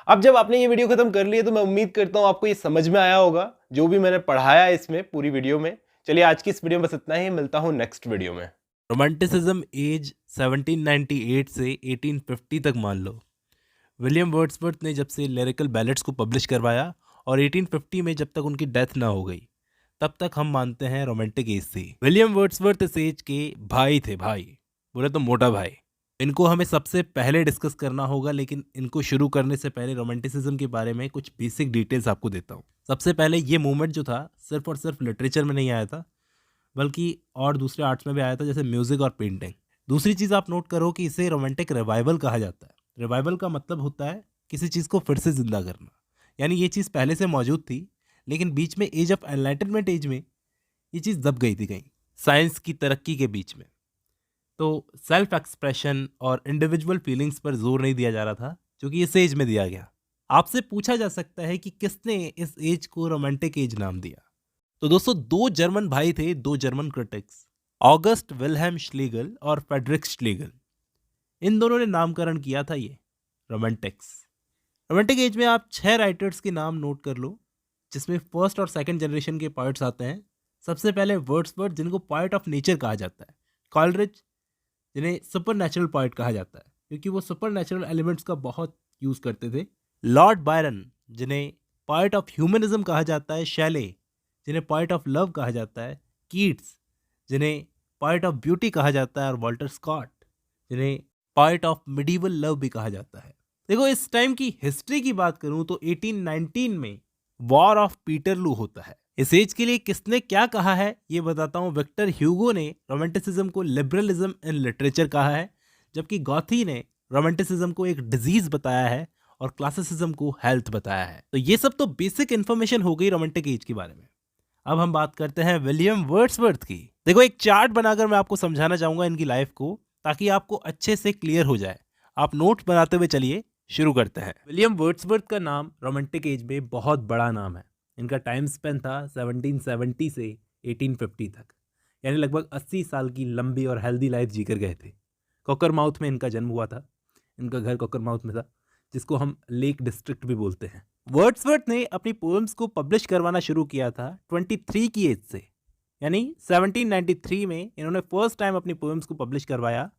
अब जब आपने ये वीडियो खत्म कर ली है तो मैं उम्मीद करता हूँ आपको ये समझ में आया होगा जो भी मैंने पढ़ाया है इसमें पूरी वीडियो में। चलिए आज की इस वीडियो में बस इतना ही, मिलता हूँ नेक्स्ट वीडियो में। रोमांटिसिज्म एज 1798 से 1850 तक मान लो। विलियम वर्ड्सवर्थ ने जब से लिरिकल बैलेट्स को पब्लिश करवाया और 1850 में जब तक उनकी डेथ ना हो गई तब तक हम मानते हैं रोमांटिक एज थी। विलियम वर्ड्सवर्थ इस एज के भाई थे, भाई बोले तो मोटा भाई। इनको हमें सबसे पहले डिस्कस करना होगा, लेकिन इनको शुरू करने से पहले रोमांटिसिज्म के बारे में कुछ बेसिक डिटेल्स आपको देता हूँ। सबसे पहले ये मूवमेंट जो था सिर्फ और सिर्फ लिटरेचर में नहीं आया था, बल्कि और दूसरे आर्ट्स में भी आया था, जैसे म्यूजिक और पेंटिंग। दूसरी चीज़ आप नोट करो कि इसे रोमांटिक रिवाइवल कहा जाता है। रिवाइवल का मतलब होता है किसी चीज़ को फिर से जिंदा करना, यानी ये चीज़ पहले से मौजूद थी लेकिन बीच में एज ऑफ एनलाइटनमेंट एज में ये चीज़ दब गई थी कहीं साइंस की तरक्की के बीच में। तो सेल्फ एक्सप्रेशन और इंडिविजुअल फीलिंग्स पर जोर नहीं दिया जा रहा था, जो कि इस एज में दिया गया। आपसे पूछा जा सकता है कि किसने इस एज को रोमांटिक एज नाम दिया। तो दोस्तों, दो जर्मन भाई थे, दो जर्मन क्रिटिक्स, ऑगस्ट विल्हेम श्लीगल और फ्रेडरिक श्लीगल। इन दोनों ने नामकरण किया था ये रोमांटिक्स। रोमांटिक एज में आप 6 राइटर्स के नाम नोट कर लो, जिसमें फर्स्ट और सेकंड जनरेशन के पोएट्स आते हैं। सबसे पहले वर्ड्सवर्थ, जिनको पोएट ऑफ नेचर कहा जाता है। कॉलरिज, जिन्हें सुपर नेचुरल पोएट कहा जाता है क्योंकि वो सुपर नेचुरल एलिमेंट्स का बहुत यूज़ करते थे। लॉर्ड बायरन, जिन्हें पोएट ऑफ ह्यूमनिज्म कहा जाता है। शैले, जिन्हें पोएट ऑफ लव कहा जाता है। कीट्स, जिन्हें पोएट ऑफ ब्यूटी कहा जाता है। और वॉल्टर स्कॉट, जिन्हें पोएट ऑफ मिडीवल लव भी कहा जाता है। देखो, इस टाइम की हिस्ट्री की बात करूं तो 1819 में वॉर ऑफ पीटरलू होता है। इस एज के लिए किसने क्या कहा है ये बताता हूं। विक्टर ह्यूगो ने रोमांटिसिज्म को लिबरलिज्म इन लिटरेचर कहा है, जबकि गॉथी ने रोमांटिसिज्म को एक डिजीज बताया है और क्लासिसिज्म को हेल्थ बताया है। तो ये सब तो बेसिक इन्फॉर्मेशन हो गई रोमांटिक एज के बारे में। अब हम बात करते हैं विलियम वर्ड्सवर्थ की। देखो, एक चार्ट बनाकर मैं आपको समझाना चाहूंगा इनकी लाइफ को, ताकि आपको अच्छे से क्लियर हो जाए। आप नोट्स बनाते हुए चलिए, शुरू करते हैं। विलियम वर्ड्सवर्थ का नाम रोमांटिक एज में बहुत बड़ा नाम है। इनका टाइम स्पेन था 1770 से 1850 तक, यानी लगभग 80 साल की लंबी और हेल्दी लाइफ जीकर गए थे। कोकरमाउथ में इनका जन्म हुआ था। इनका घर कोकरमाउथ में था, जिसको हम लेक डिस्ट्रिक्ट भी बोलते हैं। वर्ड्सवर्थ ने अपनी पोएम्स को पब्लिश करवाना शुरू किया था 23 की एज से, यानी 1793 में इन्होंने फर्स्ट टाइम अपनी पोएम्स को पब्लिश करवाया।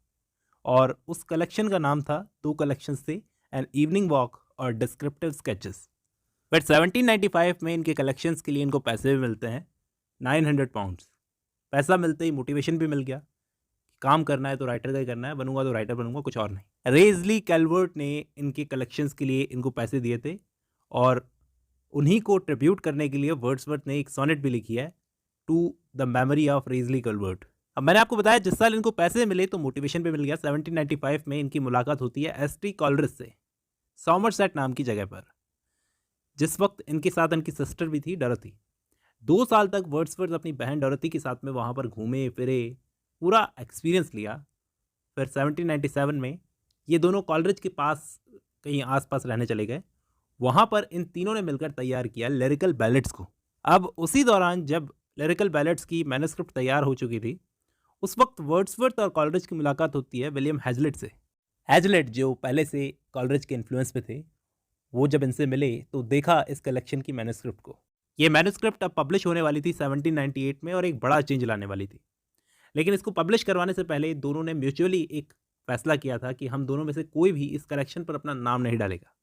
और उस कलेक्शन का नाम था, दो कलेक्शंस थे, एन इवनिंग वॉक और डिस्क्रिप्टिव स्केचेस। बट 1795 में इनके कलेक्शंस के लिए इनको पैसे भी मिलते हैं, 900 पाउंड्स। पैसा मिलते ही मोटिवेशन भी मिल गया। काम करना है तो राइटर का ही करना है, बनूंगा तो राइटर बनूंगा, कुछ और नहीं। रेजली कैलवर्ट ने इनके कलेक्शंस के लिए इनको पैसे दिए थे, और उन्हीं को ट्रिब्यूट करने के लिए वर्ड्सवर्थ ने एक सोनेट भी लिखी है, to the memory of Raisley Calvert. अब मैंने आपको बताया जिस साल इनको पैसे मिले तो मोटिवेशन भी मिल गया। 1795 में इनकी मुलाकात होती है एस.टी. कॉलरिज से, सॉमरसेट नाम की जगह पर, जिस वक्त इनके साथ इनकी सिस्टर भी थी, डॉरथी। 2 साल तक वर्ड्सवर्थ अपनी बहन डॉरथी के साथ में वहाँ पर घूमे फिरे, पूरा एक्सपीरियंस लिया। फिर 1797 में ये दोनों कॉलरिज के पास कहीं आसपास रहने चले गए। वहाँ पर इन तीनों ने मिलकर तैयार किया लिरिकल बैलेट्स को। अब उसी दौरान जब लिरिकल बैलेट्स की मैन्युस्क्रिप्ट तैयार हो चुकी थी, उस वक्त वर्ड्सवर्थ और कॉलरिज की मुलाकात होती है विलियम हैजलिट से। हैजलिट, जो पहले से कॉलरिज के इन्फ्लुएंस में थे, वो जब इनसे मिले तो देखा इस कलेक्शन की मैन्युस्क्रिप्ट को। ये मैन्युस्क्रिप्ट अब पब्लिश होने वाली थी 1798 में और एक बड़ा चेंज लाने वाली थी। लेकिन इसको पब्लिश करवाने से पहले दोनों ने म्यूचुअली एक फैसला किया था कि हम दोनों में से कोई भी इस कलेक्शन पर अपना नाम नहीं डालेगा।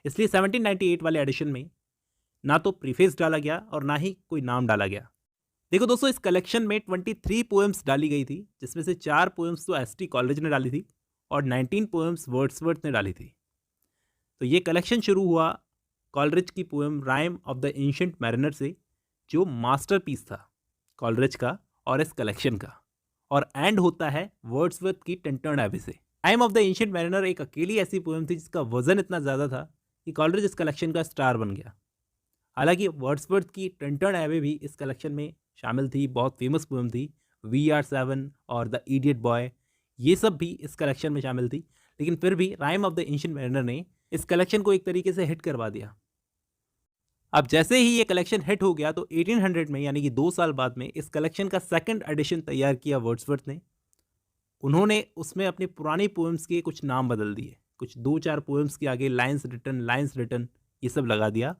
इसलिए 1798 वाले एडिशन में ना तो प्रीफेस डाला गया और ना ही कोई नाम डाला गया। देखो दोस्तों, इस कलेक्शन में 23 पोएम्स डाली गई थी, जिसमें से 4 पोएम्स तो एस.टी. कॉलरिज ने डाली थी और 19 पोएम्स वर्ड्सवर्थ ने डाली थी। तो ये कलेक्शन शुरू हुआ कॉलरिज की poem rhyme of the ancient mariner से, जो मास्टरपीस था कॉलरिज का और इस कलेक्शन का, और एंड होता है वर्ड्सवर्थ की टिंटर्न एबी से। Rhyme of the ancient mariner एक अकेली ऐसी पोएम थी जिसका वजन इतना ज़्यादा था कि कॉलरिज इस कलेक्शन का स्टार बन गया। हालांकि वर्ड्सवर्थ की टिंटर्न एबी भी इस कलेक्शन में शामिल थी, बहुत फेमस पोएम थी। VR7 और द इडियट बॉय, ये सब भी इस कलेक्शन में शामिल थी। लेकिन फिर भी rhyme of the ancient mariner ने इस कलेक्शन को एक तरीके से हिट करवा दिया। अब जैसे ही ये कलेक्शन हिट हो गया तो 1800 में, यानी कि 2 साल बाद में, इस कलेक्शन का सेकंड एडिशन तैयार किया वर्ड्सवर्थ ने। उन्होंने उसमें अपनी पुरानी पोएम्स के कुछ नाम बदल दिए, कुछ 2-4 पोएम्स के आगे लाइन्स रिटन ये सब लगा दिया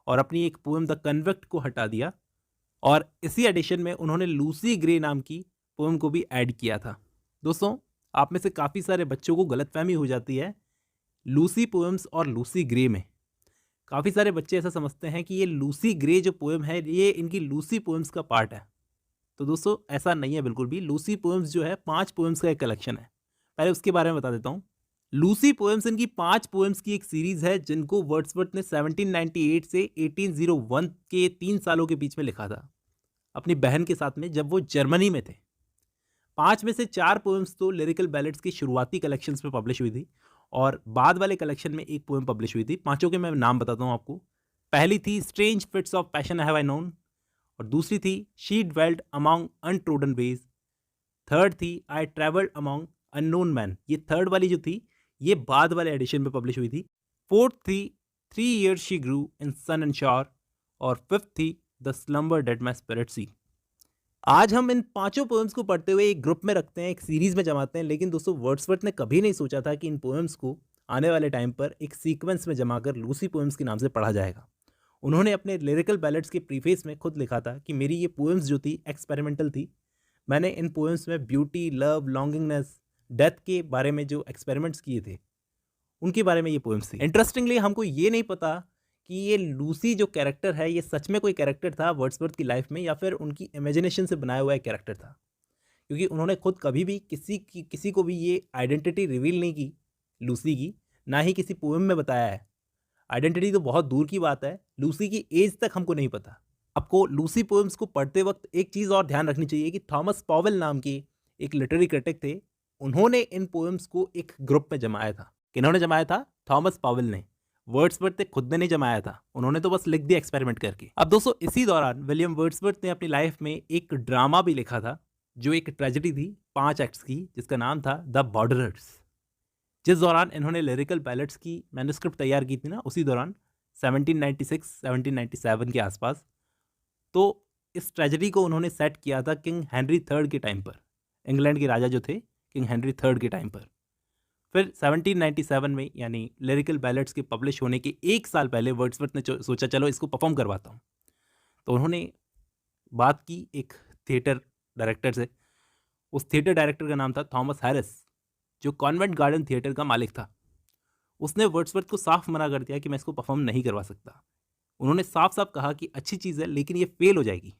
और अपनी एक पोएम द कन्वेक्ट को हटा दिया और इसी एडिशन में उन्होंने लूसी ग्रे नाम की पोएम को भी ऐड किया था। दोस्तों, आप में से काफ़ी सारे बच्चों को गलतफहमी हो जाती है लूसी पोएम्स और लूसी ग्रे में। काफ़ी सारे बच्चे ऐसा समझते हैं कि ये लूसी ग्रे जो पोएम है ये इनकी लूसी पोएम्स का पार्ट है। तो दोस्तों, ऐसा नहीं है बिल्कुल भी। लूसी पोएम्स जो है 5 पोएम्स का एक कलेक्शन है। पहले उसके बारे में बता देता हूँ। लूसी पोएम्स इनकी 5 पोएम्स की एक सीरीज़ है जिनको वर्ड्सवर्थ ने 1798 से 1801 के 3 सालों के बीच में लिखा था अपनी बहन के साथ में, जब वो जर्मनी में थे। 5 में से 4 पोएम्स तो लिरिकल बैलेड्स की शुरुआती कलेक्शंस में पब्लिश हुई थी और बाद वाले कलेक्शन में एक पोएम पब्लिश हुई थी। 5 के मैं नाम बताता हूँ आपको। पहली थी strange fits of passion have I known, और दूसरी थी she dwelt among untrodden ways, third थी I travelled among unknown men, ये थर्ड वाली जो थी ये बाद वाले एडिशन में पब्लिश हुई थी। फोर्थ थी 3 years she grew in sun and shower, और फिफ्थ थी the slumber did my spirit seal. आज हम इन 5 पोएम्स को पढ़ते हुए एक ग्रुप में रखते हैं, एक सीरीज में जमाते हैं, लेकिन दोस्तों वर्ड्सवर्थ ने कभी नहीं सोचा था कि इन पोएम्स को आने वाले टाइम पर एक सीक्वेंस में जमाकर लूसी पोएम्स के नाम से पढ़ा जाएगा। उन्होंने अपने लिरिकल बैलेड्स के प्रीफेस में खुद लिखा था कि मेरी ये पोएम्स जो थी एक्सपेरिमेंटल थी। मैंने इन पोएम्स में ब्यूटी, लव, लॉन्गिंगनेस, डेथ के बारे में जो एक्सपेरिमेंट्स किए थे उनके बारे में ये पोएम्स थी। इंटरेस्टिंगली हमको ये नहीं पता कि ये लूसी जो कैरेक्टर है ये सच में कोई कैरेक्टर था वर्ड्सवर्थ की लाइफ में या फिर उनकी इमेजिनेशन से बनाया हुआ एक कैरेक्टर था, क्योंकि उन्होंने खुद कभी भी किसी को भी ये आइडेंटिटी रिवील नहीं की लूसी की, ना ही किसी पोएम में बताया है। आइडेंटिटी तो बहुत दूर की बात है, लूसी की एज तक हमको नहीं पता। आपको लूसी पोएम्स को पढ़ते वक्त एक चीज़ और ध्यान रखनी चाहिए कि थॉमस पॉवेल नाम के एक लिटरेरी क्रिटिक थे, उन्होंने इन पोएम्स को एक ग्रुप में जमाया था। किन्होंने जमाया था? थॉमस पॉवेल ने। वर्ड्सवर्थ ने खुद ने नहीं जमाया था, उन्होंने तो बस लिख दिया एक्सपेरिमेंट करके। अब दोस्तों, इसी दौरान विलियम वर्ड्सवर्थ ने अपनी लाइफ में एक ड्रामा भी लिखा था जो एक ट्रेजेडी थी 5 एक्ट्स की, जिसका नाम था द बॉर्डरर्स। जिस दौरान इन्होंने लिरिकल बैलेट्स की मैन्युस्क्रिप्ट तैयार की थी ना, उसी दौरान 1796-1797 के आसपास, तो इस ट्रेजेडी को उन्होंने सेट किया था किंग हेनरी थर्ड के टाइम पर, इंग्लैंड के राजा जो थे किंग हेनरी थर्ड के टाइम पर। फिर 1797 में, यानी लिरिकल बैलेट्स के पब्लिश होने के 1 साल पहले, वर्ड्सवर्थ ने सोचा चलो इसको परफॉर्म करवाता हूँ। तो उन्होंने बात की एक थिएटर डायरेक्टर से। उस थिएटर डायरेक्टर का नाम था थॉमस हैरिस, जो कॉन्वेंट गार्डन थिएटर का मालिक था। उसने वर्ड्सवर्थ को साफ मना कर दिया कि मैं इसको परफॉर्म नहीं करवा सकता। उन्होंने साफ साफ कहा कि अच्छी चीज़ है लेकिन ये फेल हो जाएगी।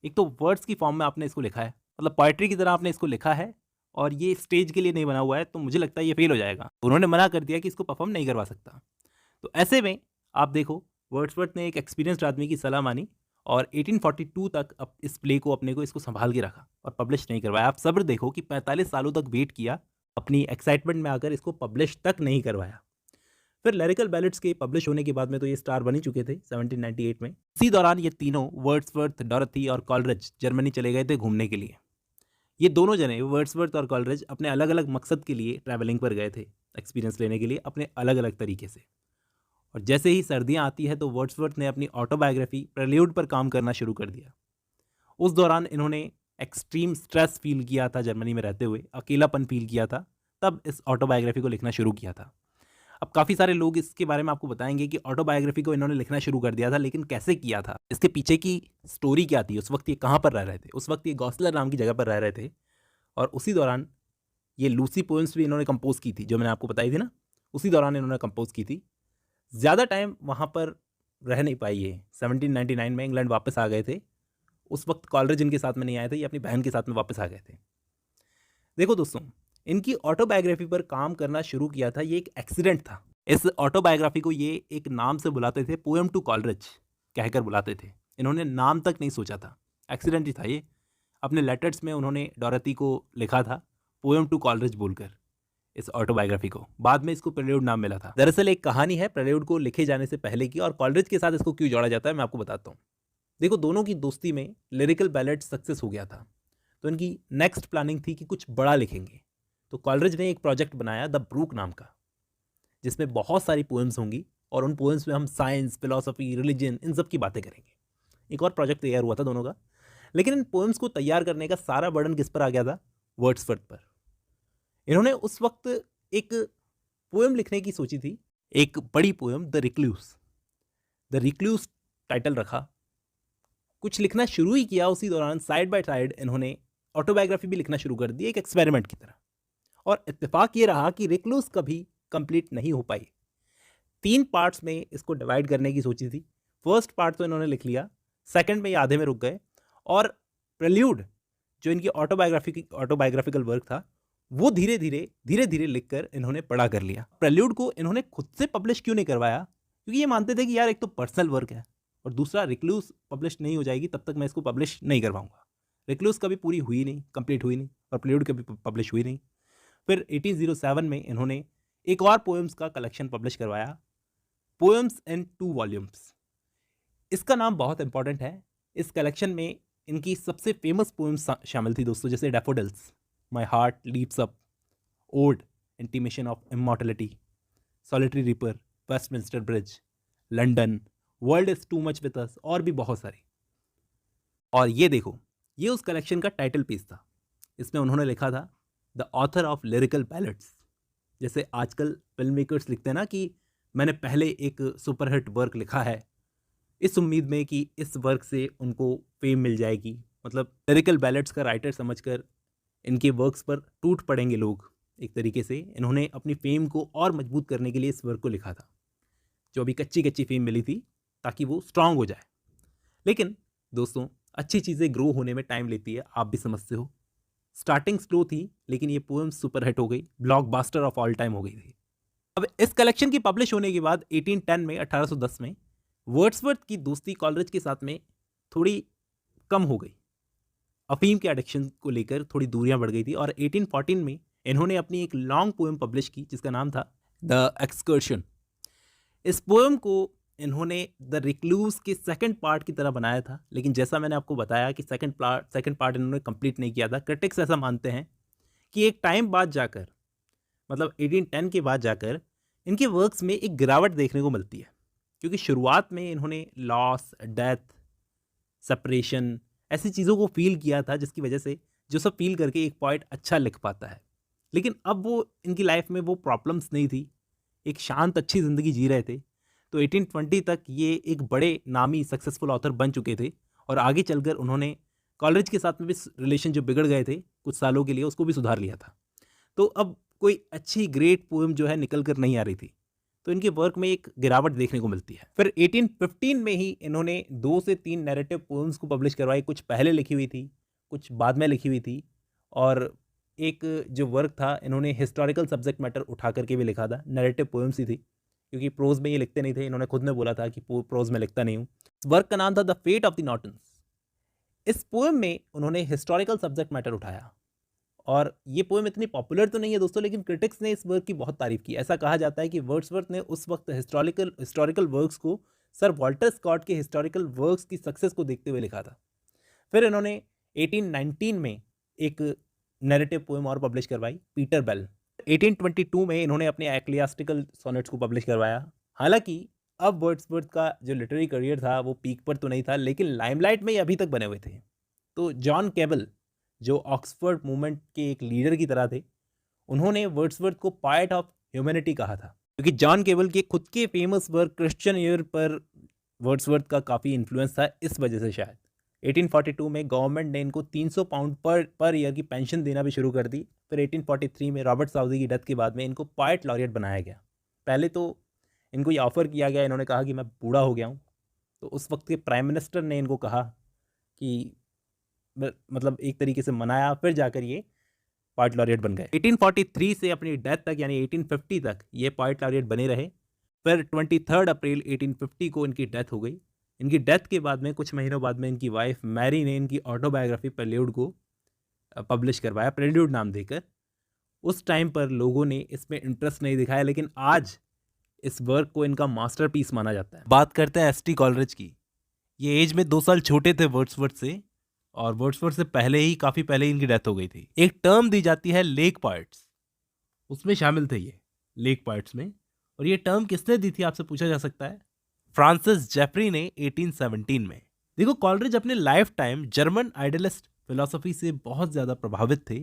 एक तो वर्ड्स की फॉर्म में आपने इसको लिखा है, मतलब पोएट्री की तरह आपने इसको लिखा है, और ये स्टेज के लिए नहीं बना हुआ है, तो मुझे लगता है ये फेल हो जाएगा। उन्होंने मना कर दिया कि इसको परफॉर्म नहीं करवा सकता। तो ऐसे में आप देखो, वर्ड्सवर्थ ने एक एक्सपीरियंस्ड आदमी की सलाह मानी और 1842 तक अब इस प्ले को इसको संभाल के रखा और पब्लिश नहीं करवाया। आप सब्र देखो कि 45 सालों तक वेट किया, अपनी एक्साइटमेंट में आकर इसको पब्लिश तक नहीं करवाया। फिर लिरिकल बैलेट्स के पब्लिश होने के बाद में तो ये स्टार बन ही चुके थे 1798 में। इसी दौरान ये तीनों, वर्ड्सवर्थ, डॉरथी और कॉलरिज, जर्मनी चले गए थे घूमने के लिए। ये दोनों जने, वर्ड्सवर्थ और कॉलरिज, अपने अलग अलग मकसद के लिए ट्रैवलिंग पर गए थे, एक्सपीरियंस लेने के लिए, अपने अलग अलग तरीके से। और जैसे ही सर्दियाँ आती है तो वर्ड्सवर्थ ने अपनी ऑटोबायोग्राफी प्रेल्यूड पर काम करना शुरू कर दिया। उस दौरान इन्होंने एक्सट्रीम स्ट्रेस फील किया था जर्मनी में रहते हुए, अकेलापन फील किया था, तब इस ऑटोबायोग्राफी को लिखना शुरू किया था। अब काफ़ी सारे लोग इसके बारे में आपको बताएंगे कि ऑटोबायोग्राफी को इन्होंने लिखना शुरू कर दिया था, लेकिन कैसे किया था, इसके पीछे की स्टोरी क्या थी, उस वक्त ये कहाँ पर रह रहे थे। उस वक्त ये गॉसलर नाम की जगह पर रह रहे थे, और उसी दौरान ये लूसी पोएम्स भी इन्होंने कंपोज की थी, जो मैंने आपको बताई थी ना, उसी दौरान इन्होंने कंपोज की थी। ज़्यादा टाइम वहाँ पर रह नहीं पाई ये, 1799 में इंग्लैंड वापस आ गए थे। उस वक्त कॉलरिज इनके साथ में नहीं आए थे, ये अपनी बहन के साथ में वापस आ गए थे। देखो दोस्तों, इनकी ऑटोबायोग्राफी पर काम करना शुरू किया था, ये एक एक्सीडेंट था। इस ऑटोबायोग्राफी को ये एक नाम से बुलाते थे, पोएम टू कॉलरिज कहकर बुलाते थे। इन्होंने नाम तक नहीं सोचा था, एक्सीडेंट ही था ये। अपने लेटर्स में उन्होंने डॉरथी को लिखा था पोएम टू कॉलरिज बोलकर इस ऑटोबायोग्राफी को। बाद में इसको प्रेल्यूड नाम मिला था। दरअसल एक कहानी है प्रेल्यूड को लिखे जाने से पहले की, और कॉलरिज के साथ इसको क्यों जोड़ा जाता है मैं आपको बताता हूँ। देखो, दोनों की दोस्ती में लिरिकल बैलेट सक्सेस हो गया था, तो इनकी नेक्स्ट प्लानिंग थी कि कुछ बड़ा लिखेंगे। तो कॉलरिज ने एक प्रोजेक्ट बनाया द ब्रूक नाम का, जिसमें बहुत सारी पोएम्स होंगी, और उन पोएम्स में हम साइंस, फिलॉसफी, रिलीजन, इन सब की बातें करेंगे। एक और प्रोजेक्ट तैयार हुआ था दोनों का, लेकिन इन पोएम्स को तैयार करने का सारा बर्डन किस पर आ गया था? वर्ड्सवर्थ पर। इन्होंने उस वक्त एक पोएम लिखने की सोची थी, एक बड़ी पोएम द रिक्लूस टाइटल रखा। कुछ लिखना शुरू ही किया, उसी दौरान साइड बाय साइड इन्होंने ऑटोबायोग्राफी भी लिखना शुरू कर दी, एक एक्सपेरिमेंट की तरह। और इत्तेफाक ये रहा कि रिक्लूस कभी कंप्लीट नहीं हो पाई। 3 पार्ट्स में इसको डिवाइड करने की सोची थी। फर्स्ट पार्ट तो इन्होंने लिख लिया, सेकंड में ये आधे में रुक गए, और प्रेल्यूड जो इनकी ऑटोबायोग्राफिकल वर्क था वो धीरे धीरे लिखकर इन्होंने पढ़ा कर लिया। प्रेल्यूड को इन्होंने खुद से पब्लिश क्यों नहीं करवाया, क्योंकि ये मानते थे कि यार एक तो पर्सनल वर्क है और दूसरा रिक्लूस पब्लिश नहीं हो जाएगी तब तक मैं इसको पब्लिश नहीं करवाऊंगा। रिक्लूस कभी पूरी हुई नहीं, कंप्लीट हुई नहीं, और प्रेल्यूड कभी पब्लिश हुई नहीं। फिर 1807 में इन्होंने एक और पोएम्स का कलेक्शन पब्लिश करवाया, पोएम्स इन 2 वॉल्यूम्स। इसका नाम बहुत इंपॉर्टेंट है। इस कलेक्शन में इनकी सबसे फेमस पोएम्स शामिल थी दोस्तों, जैसे daffodils, my heart leaps up, ode, intimation of immortality, solitary reaper, Westminster Bridge, London, world is too much with us, और भी बहुत सारी। और ये देखो, ये उस कलेक्शन का टाइटल पेज था। इसमें उन्होंने लिखा था the author of lyrical ballads. जैसे आजकल फिल्म मेकर्स लिखते हैं ना कि मैंने पहले एक सुपरहिट वर्क लिखा है इस उम्मीद में कि इस वर्क से उनको फेम मिल जाएगी, मतलब लिरिकल बैलेड्स का राइटर समझकर इनके वर्क्स पर टूट पड़ेंगे लोग। एक तरीके से इन्होंने अपनी फेम को और मजबूत करने के लिए इस वर्क को लिखा था, जो अभी कच्ची फेम मिली थी, ताकि वो स्ट्रांग हो जाए। लेकिन दोस्तों, अच्छी चीज़ें ग्रो होने में टाइम लेती है, आप भी समझते हो। स्टार्टिंग स्लो थी, लेकिन ये पोएम सुपरहिट हो गई, ब्लॉकबस्टर ऑफ ऑल टाइम हो गई थी। अब इस कलेक्शन की पब्लिश होने के बाद 1810 में वर्ड्सवर्थ की दोस्ती कॉलरिज के साथ में थोड़ी कम हो गई। अफीम के एडिक्शन को लेकर थोड़ी दूरियां बढ़ गई थी, और 1814 में इन्होंने अपनी एक लॉन्ग पोएम पब्लिश की जिसका नाम था द एक्सकर्शन। इस पोएम को इन्होंने द रिक्लूस के सेकंड पार्ट की तरह बनाया था, लेकिन जैसा मैंने आपको बताया कि सेकंड पार्ट इन्होंने कंप्लीट नहीं किया था। क्रिटिक्स ऐसा मानते हैं कि एक टाइम बाद जाकर, मतलब 1810 के बाद जाकर इनके वर्क्स में एक गिरावट देखने को मिलती है, क्योंकि शुरुआत में इन्होंने लॉस, डेथ, सेपरेशन, ऐसी चीज़ों को फील किया था, जिसकी वजह से जो सब फील करके एक पॉइंट अच्छा लिख पाता है। लेकिन अब वो इनकी लाइफ में वो प्रॉब्लम्स नहीं थी, एक शांत अच्छी ज़िंदगी जी रहे थे। तो 1820 तक ये एक बड़े नामी सक्सेसफुल ऑथर बन चुके थे, और आगे चलकर उन्होंने कॉलरिज के साथ में भी रिलेशन जो बिगड़ गए थे कुछ सालों के लिए, उसको भी सुधार लिया था। तो अब कोई अच्छी ग्रेट पोएम जो है निकल कर नहीं आ रही थी, तो इनके वर्क में एक गिरावट देखने को मिलती है। फिर 1815 में ही इन्होंने 2 से 3 नैरेटिव पोएम्स को पब्लिश करवाई। कुछ पहले लिखी हुई थी, कुछ बाद में लिखी हुई थी, और एक जो वर्क था इन्होंने हिस्टोरिकल सब्जेक्ट मैटर उठा करके भी लिखा था। नैरेटिव पोएम्स ही थी, क्योंकि प्रोज में ये लिखते नहीं थे। इन्होंने खुद ने बोला था कि प्रोज में लिखता नहीं हूँ। इस वर्क का नाम था the fate of the Nortons. इस पोएम में उन्होंने हिस्टोरिकल सब्जेक्ट मैटर उठाया, और ये पोएम इतनी पॉपुलर तो नहीं है दोस्तों, लेकिन क्रिटिक्स ने इस वर्क की बहुत तारीफ की। ऐसा कहा जाता है कि वर्ड्सवर्थ ने उस वक्त हिस्टोरिकल वर्क्स को सर वॉल्टर स्कॉट के हिस्टोरिकल वर्क्स की सक्सेस को देखते हुए लिखा था। फिर इन्होंने 1819 में एक नैरेटिव पोएम और पब्लिश करवाई, पीटर बेल। 1822 में इन्होंने अपने एक्लियास्टिकल सोनेट्स को पब्लिश करवाया। हालांकि अब वर्ड्सवर्थ का जो लिटरेरी करियर था वो पीक पर तो नहीं था, लेकिन लाइमलाइट में ये अभी तक बने हुए थे। तो जॉन केबल, जो ऑक्सफोर्ड मूवमेंट के एक लीडर की तरह थे, उन्होंने वर्ड्सवर्थ को पोएट ऑफ ह्यूमैनिटी कहा था, क्योंकि जॉन केबल के खुद के फेमस वर्क क्रिश्चियन ईयर पर वर्ड्सवर्थ का काफ़ी इन्फ्लुएंस था, इस वजह से शायद। 1842 में गवर्नमेंट ने इनको 300 पाउंड पर ईयर की पेंशन देना भी शुरू कर दी। फिर 1843 में रॉबर्ट साउदी की डेथ के बाद में इनको पोएट लॉरिएट बनाया गया। पहले तो इनको ये ऑफ़र किया गया, इन्होंने कहा कि मैं बूढ़ा हो गया हूँ, तो उस वक्त के प्राइम मिनिस्टर ने इनको कहा कि मतलब एक तरीके से मनाया, फिर जाकर ये पोएट लॉरिएट बन गए। 1843 से अपनी डेथ तक यानी 1850 तक ये पोएट लॉरिएट बने रहे। फिर 23 अप्रैल 1850 को इनकी डेथ हो गई। इनकी डेथ के बाद में कुछ महीनों बाद में इनकी वाइफ मैरी ने इनकी ऑटोबायोग्राफी प्रेल्यूड को पब्लिश करवाया, प्रेल्यूड नाम देकर। उस टाइम पर लोगों ने इसमें इंटरेस्ट नहीं दिखाया, लेकिन आज इस वर्क को इनका मास्टरपीस माना जाता है। बात करते हैं एस.टी. कॉलरिज की। ये एज में 2 साल छोटे थे वर्ड्सवर्थ से, और वर्ड्सवर्थ से पहले ही काफ़ी पहले इनकी डेथ हो गई थी। एक टर्म दी जाती है लेक पोएट्स, उसमें शामिल थे ये लेक पोएट्स में। और ये टर्म किसने दी थी आपसे पूछा जा सकता है। फ्रांसिस जेफरी ने 1817 में। देखो, कॉलरिज अपने life time German idealist philosophy से बहुत ज़्यादा प्रभावित थे।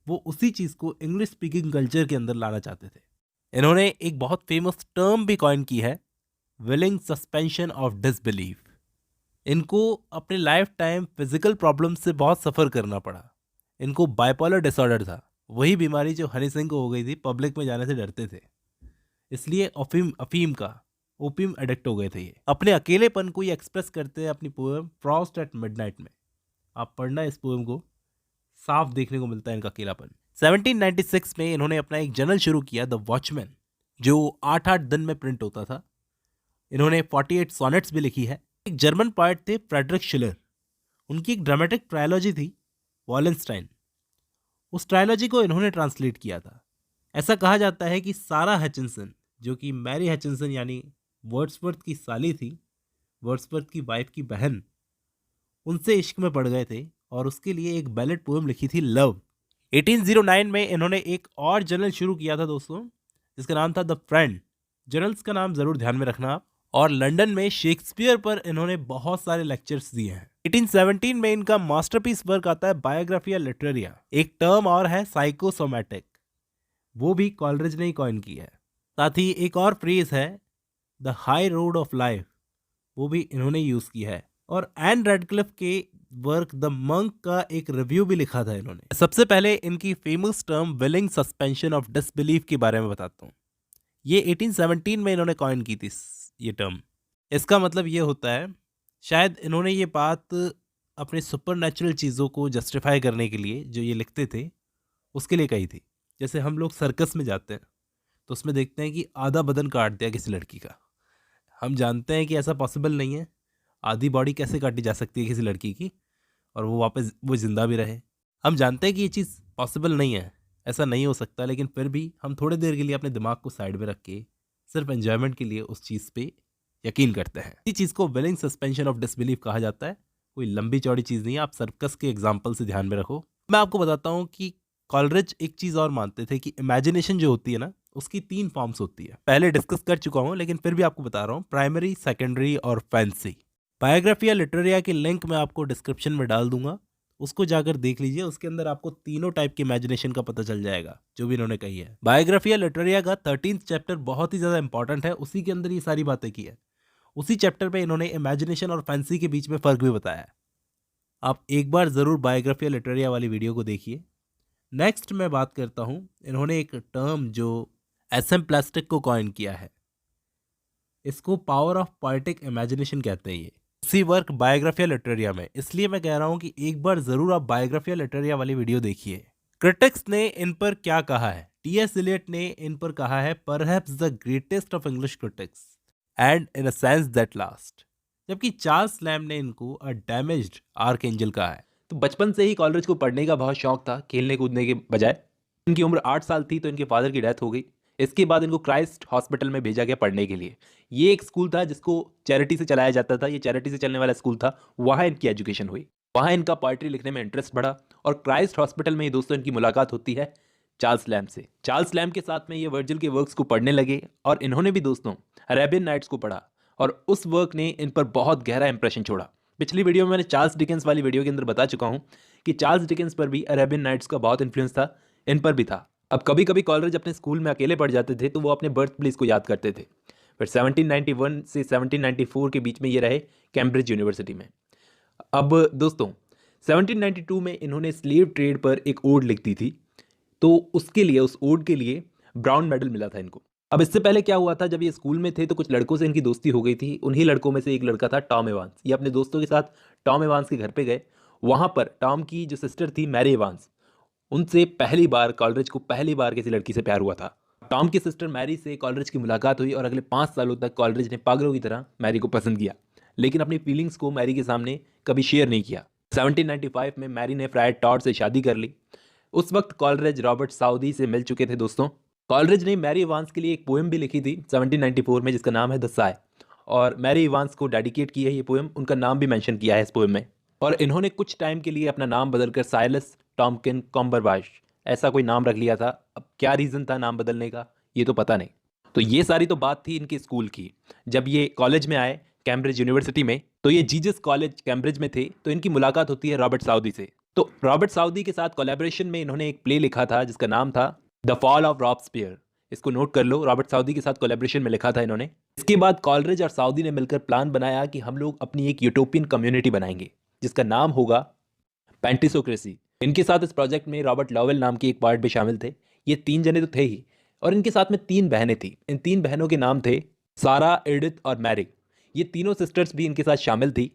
वो उसी चीज़ को इंग्लिश स्पीकिंग कल्चर के अंदर लाना चाहते थे। इन्होंने एक बहुत फेमस टर्म भी कॉइन की है, विलिंग सस्पेंशन ऑफ डिसबिलीफ। इनको अपने लाइफ टाइम फिजिकल प्रॉब्लम से बहुत सफ़र करना पड़ा। इनको बाइपोलर डिसऑर्डर था, वही बीमारी जो हनी सिंह को हो गई थी, पब्लिक में जाने से डरते थे, इसलिए अफीम का ओपियम एडिक्ट हो गए थे ये। अपने अकेलेपन को ये एक्सप्रेस करते हैं अपनी पोएम फ्रॉस्ट एट मिडनाइट में। आप पढ़ना इस पोएम को, साफ देखने को मिलता है इनका अकेलापन। 1796 में इन्होंने अपना एक जर्नल शुरू किया, द वॉचमैन, जो 8-8 दिन में प्रिंट होता था। इन्होंने 48 सॉनेट्स भी लिखी है। एक जर्मन पोएट थे फ्रेडरिक शिलर, उनकी एक ड्रामेटिक ट्रायोलॉजी थी वॉलेंस्टाइन, उस ट्रायोलॉजी को इन्होंने ट्रांसलेट किया था। ऐसा कहा जाता है कि सारा हचिंसन, जो कि मैरी हचिंसन यानी वर्ड्सवर्थ की साली थी, वर्ड्सवर्थ की वाइफ की बहन, उनसे इश्क में पड़ गए थे और उसके लिए एक बैलेड पोएम लिखी थी, लव। 1809 में इन्होंने एक और जर्नल शुरू किया था दोस्तों, जिसका नाम था द फ्रेंड। जर्नल्स का नाम ज़रूर ध्यान में रखना आप। और लंदन में शेक्सपियर पर इन्होंने बहुत सारे लेक्चर्स दिए हैं। 1817 में इनका मास्टरपीस वर्क आता है बायोग्राफिया लिटरेरिया। एक टर्म और है साइकोसोमैटिक, वो भी कॉलरिज ने ही कॉइन की है। साथ ही एक और फ्रेज है the high road of life, वो भी इन्होंने यूज़ की है। और एन रेडक्लिफ के वर्क द मंक का एक रिव्यू भी लिखा था इन्होंने। सबसे पहले इनकी famous term willing suspension of disbelief के बारे में बताता हूँ। ये 1817 में इन्होंने कॉइन की थी ये टर्म। इसका मतलब ये होता है, शायद इन्होंने ये बात अपने सुपर चीज़ों को जस्टिफाई करने के लिए, जो ये लिखते थे उसके लिए कही थी। जैसे हम लोग सर्कस में जाते हैं तो उसमें देखते हैं कि आधा बदन काट दिया किसी लड़की का। हम जानते हैं कि ऐसा पॉसिबल नहीं है, आधी बॉडी कैसे काटी जा सकती है किसी लड़की की और वो वापस वो ज़िंदा भी रहे। हम जानते हैं कि ये चीज़ पॉसिबल नहीं है, ऐसा नहीं हो सकता, लेकिन फिर भी हम थोड़ी देर के लिए अपने दिमाग को साइड में रख के सिर्फ एंजॉयमेंट के लिए उस चीज़ पे यकीन करते हैं। इस चीज़ को विलिंग सस्पेंशन ऑफ डिसबिलीफ कहा जाता है। कोई लंबी चौड़ी चीज़ नहीं है, आप सर्कस के एग्जाम्पल से ध्यान में रखो। मैं आपको बताता हूँ कि कॉलरिज एक चीज़ और मानते थे कि इमेजिनेशन जो होती है ना, उसकी 3 फॉर्म्स होती है। पहले डिस्कस कर चुका हूँ, लेकिन फिर भी आपको बता रहा हूँ, प्राइमरी, सेकेंडरी और फैंसी। बायोग्राफिया लिटरेरिया की लिंक मैं आपको डिस्क्रिप्शन में डाल दूंगा, उसको जाकर देख लीजिए। उसके अंदर आपको तीनों टाइप के इमेजिनेशन का पता चल जाएगा जो भी इन्होंने कही है। बायोग्राफिया लिटरेरिया का 13th चैप्टर बहुत ही ज़्यादा इंपॉर्टेंट है, उसी के अंदर ये सारी बातें की है। उसी चैप्टर पे इन्होंने इमेजिनेशन और फैंसी के बीच में फ़र्क भी बताया है। आप एक बार ज़रूर बायोग्राफिया लिटरेरिया वाली वीडियो को देखिए। नेक्स्ट मैं बात करता हूँ, इन्होंने एक टर्म जो SM प्लास्टिक को कॉइन किया है, इसको पावर ऑफ पोएटिक इमेजिनेशन कहते हैं। ये उसी वर्क बायोग्राफिया लिटरेरिया में, इसलिए मैं कह रहा हूँ कि एक बार ज़रूर आप बायोग्राफिया लिटरेरिया वाली वीडियो देखिए। क्रिटिक्स ने इन पर क्या कहा है? T.S. एलियट ने इन पर कहा है, perhaps the greatest of English critics and in a sense that last. जबकि चार्ल्स लैम्ब ने इनको अ डैमेज्ड आर्कएंजल कहा है। तो बचपन से ही कॉलरिज को पढ़ने का बहुत शौक था, खेलने कूदने के बजाय। इनकी उम्र 8 साल थी तो इनके फादर की डेथ हो गई। इसके बाद इनको क्राइस्ट हॉस्पिटल में भेजा गया पढ़ने के लिए। ये एक स्कूल था जिसको चैरिटी से चलाया जाता था, ये चैरिटी से चलने वाला स्कूल था। वहाँ इनकी एजुकेशन हुई, वहाँ इनका पोइट्री लिखने में इंटरेस्ट बढ़ा और क्राइस्ट हॉस्पिटल में ही दोस्तों इनकी मुलाकात होती है चार्ल्स लैम्ब से। चार्ल्स लैम्ब के साथ में ये वर्जिल के वर्क्स को पढ़ने लगे और इन्होंने भी दोस्तों अरेबियन नाइट्स को पढ़ा और उस वर्क ने इन पर बहुत गहरा इंप्रेशन छोड़ा। पिछली वीडियो में मैंने चार्ल्स डिकेंस वाली वीडियो के अंदर बता चुका हूँ कि चार्ल्स डिकेंस पर भी अरेबियन नाइट्स का बहुत इन्फ्लुएंस था, इन पर भी था। अब कभी कभी कॉलरिज अपने स्कूल में अकेले पढ़ जाते थे तो वो अपने बर्थ प्लेस को याद करते थे। फिर 1791 से 1794 के बीच में ये रहे कैम्ब्रिज यूनिवर्सिटी में। अब दोस्तों 1792 में इन्होंने स्लेव ट्रेड पर एक ओड लिख दी थी, तो उसके लिए, उस ओड के लिए ब्राउन मेडल मिला था इनको। अब इससे पहले क्या हुआ था, जब ये स्कूल में थे तो कुछ लड़कों से इनकी दोस्ती हो गई थी। उन्हीं लड़कों में से एक लड़का था टॉम एवांस। ये अपने दोस्तों के साथ टॉम एवांस के घर पे गए। वहाँ पर टॉम की जो सिस्टर थी मैरी एवांस, उनसे पहली बार कॉलरिज को पहली बार किसी लड़की से प्यार हुआ था। टॉम की सिस्टर मैरी से कॉलरिज की मुलाकात हुई और अगले 5 सालों तक कॉलरिज ने पागलों की तरह मैरी को पसंद किया, लेकिन अपनी फीलिंग्स को मैरी के सामने कभी शेयर नहीं किया। 1795 में मैरी ने फ्रायर टॉड से शादी कर ली। उस वक्त कॉलरिज रॉबर्ट साउदी से मिल चुके थे दोस्तों। कॉलरिज ने मैरी इवांस के लिए एक पोएम भी लिखी थी 1794 में, जिसका नाम है द साय, और मैरी इवांस को डेडिकेट की है ये पोएम। उनका नाम भी मेंशन किया है इस पोएम में। और इन्होंने कुछ टाइम के लिए अपना नाम बदलकर साइलस टॉम्किन कॉम्बरबाश ऐसा कोई नाम रख लिया था। अब क्या रीज़न था नाम बदलने का ये तो पता नहीं। तो ये सारी तो बात थी इनके स्कूल की। जब ये कॉलेज में आए कैम्ब्रिज यूनिवर्सिटी में, तो ये जीजस कॉलेज कैम्ब्रिज में थे, तो इनकी मुलाकात होती है रॉबर्ट साउदी से। तो रॉबर्ट साउदी के साथ कोलैबोरेशन में इन्होंने एक प्ले लिखा था जिसका नाम था द फॉल ऑफ रॉबस्पियर। इसको नोट कर लो, रॉबर्ट साउदी के साथ कोलैबोरेशन में लिखा था इन्होंने। इसके बाद कॉलरिज और साउदी ने मिलकर प्लान बनाया कि हम लोग अपनी एक यूटोपियन कम्युनिटी बनाएंगे जिसका नाम होगा पेंटिसोक्रेसी। इनके साथ इस प्रोजेक्ट में रॉबर्ट लॉवेल नाम के एक पार्ट भी शामिल थे। ये 3 जने तो थे ही, और इनके साथ में 3 बहनें थी। इन 3 बहनों के नाम थे सारा, एडिथ और मैरी। ये तीनों सिस्टर्स भी इनके साथ शामिल थी।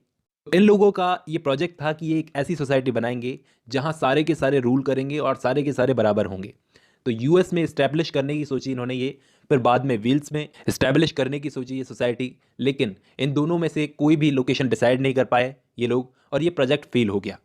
इन लोगों का ये प्रोजेक्ट था कि ये एक ऐसी सोसाइटी बनाएंगे जहां सारे के सारे रूल करेंगे और सारे के सारे बराबर होंगे। तो यूएस में इस्टेब्लिश करने की सोची इन्होंने ये, फिर बाद में वेल्स में इस्टेब्लिश करने की सोची ये सोसाइटी, लेकिन इन दोनों में से कोई भी लोकेशन डिसाइड नहीं कर पाए ये लोग, और ये प्रोजेक्ट फेल हो गया।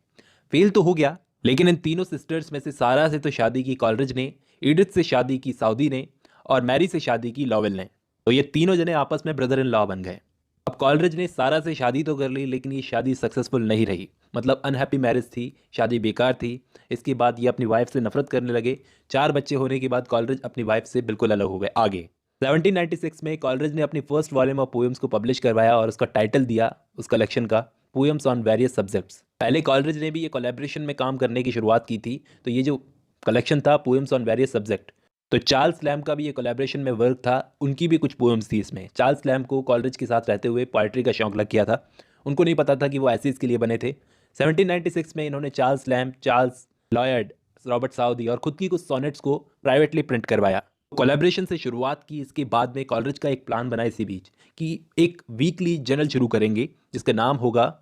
फेल तो हो गया, लेकिन इन तीनों सिस्टर्स में से सारा से तो शादी की कॉलरिज ने, एडिथ से शादी की साउदी ने, और मैरी से शादी की लॉवेल ने। तो ये तीनों जने आपस में ब्रदर इन लॉ बन गए। अब कॉलरिज ने सारा से शादी तो कर ली, लेकिन ये शादी सक्सेसफुल नहीं रही, मतलब अनहैप्पी मैरिज थी, शादी बेकार थी। इसके बाद ये अपनी वाइफ से नफरत करने लगे। 4 बच्चे होने के बाद कॉलरिज अपनी वाइफ से बिल्कुल अलग हो गए। आगे 1796 में कॉलरिज ने अपनी फर्स्ट वॉल्यूम ऑफ पोएम्स को पब्लिश करवाया और उसका टाइटल दिया उस कलेक्शन का पोएम्स ऑन वेरियस सब्जेक्ट्स। पहले कॉलरिज ने भी ये कोलैबोरेशन में काम करने की शुरुआत की थी। तो ये जो कलेक्शन था पोएम्स ऑन वेरियस सब्जेक्ट, तो चार्ल्स लैम्ब का भी ये कोलैबोरेशन में वर्क था, उनकी भी कुछ पोएम्स थी इसमें। चार्ल्स लैम्ब को कॉलरिज के साथ रहते हुए पोएट्री का शौक लग गया था। उनको नहीं पता था कि वो एसेज के लिए बने थे। 1796 में इन्होंने Charles Lamb, Charles Lloyd, Robert Southey और खुद की कुछ सोनेट्स को प्राइवेटली प्रिंट करवाया। कोलैबोरेशन से शुरुआत की। इसके बाद में कॉलरिज का एक प्लान बना इसी बीच कि एक वीकली जर्नल शुरू करेंगे जिसका नाम होगा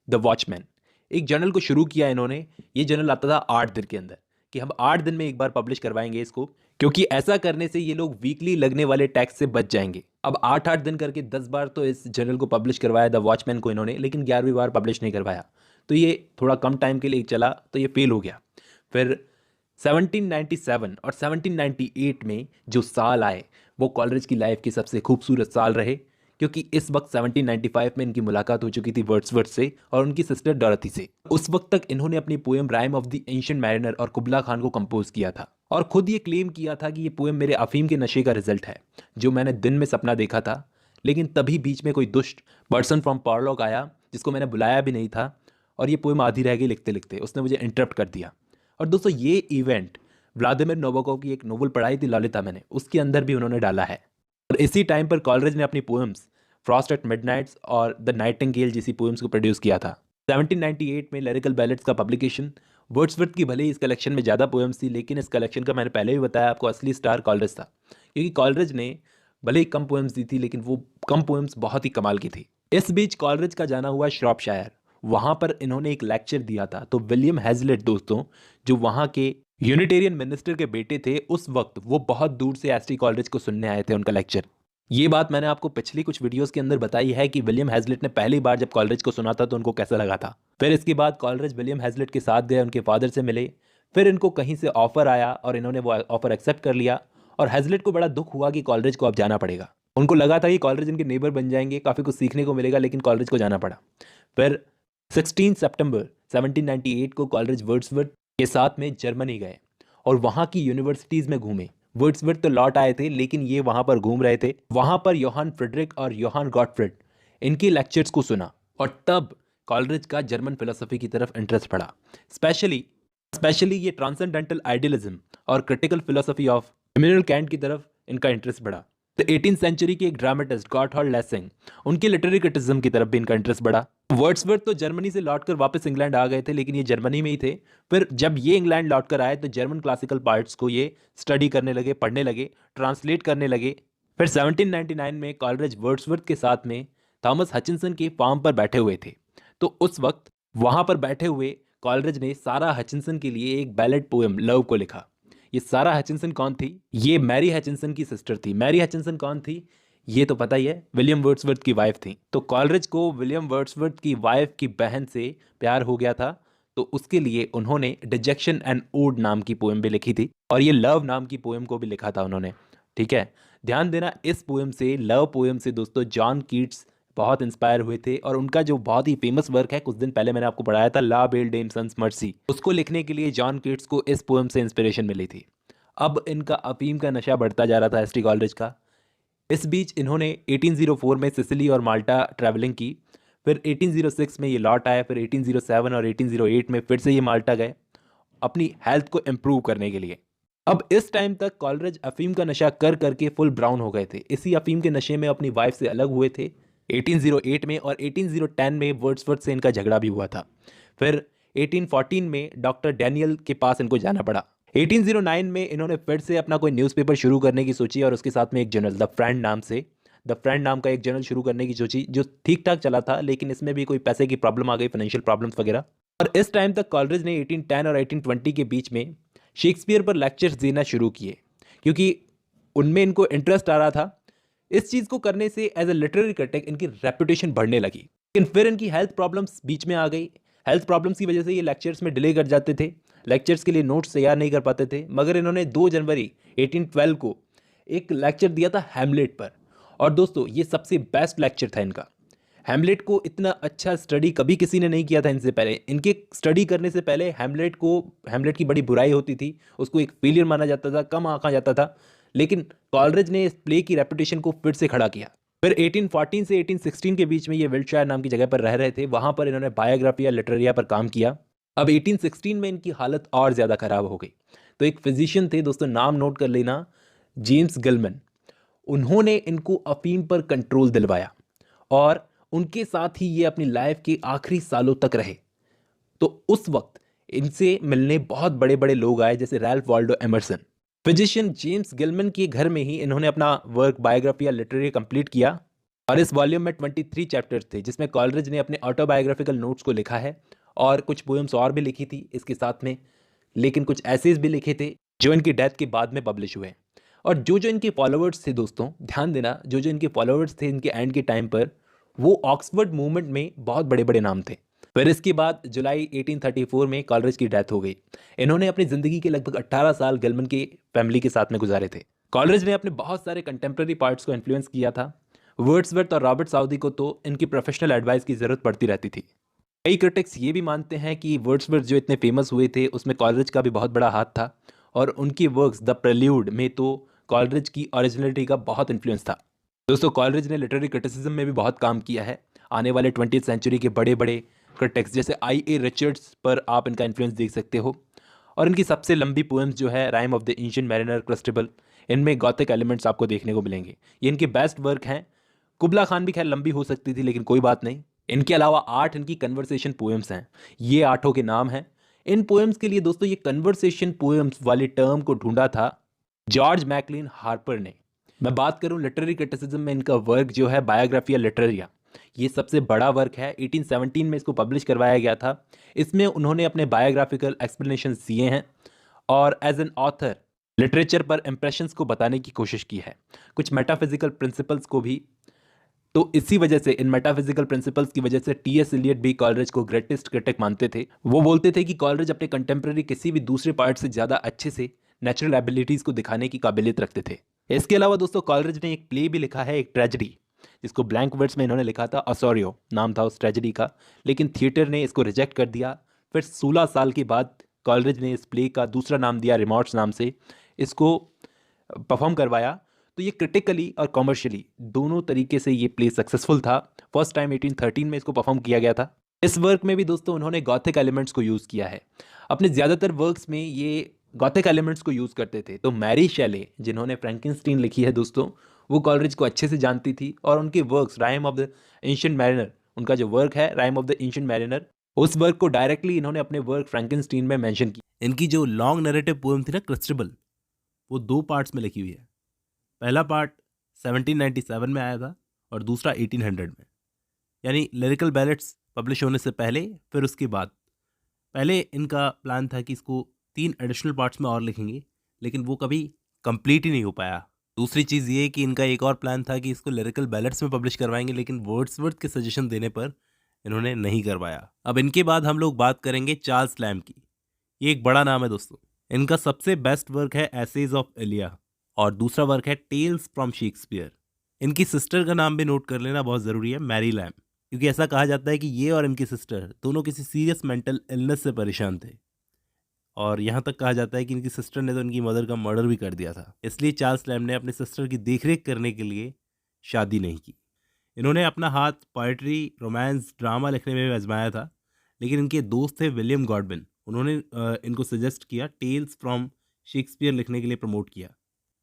द वॉचमैन। एक जर्नल को शुरू किया इन्होंने। ये जर्नल आता था 8 दिन के अंदर, कि हम 8 दिन में एक बार पब्लिश करवाएंगे इसको, क्योंकि ऐसा करने से ये लोग वीकली लगने वाले टैक्स से बच जाएंगे। अब 8-8 दिन करके 10 बार तो इस जर्नल को पब्लिश करवाया द वॉचमैन को इन्होंने, लेकिन 11वीं बार पब्लिश नहीं करवाया। तो ये थोड़ा कम टाइम के लिए चला, तो ये फेल हो गया। फिर 1797 और 1798 में जो साल आए वो कॉलरिज की लाइफ के सबसे खूबसूरत साल रहे, क्योंकि इस वक्त 1795 में इनकी मुलाकात हो चुकी थी वर्ड्सवर्थ से और उनकी सिस्टर डॉरथी से। उस वक्त तक इन्होंने अपनी poem rhyme of the ancient mariner और कुबला खान को कंपोज किया था, और खुद ये क्लेम किया था कि ये पोएम मेरे अफीम के नशे का रिजल्ट है, जो मैंने दिन में सपना देखा था। लेकिन तभी बीच में कोई दुष्ट पर्सन फ्रॉम पारलॉग आया जिसको मैंने बुलाया भी नहीं था, और ये पोएम आधी रह गई लिखते लिखते, उसने मुझे इंटरप्ट कर दिया। और दोस्तों ये इवेंट व्लादिमीर नाबोकोव की एक नोवेल पढ़ाई थी ललिता मैंने, उसके अंदर भी उन्होंने डाला है। और इसी टाइम पर कॉलरिज ने अपनी पोएम्स फ्रॉस्ट एट मिडनाइट्स और द नाइटिंगेल जैसी पोएम्स को प्रोड्यूस किया था। 1798 में लिरिकल बैलेट्स का पब्लिकेशन। वर्ड्सवर्थ की भले ही इस कलेक्शन में ज़्यादा पोएम्स थी, लेकिन इस कलेक्शन का मैंने पहले भी बताया आपको असली स्टार कॉलरिज था, क्योंकि कॉलरिज ने भले ही कम पोएम्स दी थी, लेकिन वो कम पोएम्स बहुत ही कमाल की थी। इस बीच कॉलरिज का जाना हुआ श्रॉपशायर, वहाँ पर इन्होंने एक लेक्चर दिया था। तो विलियम हैजलेट दोस्तों, जो वहाँ के यूनिटेरियन मिनिस्टर के बेटे थे, उस वक्त वो बहुत दूर से एसटी कॉलरिज को सुनने आए थे उनका लेक्चर। ये बात मैंने आपको पिछली कुछ वीडियोस के अंदर बताई है कि विलियम हैजलेट ने पहली बार जब कॉलरिज को सुना था तो उनको कैसा लगा था। फिर इसके बाद कॉलरिज विलियम हैजलेट के साथ गए, उनके फादर से मिले। फिर इनको कहीं से ऑफर आया और इन्होंने वो ऑफर एक्सेप्ट कर लिया, और हैजलेट को बड़ा दुख हुआ कि कॉलरिज को अब जाना पड़ेगा। उनको लगा था कि कॉलरिज इनके नेबर बन जाएंगे, काफ़ी कुछ सीखने को मिलेगा, लेकिन कॉलरिज को जाना पड़ा। फिर 16 सितंबर 1798 को कॉलरिज वर्ड्सवर्थ के साथ में जर्मनी गए और वहाँ की यूनिवर्सिटीज़ में घूमे। वर्ड्सवर्थ तो लौट आए थे, लेकिन ये वहाँ पर घूम रहे थे। वहाँ पर योहान फ्रेडरिक और योहान गॉटफ्रिड इनके लेक्चर्स को सुना, और तब कॉलरिज का जर्मन फिलोसफी की तरफ इंटरेस्ट पड़ा। स्पेशली ये ट्रांसेंडेंटल आइडियलिज्म और critical philosophy of Immanuel Kant की तरफ इनका इंटरेस्ट बढ़ा। तो 18th सेंचुरी के एक ड्रामेटिस्ट गॉटहार्ड लेसिंग, उनके लिटरेरी क्रिटिसिज्म की तरफ भी इनका इंटरेस्ट बढ़ा। वर्ड्सवर्थ तो जर्मनी से लौटकर वापस इंग्लैंड आ गए थे, लेकिन ये जर्मनी में ही थे। फिर जब ये इंग्लैंड लौटकर आए तो जर्मन क्लासिकल पार्ट्स को ये स्टडी करने लगे, पढ़ने लगे, ट्रांसलेट करने लगे। फिर 1799 में कॉलरिज वर्ड्सवर्थ के साथ में थॉमस हचिंसन के फार्म पर बैठे हुए थे। तो उस वक्त वहाँ पर बैठे हुए कॉलरिज ने सारा हचिंसन के लिए एक बैलेट पोएम लव को लिखा। ये सारा हचिंसन कौन थी? ये मैरी हचिंसन की सिस्टर थी। मैरी हचिंसन कौन थी? ये तो पता ही है, विलियम वर्ड्सवर्थ की वाइफ थी। तो कॉलरिज को विलियम वर्ड्सवर्थ की वाइफ की बहन से प्यार हो गया था, तो उसके लिए उन्होंने डिजेक्शन एंड ओड नाम की पोएम भी लिखी थी, और ये लव नाम की पोएम को भी लिखा था उन्होंने। ठीक है, ध्यान देना, इस पोएम से, लव पोएम से दोस्तों जॉन कीट्स बहुत इंस्पायर हुए थे, और उनका जो बहुत ही फेमस वर्क है, कुछ दिन पहले मैंने आपको पढ़ाया था, ला बेल डेमसन्स मर्सी, उसको लिखने के लिए जॉन कीट्स को इस पोएम से इंस्पिरेशन मिली थी। अब इनका अफीम का नशा बढ़ता जा रहा था एसटी कॉलरिज का। इस बीच इन्होंने 1804 में सिसिली और माल्टा ट्रैवलिंग की। फिर 1806 में ये लौट आए। फिर 1807 और 1808 में फिर से ये माल्टा गए अपनी हेल्थ को इम्प्रूव करने के लिए। अब इस टाइम तक कॉलरिज अफीम का नशा कर करके फुल ब्राउन हो गए थे। इसी अफीम के नशे में अपनी वाइफ से अलग हुए थे 1808 में, और 1810 में वर्ड्सवर्थ से इनका झगड़ा भी हुआ था। फिर 1814 में डॉक्टर डैनियल के पास इनको जाना पड़ा। 1809 में इन्होंने फिर से अपना कोई न्यूज़पेपर शुरू करने की सोची, और उसके साथ में एक जर्नल द फ्रेंड नाम का एक जर्नल शुरू करने की सोची, जो ठीक ठाक चला था, लेकिन इसमें भी कोई पैसे की प्रॉब्लम आ गई, फाइनेंशियल प्रॉब्लम्स वगैरह। और इस टाइम तक कॉलरिज ने 1810 और 1820 के बीच में शेक्सपियर पर लेक्चर्स देना शुरू किए, क्योंकि उनमें इनको इंटरेस्ट आ रहा था। इस चीज़ को करने से एज ए लिटरेरी क्रिटिक इनकी रेपुटेशन बढ़ने लगी। लेकिन फिर इनकी हेल्थ प्रॉब्लम्स बीच में आ गई। हेल्थ प्रॉब्लम्स की वजह से ये लेक्चर्स में डिले कर जाते थे, लेक्चर्स के लिए नोट्स तैयार नहीं कर पाते थे। मगर इन्होंने 2 जनवरी 1812 को एक लेक्चर दिया था हैमलेट पर, और दोस्तों ये सबसे बेस्ट लेक्चर था इनका। हैमलेट को इतना अच्छा स्टडी कभी किसी ने नहीं किया था इनसे पहले। इनके स्टडी करने से पहले हैमलेट की बड़ी बुराई होती थी, उसको एक फेलियर माना जाता था, कम आंका जाता था। लेकिन कॉलरिज ने इस प्ले की रेपुटेशन को फिर से खड़ा किया। फिर 1814 से 1816 के बीच में ये विल्टशायर नाम की जगह पर रह रहे थे। वहाँ पर इन्होंने बायोग्राफिया लिटरेरिया पर काम किया। अब 1816 में इनकी हालत और ज़्यादा ख़राब हो गई। तो एक फिजिशियन थे दोस्तों, नाम नोट कर लेना, जेम्स गिलमैन। उन्होंने इनको अफीम पर कंट्रोल दिलवाया, और उनके साथ ही ये अपनी लाइफ के आखिरी सालों तक रहे। तो उस वक्त इनसे मिलने बहुत बड़े बड़े लोग आए, जैसे Ralph Waldo Emerson. Physician James Gillman के घर में ही इन्होंने अपना वर्क बायोग्राफिया लिटरेरी कंप्लीट किया, और इस वॉल्यूम में 23 चैप्टर्स थे, जिसमें कॉलरिज ने अपने ऑटोबायोग्राफिकल नोट्स को लिखा है, और कुछ पोएम्स और भी लिखी थी इसके साथ में। लेकिन कुछ ऐसेज भी लिखे थे जो इनकी डेथ के बाद में पब्लिश हुए। और जो जो इनके फॉलोअर्स थे दोस्तों, ध्यान देना, जो जो इनके फॉलोअर्स थे इनके एंड के टाइम पर, वो ऑक्सफोर्ड मूवमेंट में बहुत बड़े बड़े नाम थे। फिर इसके बाद जुलाई 1834 में कॉलरिज की डेथ हो गई। इन्होंने अपनी ज़िंदगी के लगभग 18 साल गिलमैन की फैमिली के साथ में गुजारे थे। कॉलरिज ने अपने बहुत सारे कंटेम्प्रेरी पार्ट्स को इन्फ्लुएंस किया था। वर्ड्सवर्थ और रॉबर्ट साउदी को तो इनकी प्रोफेशनल एडवाइस की ज़रूरत पड़ती रहती थी। कई क्रिटिक्स ये भी मानते हैं कि वर्ड्सवर्थ जो इतने फेमस हुए थे, उसमें कॉलरिज का भी बहुत बड़ा हाथ था, और उनकी वर्क्स द प्रेल्यूड में तो कॉलरिज की ओरिजिनलिटी का बहुत इन्फ्लुएंस था। दोस्तों कॉलरिज ने लिटरेरी क्रिटिसिज्म में भी बहुत काम किया है। आने वाले 20th सेंचुरी के बड़े बड़े क्रिटिक्स जैसे I.A. रिचर्ड्स पर आप इनका इन्फ्लुएंस देख सकते हो। और इनकी सबसे लंबी पोएम्स जो है rime of the ancient mariner, Christabel, इनमें गॉथिक एलिमेंट्स आपको देखने को मिलेंगे। ये इनके बेस्ट वर्क हैं। कुबला खान भी खैर लंबी हो सकती थी, लेकिन कोई बात नहीं। इनके अलावा 8 इनकी कन्वर्सेशन पोएम्स हैं। ये 8 के नाम हैं। इन पोएम्स के लिए दोस्तों ये कन्वर्सेशन पोएम्स वाले टर्म को ढूंढा था जॉर्ज मैकलिन हार्पर ने। मैं बात करूं लिटरेरी क्रिटिसिज्म में इनका वर्क जो है बायोग्राफिया लिटरेरिया, ये सबसे बड़ा वर्क है। 1817 में इसको पब्लिश करवाया गया था। इसमें उन्होंने अपने बायोग्राफिकल एक्सप्लेनेशंस दिए हैं, और एज एन ऑथर लिटरेचर पर इंप्रेशंस को बताने की कोशिश की है, कुछ मेटाफिजिकल प्रिंसिपल्स को भी। तो इसी वजह से, इन मेटाफिजिकल प्रिंसिपल्स की वजह से T.S. एलियट भी कॉलरिज को ग्रेटेस्ट क्रिटिक मानते थे। वो बोलते थे कि कॉलरिज अपने कंटेम्प्रेरी किसी भी दूसरे पार्ट से ज़्यादा अच्छे से नेचुरल एबिलिटीज़ को दिखाने की काबिलियत रखते थे। इसके अलावा दोस्तों कॉलरिज ने एक प्ले भी लिखा है, एक ट्रेजेडी, जिसको ब्लैंक वर्ड्स में इन्होंने लिखा था, असोरियो नाम था उस ट्रेजेडी का, लेकिन थिएटर ने इसको रिजेक्ट कर दिया। फिर 16 साल के बाद कॉलरिज ने इस प्ले का दूसरा नाम दिया, रिमोर्ट्स नाम से, इसको परफॉर्म करवाया। तो ये क्रिटिकली और कॉमर्शियली दोनों तरीके से ये प्ले सक्सेसफुल था। फर्स्ट टाइम 1813 में इसको परफॉर्म किया गया था। इस वर्क में भी दोस्तों उन्होंने गॉथिक एलिमेंट्स को यूज़ किया है। अपने ज़्यादातर वर्क्स में ये गॉथिक एलिमेंट्स को यूज़ करते थे। तो मैरी शेले, जिन्होंने फ्रैंकेनस्टीन लिखी है दोस्तों, वो कॉलरिज को अच्छे से जानती थी, और उनके works rhyme of the ancient mariner, उनका जो वर्क है rime of the ancient mariner, उस वर्क को डायरेक्टली इन्होंने अपने वर्क फ्रैंकेनस्टीन में मेंशन किया। इनकी जो लॉन्ग नैरेटिव पोएम थी ना, क्रस्टेबल, वो 2 पार्ट्स में लिखी हुई है। पहला पार्ट 1797 में आया था, और दूसरा 1800 में, यानी लिरिकल बैलेट्स पब्लिश होने से पहले, फिर उसके बाद। पहले इनका प्लान था कि इसको 3 एडिशनल पार्ट्स में और लिखेंगे, लेकिन वो कभी कंप्लीट ही नहीं हो पाया। दूसरी चीज़ ये कि इनका एक और प्लान था कि इसको लिरिकल बैलेट्स में पब्लिश करवाएंगे, लेकिन वर्ड्सवर्थ के सजेशन देने पर इन्होंने नहीं करवाया। अब इनके बाद हम लोग बात करेंगे चार्ल्स लैम्ब की। ये एक बड़ा नाम है दोस्तों। इनका सबसे बेस्ट वर्क है एसेज ऑफ एलिया, और दूसरा वर्क है टेल्स फ्रॉम शेक्सपियर। इनकी सिस्टर का नाम भी नोट कर लेना बहुत ज़रूरी है, मैरी लैम्ब, क्योंकि ऐसा कहा जाता है कि ये और इनकी सिस्टर दोनों किसी सीरियस मेंटल इलनेस से परेशान थे, और यहाँ तक कहा जाता है कि इनकी सिस्टर ने तो इनकी मदर का मर्डर भी कर दिया था। इसलिए चार्ल्स लैम्ब ने अपनी सिस्टर की देखरेख करने के लिए शादी नहीं की। इन्होंने अपना हाथ पोएट्री, रोमांस, ड्रामा लिखने में भी आजमाया था, लेकिन इनके दोस्त थे विलियम गॉडविन। उन्होंने इनको सजेस्ट किया टेल्स फ्रॉम शेक्सपियर लिखने के लिए प्रमोट किया।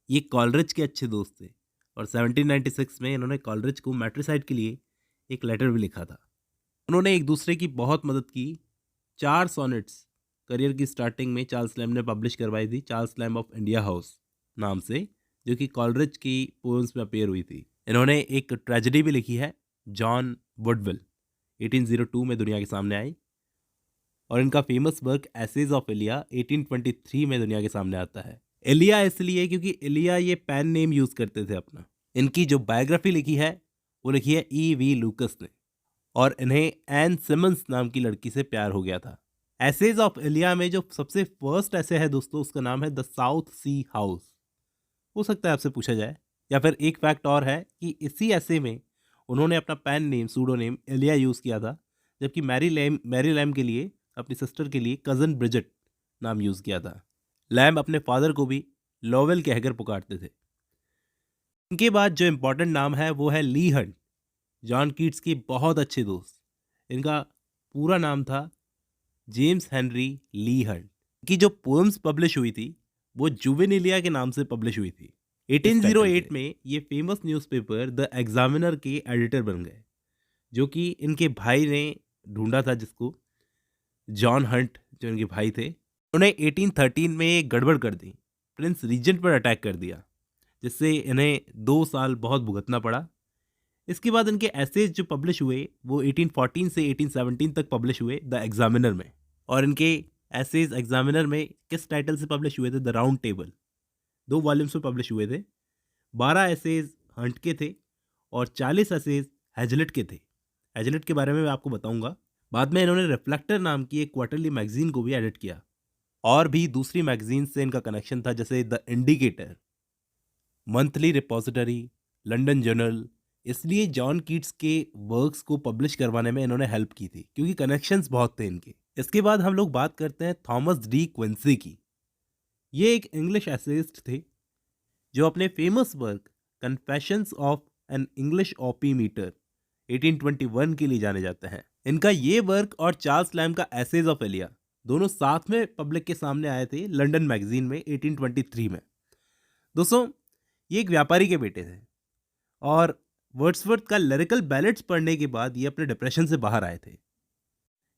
ये कॉलरिज के अच्छे दोस्त थे और 1796 में इन्होंने कॉलरिज को मैट्रिसाइड के लिए एक लेटर भी लिखा था। उन्होंने एक दूसरे की बहुत मदद की। 4 सॉनेट्स करियर की स्टार्टिंग में चार्ल्स लैम्ब ने पब्लिश करवाई थी, Charles lamb of India house नाम से, जो कि कॉलरिज की पोएम्स में अपेयर हुई थी। इन्होंने एक ट्रेजेडी भी लिखी है, जॉन वुडविल, 1802 में दुनिया के सामने आई, और इनका famous work essays of Elia 1823 में दुनिया के सामने आता है। इलिया इसलिए क्योंकि इलिया ये पेन नेम यूज़ करते थे अपना। इनकी जो बायोग्राफी लिखी है वो लिखी है E.V. लूकस ने, और इन्हें एन सिमंस नाम की लड़की से प्यार हो गया था। एसेज ऑफ इलिया में जो सबसे फर्स्ट ऐसे है दोस्तों, उसका नाम है द साउथ सी हाउस। हो सकता है आपसे पूछा जाए, या फिर एक फैक्ट और है कि इसी ऐसे में उन्होंने अपना pen name, pseudo name Elia use किया था, जबकि मैरी लैम्ब के लिए, अपनी सिस्टर के लिए कज़न ब्रिजेट नाम यूज़ किया था। लैम्ब अपने फादर को भी लॉवेल कहकर पुकारते थे। इनके बाद जो इम्पोर्टेंट नाम है वो है ली हंट, जॉन कीट्स के बहुत अच्छे दोस्त। इनका पूरा नाम था जेम्स हेनरी ली हंट। की जो पोएम्स पब्लिश हुई थी वो जुवेनिलिया के नाम से पब्लिश हुई थी। 1808 में ये फेमस न्यूज़पेपर द एग्जामिनर के एडिटर बन गए, जो कि इनके भाई ने ढूंढा था, जिसको जॉन हंट जो इनके भाई थे, उन्हें 1813 में एक गड़बड़ कर दी, प्रिंस रीजेंट पर अटैक कर दिया, जिससे इन्हें 2 साल बहुत भुगतना पड़ा। इसके बाद इनके एसेज जो पब्लिश हुए वो 1814 से 1817 तक पब्लिश हुए द एग्जामिनर में। और इनके एसेज एग्जामिनर में किस टाइटल से पब्लिश हुए थे? The round table. 2 वॉल्यूम्स में पब्लिश हुए थे। 12 एसेज हंट के थे और 40 एसेज हैजलिट के थे। हैजलिट के बारे में मैं आपको बताऊंगा। बाद में इन्होंने रिफ्लेक्टर नाम की एक क्वार्टरली मैगजीन को भी एडिट किया, और भी दूसरी मैगजीन से इनका कनेक्शन था, जैसे the indicator, monthly repository, London journal. इसलिए जॉन कीट्स के वर्क्स को पब्लिश करवाने में इन्होंने हेल्प की थी, क्योंकि कनेक्शंस बहुत थे इनके। इसके बाद हम लोग बात करते हैं थॉमस डी क्विंसी की। ये एक इंग्लिश एसेइस्ट थे जो अपने famous work confessions of an English opium eater 1821 के लिए जाने जाते हैं। इनका ये वर्क और चार्ल्स लैम्ब का एसेज ऑफ एलिया दोनों साथ में पब्लिक के सामने आए थे लंदन मैगजीन में 1823 में। दोस्तों, ये एक व्यापारी के बेटे थे और वर्ड्सवर्थ का लिरिकल बैलेट्स पढ़ने के बाद ये अपने डिप्रेशन से बाहर आए थे।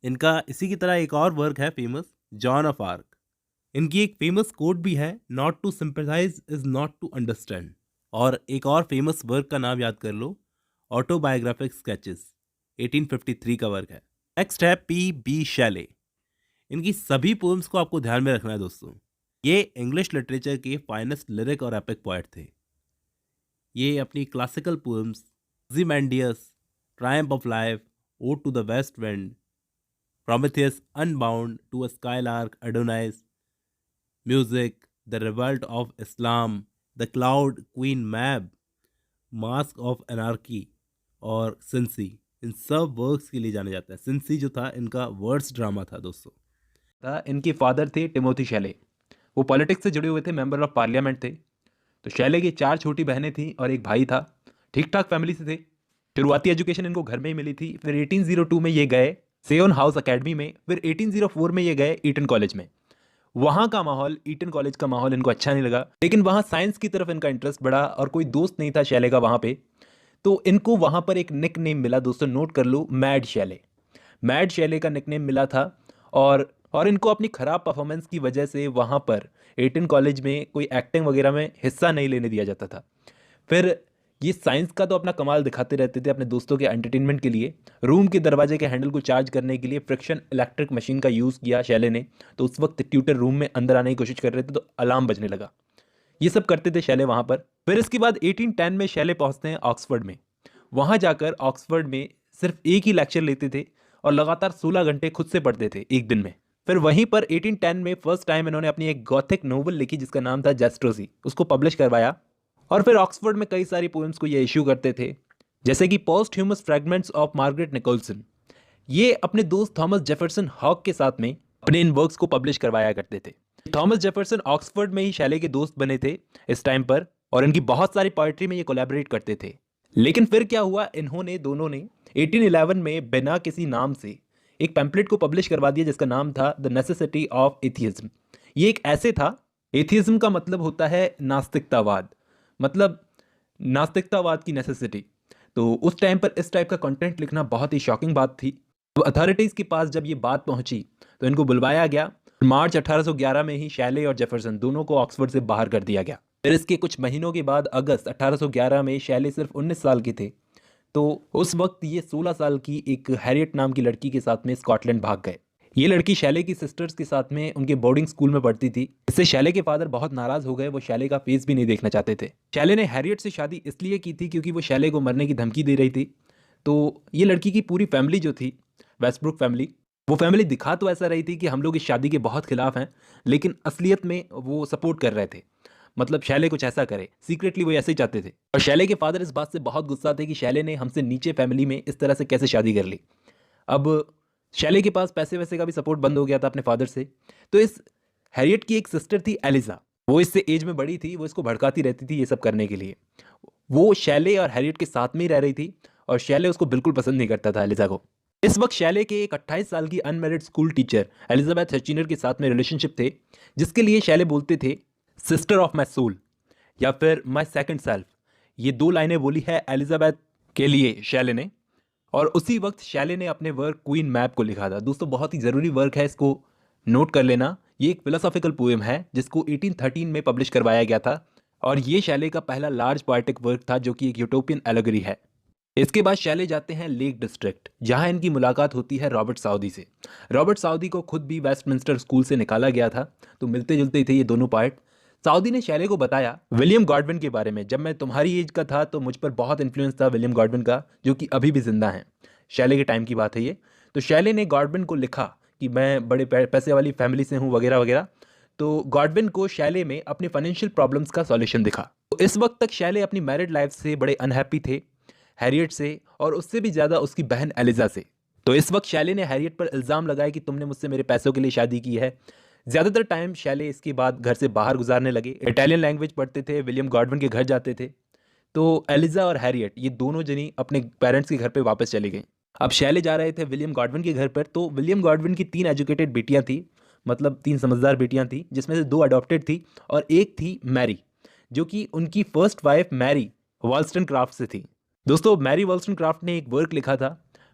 इनका इसी की तरह एक और वर्क है फेमस, जॉन ऑफ आर्क। इनकी एक फेमस कोट भी है, not to sympathise is not to understand. और एक और फेमस वर्क का नाम याद कर लो, ऑटोबायोग्राफिक स्केचेस, 1853 का वर्क है। नेक्स्ट है P.B. शैले। इनकी सभी पोएम्स को आपको ध्यान में रखना है दोस्तों। ये इंग्लिश लिटरेचर के फाइनेस्ट लिरिक और एपिक पोएट थे। ये अपनी क्लासिकल पोएम्स ओzymandias, triumph of life, ode to the west wind, Prometheus unbound, to a skylark, Adonais, music, the revolt of Islam, the cloud queen Mab, mask of anarchy और Cenci, इन सब works के लिए जाने जाता है। सिंसी जो था इनका वर्ड्स ड्रामा था दोस्तों। इनके फादर थे टिमोथी शैले। वो पॉलिटिक्स से जुड़े हुए थे, मेंबर ऑफ पार्लियामेंट थे। तो शैले की 4 छोटी बहनें थीं और एक भाई था। ठीक ठाक फैमिली से थे। शुरुआती एजुकेशन इनको घर में ही मिली थी। फिर 1802 में ये गए सेवन हाउस अकेडमी में। फिर 1804 में ये गए ईटन कॉलेज में। वहाँ का माहौल, ईटन कॉलेज का माहौल इनको अच्छा नहीं लगा, लेकिन वहाँ साइंस की तरफ इनका इंटरेस्ट बढ़ा और कोई दोस्त नहीं था शैले का वहाँ पे। तो इनको वहाँ पर एक निक नेम मिला, दोस्तों नोट कर लो, मैड शैले। मैड शैले का निक नेम मिला था। और इनको अपनी ख़राब परफॉर्मेंस की वजह से वहाँ पर ईटन कॉलेज में कोई एक्टिंग वगैरह में हिस्सा नहीं लेने दिया जाता था। फिर ये साइंस का तो अपना कमाल दिखाते रहते थे अपने दोस्तों के एंटरटेनमेंट के लिए। रूम के दरवाजे के हैंडल को चार्ज करने के लिए फ्रिक्शन इलेक्ट्रिक मशीन का यूज़ किया शैले ने। तो उस वक्त ट्यूटर रूम में अंदर आने की कोशिश कर रहे थे तो अलार्म बजने लगा। ये सब करते थे शैले वहाँ पर। फिर इसके बाद 1810 में शैले पहुँचते हैं ऑक्सफोर्ड में। वहाँ जाकर ऑक्सफोर्ड में सिर्फ एक ही लेक्चर लेते थे और लगातार 16 घंटे खुद से पढ़ते थे एक दिन में। फिर वहीं पर 1810 में फर्स्ट टाइम इन्होंने अपनी एक गॉथिक नोवेल लिखी जिसका नाम था जेस्ट्रोसी, उसको पब्लिश करवाया। और फिर ऑक्सफोर्ड में कई सारी पोएम्स को ये इश्यू करते थे, जैसे कि पोस्टह्यूमस फ्रैगमेंट्स ऑफ मार्गरेट निकोलसन। ये अपने दोस्त थॉमस जेफरसन हॉक के साथ में अपने इन वर्क्स को पब्लिश करवाया करते थे। थॉमस जेफरसन ऑक्सफोर्ड में ही शैले के दोस्त बने थे इस टाइम पर, और इनकी बहुत सारी पोएट्री में ये कोलैबोरेट करते थे। लेकिन फिर क्या हुआ, इन्होंने दोनों ने 1811 में बिना किसी नाम से एक पैम्पलेट को पब्लिश करवा दिया जिसका नाम था द नेसेसिटी ऑफ एथियज्म। ये एक ऐसे था एथिज्म का मतलब होता है नास्तिकतावाद, मतलब नास्तिकतावाद की नेसेसिटी। तो उस टाइम पर इस टाइप का कंटेंट लिखना बहुत ही शॉकिंग बात थी। तो अथॉरिटीज़ के पास जब ये बात पहुंची तो इनको बुलवाया गया। मार्च 1811 में ही शैले और जेफरसन दोनों को ऑक्सफोर्ड से बाहर कर दिया गया। फिर इसके कुछ महीनों के बाद अगस्त 1811 में शैले सिर्फ 19 साल के थे, तो उस वक्त ये 16 साल की एक हैरियट नाम की लड़की के साथ में स्कॉटलैंड भाग गए। ये लड़की शैले की सिस्टर्स के साथ में उनके बोर्डिंग स्कूल में पढ़ती थी। इससे शैले के फादर बहुत नाराज हो गए, वो शैले का फेस भी नहीं देखना चाहते थे। शैले ने हैरियट से शादी इसलिए की थी क्योंकि वो शैले को मरने की धमकी दे रही थी। तो ये लड़की की पूरी फैमिली जो थी, वेस्टब्रुक फैमिली, वो फैमिली दिखा तो ऐसा रही थी कि हम लोग इस शादी के बहुत खिलाफ हैं, लेकिन असलियत में वो सपोर्ट कर रहे थे। मतलब शैले कुछ ऐसा करे, सीक्रेटली वो ऐसे ही चाहते थे। और शैले के फादर इस बात से बहुत गुस्सा थे कि शैले ने हमसे नीचे फैमिली में इस तरह से कैसे शादी कर ली। अब शैले के पास पैसे वैसे का भी सपोर्ट बंद हो गया था अपने फादर से। तो इस हैरियट की एक सिस्टर थी एलिजा, वो इससे एज में बड़ी थी, वो इसको भड़काती रहती थी ये सब करने के लिए। वो शैले और हैरियट के साथ में ही रह रही थी और शैले उसको बिल्कुल पसंद नहीं करता था एलिजा को। इस वक्त शैले के एक 28 साल की अनमैरिड स्कूल टीचर एलिजाबेथ हचिनर के साथ में रिलेशनशिप थे, जिसके लिए शैले बोलते थे सिस्टर ऑफ माई सोल या फिर माई सेकंड सेल्फ। ये दो लाइनें बोली है एलिजाबेथ के लिए शैले ने। और उसी वक्त शैले ने अपने वर्क क्वीन मैप को लिखा था। दोस्तों बहुत ही ज़रूरी वर्क है, इसको नोट कर लेना। ये एक फिलोसॉफिकल पोएम है जिसको 1813 में पब्लिश करवाया गया था और ये शैले का पहला लार्ज पोएटिक वर्क था जो कि एक यूटोपियन एलेगरी है। इसके बाद शैले जाते हैं लेक डिस्ट्रिक्ट, जहां इनकी मुलाकात होती है रॉबर्ट साउदी से। रॉबर्ट साउदी को खुद भी वेस्टमिंस्टर स्कूल से निकाला गया था, तो मिलते जुलते थे ये दोनों पार्ट। साउदी ने शैले को बताया विलियम गॉडविन के बारे में, जब मैं तुम्हारी एज का था तो मुझ पर बहुत इन्फ्लुएंस था विलियम गॉडविन का, जो कि अभी भी जिंदा हैं। शैले के टाइम की बात है ये। तो शैले ने गॉडविन को लिखा कि मैं बड़े पैसे वाली फैमिली से हूँ वगैरह वगैरह। तो गॉडविन को शैले में अपने फाइनेंशियल प्रॉब्लम्स का सॉल्यूशन दिखा। तो इस वक्त तक शैले अपनी मैरिड लाइफ से बड़े अनहैप्पी थे, हैरियट से और उससे भी ज़्यादा उसकी बहन एलिजा से। तो इस वक्त शैले ने हैरियट पर इल्ज़ाम लगाया कि तुमने मुझसे मेरे पैसों के लिए शादी की है। ज़्यादातर टाइम शैले इसके बाद घर से बाहर गुजारने लगे, इटालियन लैंग्वेज पढ़ते थे, विलियम गॉडविन के घर जाते थे। तो एलिजा और हैरियट ये दोनों जनी अपने पेरेंट्स के घर पे वापस चली गई। अब शैले जा रहे थे विलियम गॉडविन के घर पर। तो विलियम गॉडविन की 3 एजुकेटेड बेटियां थी, मतलब 3 समझदार बेटियां थी, जिसमें से 2 अडॉप्टेड थी और एक थी मैरी, जो कि उनकी फर्स्ट वाइफ मैरी वॉलस्टनक्राफ्ट से थी। दोस्तों मैरी वॉलस्टनक्राफ्ट ने एक वर्क लिखा था,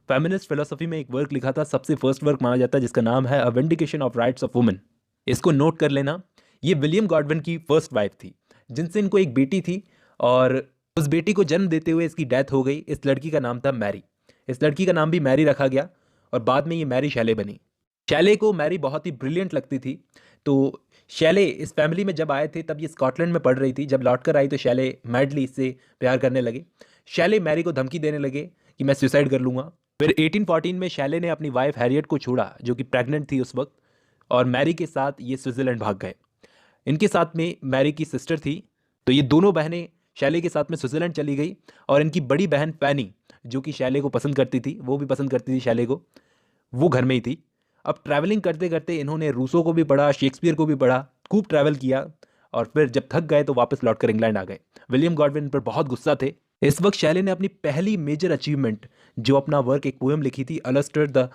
फेमिनिस्ट फिलोसफी में एक वर्क लिखा था, सबसे फर्स्ट वर्क माना जाता है, जिसका नाम है a vindication of rights of women. इसको नोट कर लेना। ये विलियम गॉडविन की फर्स्ट वाइफ थी, जिनसे इनको एक बेटी थी और उस बेटी को जन्म देते हुए इसकी डेथ हो गई। इस लड़की का नाम था मैरी। इस लड़की का नाम भी मैरी रखा गया और बाद में ये मैरी शैले बनी। शैले को मैरी बहुत ही ब्रिलियंट लगती थी। तो शैले इस फैमिली में जब आए थे तब ये स्कॉटलैंड में पढ़ रही थी। जब लौट कर आई तो शैले मैडली इससे प्यार करने लगे। शैले मैरी को धमकी देने लगे कि मैं सुसाइड कर लूँगा। फिर 1814 में शैले ने अपनी वाइफ हैरियट को छोड़ा, जो कि प्रेग्नेंट थी उस वक्त, और मैरी के साथ ये स्विट्ज़रलैंड भाग गए। इनके साथ में मैरी की सिस्टर थी। तो ये दोनों बहनें शैले के साथ में स्विट्ज़रलैंड चली गई और इनकी बड़ी बहन फैनी, जो कि शैले को पसंद करती थी, वो भी पसंद करती थी शैले को, वो घर में ही थी। अब ट्रैवलिंग करते करते इन्होंने रूसो को भी पढ़ा, शेक्सपियर को भी पढ़ा, खूब ट्रैवल किया और फिर जब थक गए तो वापस लौट कर इंग्लैंड आ गए। विलियम गॉडविन पर बहुत गुस्सा थे। इस वक्त शैले ने अपनी पहली मेजर अचीवमेंट, जो अपना वर्क एक पोएम लिखी थी, Alastair the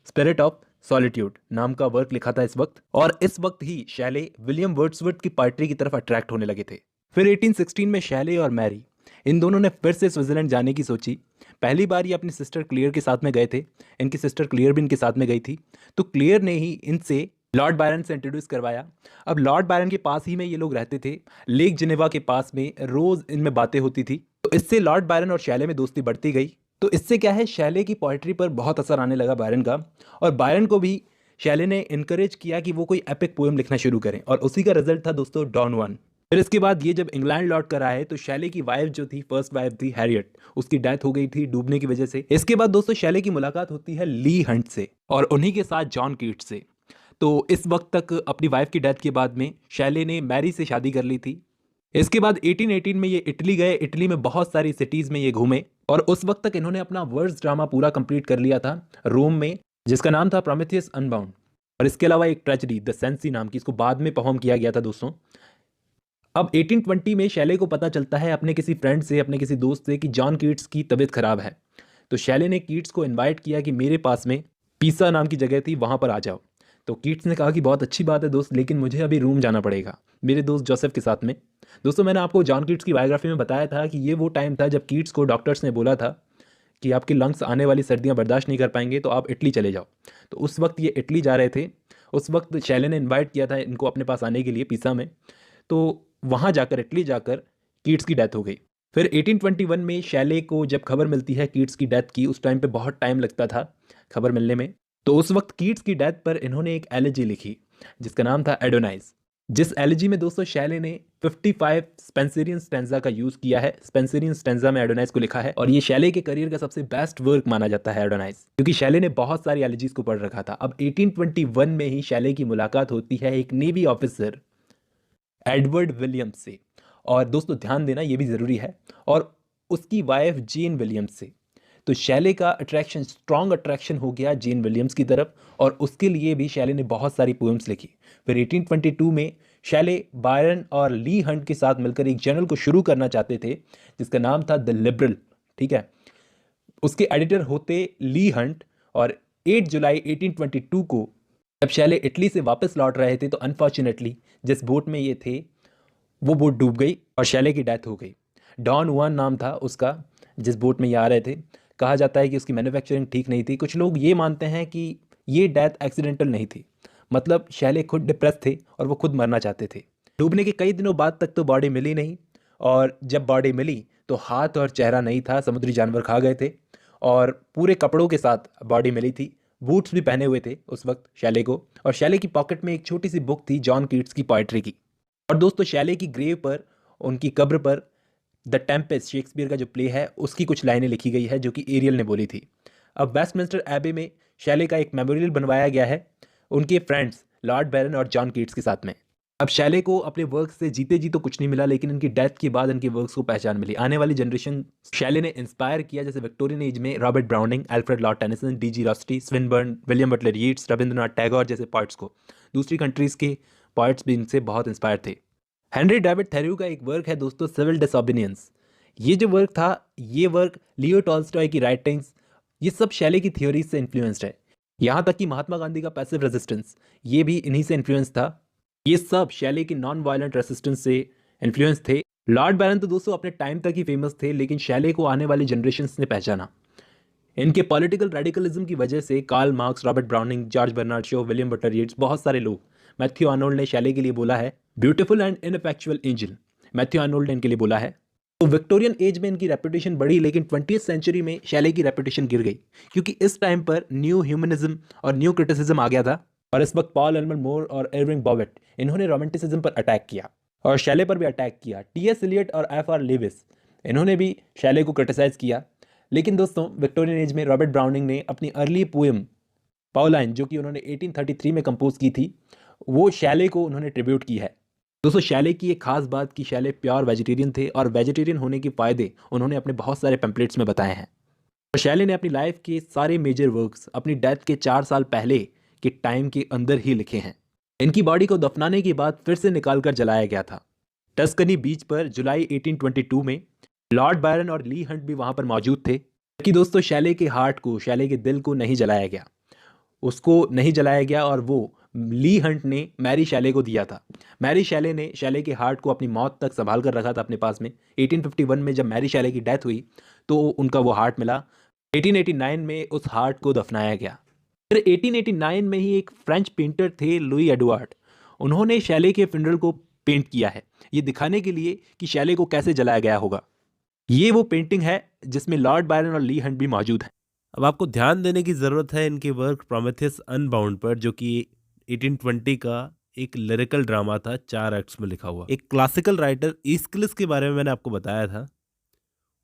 spirit of solitude नाम का वर्क लिखा था इस वक्त। और इस वक्त ही शैले विलियम वर्ड्सवर्थ की पोएट्री की तरफ अट्रैक्ट होने लगे थे। फिर 1816 में शैले और मैरी इन दोनों ने फिर से स्विट्ज़रलैंड जाने की सोची। पहली बार ये अपनी सिस्टर क्लियर के साथ में गए थे। इनकी सिस्टर क्लियर भी इनके साथ में गई थी। तो क्लियर ने ही इनसे लॉर्ड बायरन से इंट्रोड्यूस करवाया। अब लॉर्ड बायरन के पास ही में ये लोग रहते थे, लेक जिनेवा के पास में। रोज़ इनमें बातें होती थी। तो इससे लॉर्ड बायरन और शैले में दोस्ती बढ़ती गई। तो इससे क्या है, शैले की पोएट्री पर बहुत असर आने लगा बायरन का, और बायरन को भी शैले ने इनकरेज किया कि वो कोई एपिक पोएम लिखना शुरू करें, और उसी का रिजल्ट था दोस्तों डॉन जुआन। फिर इसके बाद ये जब इंग्लैंड लौट कर आए तो शैले की वाइफ जो थी, फर्स्ट वाइफ थी हैरियट, उसकी डेथ हो गई थी डूबने की वजह से। इसके बाद दोस्तों शैले की मुलाकात होती है ली हंट से और उन्हीं के साथ जॉन कीट्स से। तो इस वक्त तक अपनी वाइफ की डेथ के बाद में शैले ने मैरी से शादी कर ली थी। इसके बाद 1818 में ये इटली गए। इटली में बहुत सारी सिटीज़ में ये घूमे और उस वक्त तक इन्होंने अपना वर्ड्स ड्रामा पूरा कंप्लीट कर लिया था रोम में, जिसका नाम था प्रोमेथियस अनबाउंड। और इसके अलावा एक ट्रेजेडी द सेंसी नाम की, इसको बाद में परफॉर्म किया गया था दोस्तों। अब 1820 में शैले को पता चलता है अपने किसी फ्रेंड से, अपने किसी दोस्त से, कि जॉन कीट्स की तबीयत खराब है। तो शैले ने कीट्स को इनवाइट किया कि मेरे पास में पीसा नाम की जगह थी, वहाँ पर आ जाओ। तो कीट्स ने कहा कि बहुत अच्छी बात है दोस्त, लेकिन मुझे अभी रूम जाना पड़ेगा मेरे दोस्त जोसेफ के साथ में। दोस्तों मैंने आपको जॉन कीट्स की बायोग्राफी में बताया था कि ये वो टाइम था जब कीट्स को डॉक्टर्स ने बोला था कि आपके लंग्स आने वाली सर्दियाँ बर्दाश्त नहीं कर पाएंगे, तो आप इटली चले जाओ। तो उस वक्त ये इटली जा रहे थे। उस वक्त शैले ने इन्वाइट किया था इनको अपने पास आने के लिए पिसा में। तो वहाँ जाकर, इटली जाकर कीट्स की डेथ हो गई। फिर 1821 में शैले को जब खबर मिलती है कीट्स की डेथ की, उस टाइम पे बहुत टाइम लगता था खबर मिलने में, तो उस वक्त कीट्स की डेथ पर इन्होंने एक एलिजी लिखी जिसका नाम था एडोनाइज। जिस एलिजी में दोस्तों शैले ने 55 स्पेंसरियन स्टैंजा का यूज किया है। स्पेंसरियन स्टैंजा में एडोनाइज को लिखा है और ये शैले के करियर का सबसे बेस्ट वर्क माना जाता है एडोनाइज, क्योंकि शैले ने बहुत सारी एलिजीज को पढ़ रखा था। अब 1821 में ही शैले की मुलाकात होती है एक नेवी ऑफिसर एडवर्ड विलियम्स से, और दोस्तों ध्यान देना ये भी ज़रूरी है, और उसकी वाइफ जेन विलियम्स से। तो शैले का अट्रैक्शन, स्ट्रॉन्ग अट्रैक्शन हो गया जेन विलियम्स की तरफ, और उसके लिए भी शैले ने बहुत सारी पोएम्स लिखी। फिर 1822 में शैले बायरन और ली हंट के साथ मिलकर एक जर्नल को शुरू करना चाहते थे जिसका नाम था द लिबरल, ठीक है। उसके एडिटर होते ली हंट, और 8 जुलाई 1822 को जब शैले इटली से वापस लौट रहे थे तो अनफॉर्चुनेटली जिस बोट में ये थे वो बोट डूब गई और शैले की डेथ हो गई। डॉन हुआन नाम था उसका जिस बोट में ये आ रहे थे। कहा जाता है कि उसकी मैन्युफैक्चरिंग ठीक नहीं थी। कुछ लोग ये मानते हैं कि ये डेथ एक्सीडेंटल नहीं थी, मतलब शैले खुद डिप्रेस थे और वो खुद मरना चाहते थे। डूबने के कई दिनों बाद तक तो बॉडी मिली नहीं, और जब बॉडी मिली तो हाथ और चेहरा नहीं था, समुद्री जानवर खा गए थे, और पूरे कपड़ों के साथ बॉडी मिली थी। बूट्स भी पहने हुए थे उस वक्त शैले को, और शैले की पॉकेट में एक छोटी सी बुक थी जॉन कीट्स की पोएट्री की। और दोस्तों शैले की ग्रेव पर, उनकी कब्र पर द टेम्पेस्ट शेक्सपियर का जो प्ले है उसकी कुछ लाइनें लिखी गई है जो कि एरियल ने बोली थी। अब वेस्टमिंस्टर एबे में शैले का एक मेमोरियल बनवाया गया है उनके फ्रेंड्स लॉर्ड बैरन और जॉन कीट्स के साथ में। अब शैले को अपने वर्क से जीते जी तो कुछ नहीं मिला, लेकिन इनकी डेथ के बाद इनके वर्क्स को पहचान मिली। आने वाली जनरेशन शैले ने इंस्पायर किया, जैसे विक्टोरियन एज में Robert Browning, Alfred Lord Tennyson, D G Rossetti, Swinburne, William Butler Yeats, Rabindranath Tagore जैसे पोइट्स को। दूसरी कंट्रीज के पोइट्स भी इनसे बहुत इंस्पायर थे। हेनरी डेविड थेरू का एक वर्क है दोस्तों, सिविल डिसोबीडियंस। ये जो वर्क था, ये वर्क लियो टॉल्स्टॉय की राइटिंग्स, ये सब शैले की थ्योरीज से इन्फ्लुएंस्ड है। यहाँ तक कि महात्मा गांधी का पैसिव रेजिस्टेंस, ये भी इन्हीं से इन्फ्लुएंस था। ये सब शैले की नॉन वायलेंट रेसिस्टेंस से इन्फ्लुएंस थे। लॉर्ड बैरन तो दोस्तों अपने टाइम तक ही फेमस थे, लेकिन शैले को आने वाली जनरेशन्स ने पहचाना। इनके पॉलिटिकल रेडिकलिज्म की वजह से Karl Marx, Robert Browning, George Bernard Shaw, William Butler Yeats, बहुत सारे लोग, मैथ्यू आर्नोल्ड ने शैले के लिए बोला है beautiful and ineffectual angel, Matthew Arnold ने इनके लिए बोला है। तो विक्टोरियन एज में इनकी रेपुटेशन बढ़ी, लेकिन 20th सेंचुरी में शैले की रेपुटेशन गिर गई, क्योंकि इस टाइम पर न्यू ह्यूमनिज्म और न्यू क्रिटिसिज्म आ गया था। और इस वक्त पॉल एलमंड मोर और एर्विंग बॉवेट, इन्होंने रोमांटिसिज्म पर अटैक किया और शैले पर भी अटैक किया। टीएस इलियट और एफआर लेविस, इन्होंने भी शैले को क्रिटिसाइज किया। लेकिन दोस्तों विक्टोरियन एज में रॉबर्ट ब्राउनिंग ने अपनी अर्ली पोएम पाउलाइन, जो कि उन्होंने 1833 में कंपोज की थी, वो शैले को उन्होंने ट्रिब्यूट की है। दोस्तों शैले की एक खास बात कि शैले प्योर वेजिटेरियन थे, और वेजिटेरियन होने के फ़ायदे उन्होंने अपने बहुत सारे पैम्पलेट्स में बताए हैं। और शैले ने अपनी लाइफ के सारे मेजर वर्क्स अपनी डेथ के 4 साल पहले के टाइम के अंदर ही लिखे हैं। इनकी बॉडी को दफनाने के बाद फिर से निकालकर जलाया गया था टस्कनी बीच पर जुलाई 1822 में। लॉर्ड बायरन और ली हंट भी वहाँ पर मौजूद थे। कि दोस्तों शैले के हार्ट को, शैले के दिल को नहीं जलाया गया, उसको नहीं जलाया गया, और वो ली हंट ने मैरी शैले को दिया था। मैरी शैले ने शैले के हार्ट को अपनी मौत तक संभाल कर रखा था अपने पास में। 1851 में जब मैरी शैले की डेथ हुई तो उनका वो हार्ट मिला। 1889 में उस हार्ट को दफनाया गया। फिर 1889 में ही एक फ्रेंच पेंटर थे लुई एडवर्ड, उन्होंने शैले के फ्यूनरल को पेंट किया है, ये दिखाने के लिए कि शैले को कैसे जलाया गया होगा। ये वो पेंटिंग है जिसमें लॉर्ड बायरन और ली हंट भी मौजूद हैं। अब आपको ध्यान देने की ज़रूरत है इनके वर्क प्रोमेथियस अनबाउंड पर, जो कि 1820 का एक लिरिकल ड्रामा था, 4 एक्ट्स में लिखा हुआ। एक क्लासिकल राइटर ईस्किलिस के बारे में मैंने आपको बताया था,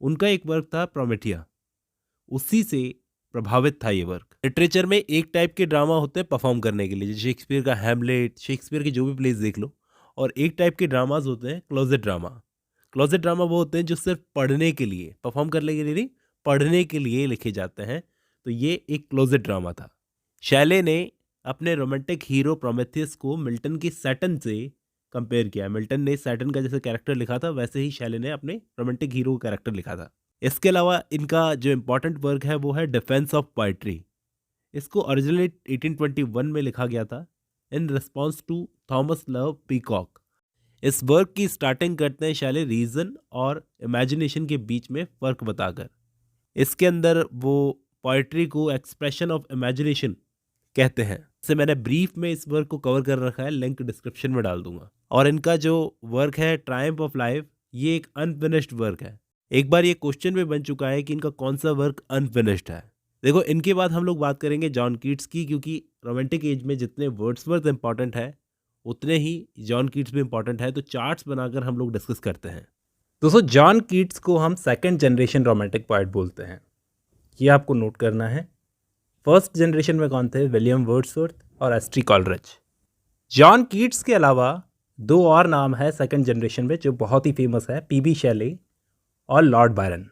उनका एक वर्क था प्रोमेथिया, उसी से प्रभावित था ये वर्क। लिटरेचर में एक टाइप के ड्रामा होते हैं परफॉर्म करने के लिए, जैसे शेक्सपियर का हैमलेट, शेक्सपियर के जो भी प्लेस देख लो, और एक टाइप के ड्रामाज होते हैं क्लोजेट ड्रामा। क्लोजेट ड्रामा वो होते हैं जो सिर्फ पढ़ने के लिए, परफॉर्म करने के लिए नहीं, पढ़ने के लिए लिखे जाते हैं। तो ये एक क्लोजेट ड्रामा था। शैले ने अपने रोमांटिक हीरो प्रोमेथियस को मिल्टन की सैटन से कंपेयर किया। मिल्टन ने सैटन का जैसे कैरेक्टर लिखा था, वैसे ही शैले ने अपने रोमांटिक हीरो का कैरेक्टर लिखा था। इसके अलावा इनका जो इम्पोर्टेंट वर्क है वो है डिफेंस ऑफ पोइट्री। इसको ओरिजिनली 1821 में लिखा गया था in response to Thomas Love Peacock. इस वर्क की स्टार्टिंग करते हैं शैले रीज़न और इमेजिनेशन के बीच में फ़र्क बताकर। इसके अंदर वो पोइट्री को एक्सप्रेशन ऑफ इमेजिनेशन कहते हैं। से मैंने ब्रीफ में इस वर्क को कवर कर रखा है, लिंक डिस्क्रिप्शन में डाल दूंगा। और इनका जो वर्क है ट्रायम्फ ऑफ लाइफ, ये एक अनफिनिश्ड वर्क है। एक बार ये क्वेश्चन भी बन चुका है कि इनका कौन सा वर्क अनफिनिश्ड है। देखो, इनके बाद हम लोग बात करेंगे जॉन कीट्स की, क्योंकि रोमांटिक एज में जितने वर्ड्सवर्थ इंपॉर्टेंट है उतने ही जॉन कीट्स भी इंपॉर्टेंट है। तो चार्ट्स बनाकर हम लोग डिस्कस करते हैं। दोस्तों, जॉन कीट्स को हम सेकंड जनरेशन रोमांटिक पोएट बोलते हैं, ये आपको नोट करना है। फर्स्ट जनरेशन में कौन थे? विलियम वर्ड्सवर्थ और एस.टी. कॉलरिज। जॉन कीट्स के अलावा दो और नाम है सेकंड जनरेशन में जो बहुत ही फेमस है, पी.बी. शेले और लॉर्ड बायरन।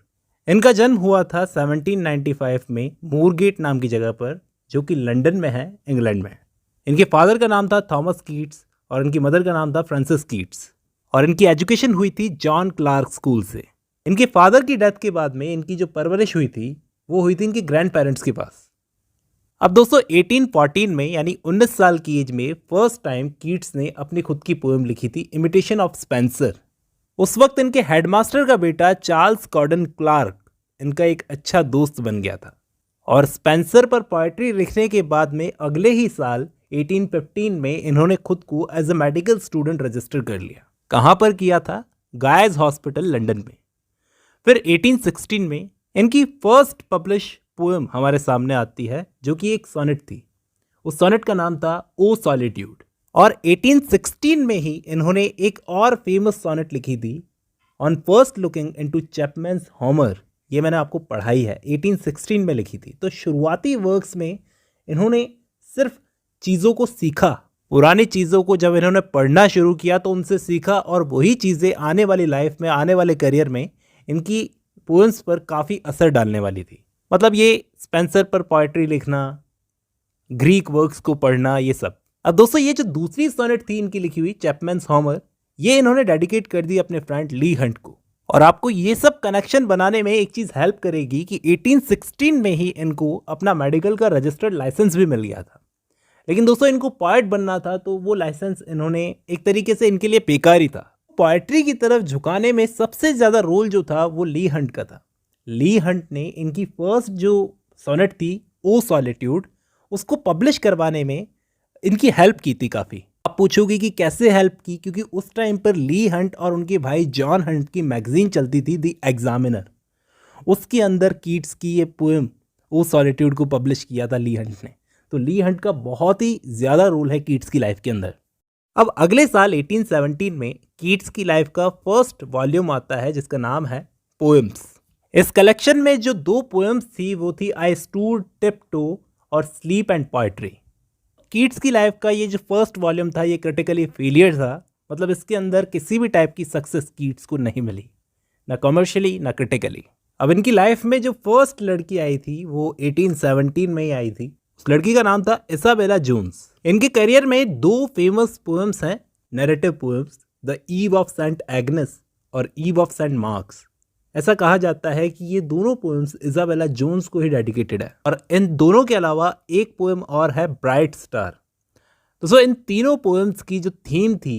इनका जन्म हुआ था 1795 में मूरगेट नाम की जगह पर, जो कि लंदन में है, इंग्लैंड में। इनके फादर का नाम था थॉमस कीट्स और इनकी मदर का नाम था फ्रांसिस कीट्स, और इनकी एजुकेशन हुई थी जॉन क्लार्क स्कूल से। इनके फादर की डेथ के बाद में इनकी जो परवरिश हुई थी वो हुई थी इनके ग्रैंड पेरेंट्स के पास। अब दोस्तों, 1814 में यानी 19 साल की एज में फर्स्ट टाइम कीट्स ने अपनी खुद की पोएम लिखी थी, इमिटेशन ऑफ स्पेंसर। उस वक्त इनके हेडमास्टर का बेटा चार्ल्स गॉर्डन क्लार्क इनका एक अच्छा दोस्त बन गया था, और स्पेंसर पर पोएट्री लिखने के बाद में अगले ही साल 1815 में इन्होंने खुद को as a medical student register कर लिया। कहाँ पर किया था? गायज हॉस्पिटल लंदन में। फिर 1816 में इनकी फर्स्ट पब्लिश पोएम हमारे सामने आती है, जो कि एक सोनेट थी। उस सोनेट का नाम था ओ सॉलिट्यूड। और 1816 में ही इन्होंने एक और फेमस सोनेट लिखी थी, on first looking into Chapman's Homer. ये मैंने आपको पढ़ाई है, 1816 में लिखी थी। तो शुरुआती वर्क्स में इन्होंने सिर्फ चीज़ों को सीखा, पुरानी चीज़ों को जब इन्होंने पढ़ना शुरू किया तो उनसे सीखा, और वही चीज़ें आने वाली लाइफ में, आने वाले करियर में इनकी पोएम्स पर काफ़ी असर डालने वाली थी। मतलब ये स्पेंसर पर पोएट्री लिखना, ग्रीक वर्क्स को पढ़ना, ये सब। अब दोस्तों, ये जो दूसरी सोनेट थी इनकी लिखी हुई चैपमैन्स होमर, ये इन्होंने डेडिकेट कर दी अपने फ्रेंड ली हंट को। और आपको ये सब कनेक्शन बनाने में एक चीज़ हेल्प करेगी कि 1816 में ही इनको अपना मेडिकल का रजिस्टर्ड लाइसेंस भी मिल गया था। लेकिन दोस्तों, इनको पोएट बनना था तो वो लाइसेंस इन्होंने एक तरीके से इनके लिए बेकार ही था। पोएट्री की तरफ झुकाने में सबसे ज़्यादा रोल जो था वो ली हंट का था। ली हंट ने इनकी फर्स्ट जो सोनेट थी ओ सॉलिट्यूड, उसको पब्लिश करवाने में इनकी हेल्प की थी काफ़ी। आप पूछोगे कि कैसे हेल्प की? क्योंकि उस टाइम पर ली हंट और उनके भाई जॉन हंट की मैगजीन चलती थी, द एग्जामिनर। उसके अंदर कीट्स की ये पोएम ओ सॉलिट्यूड को पब्लिश किया था ली हंट ने। तो ली हंट का बहुत ही ज़्यादा रोल है कीट्स की लाइफ के अंदर। अब अगले साल 1817 में कीट्स की लाइफ का फर्स्ट वॉल्यूम आता है, जिसका नाम है पोएम्स। इस कलेक्शन में जो दो पोएम्स थी वो थी आई स्टूड टिप-टो और स्लीप एंड पोएट्री। कीट्स की लाइफ का ये जो फर्स्ट वॉल्यूम था ये क्रिटिकली फेलियर था। मतलब इसके अंदर किसी भी टाइप की सक्सेस कीट्स को नहीं मिली, ना कमर्शियली ना क्रिटिकली। अब इनकी लाइफ में जो फर्स्ट लड़की आई थी वो 1817 में ही आई थी। उस लड़की का नाम था इसाबेला जोन्स। इनके करियर में दो फेमस पोएम्स हैं, narrative poems, the Eve of Saint Agnes और ईव ऑफ सेंट मार्क्स। ऐसा कहा जाता है कि ये दोनों पोएम्स इसाबेला जोन्स को ही डेडिकेटेड है। और इन दोनों के अलावा एक पोएम और है ब्राइट स्टार। तो इन तीनों पोएम्स की जो थीम थी,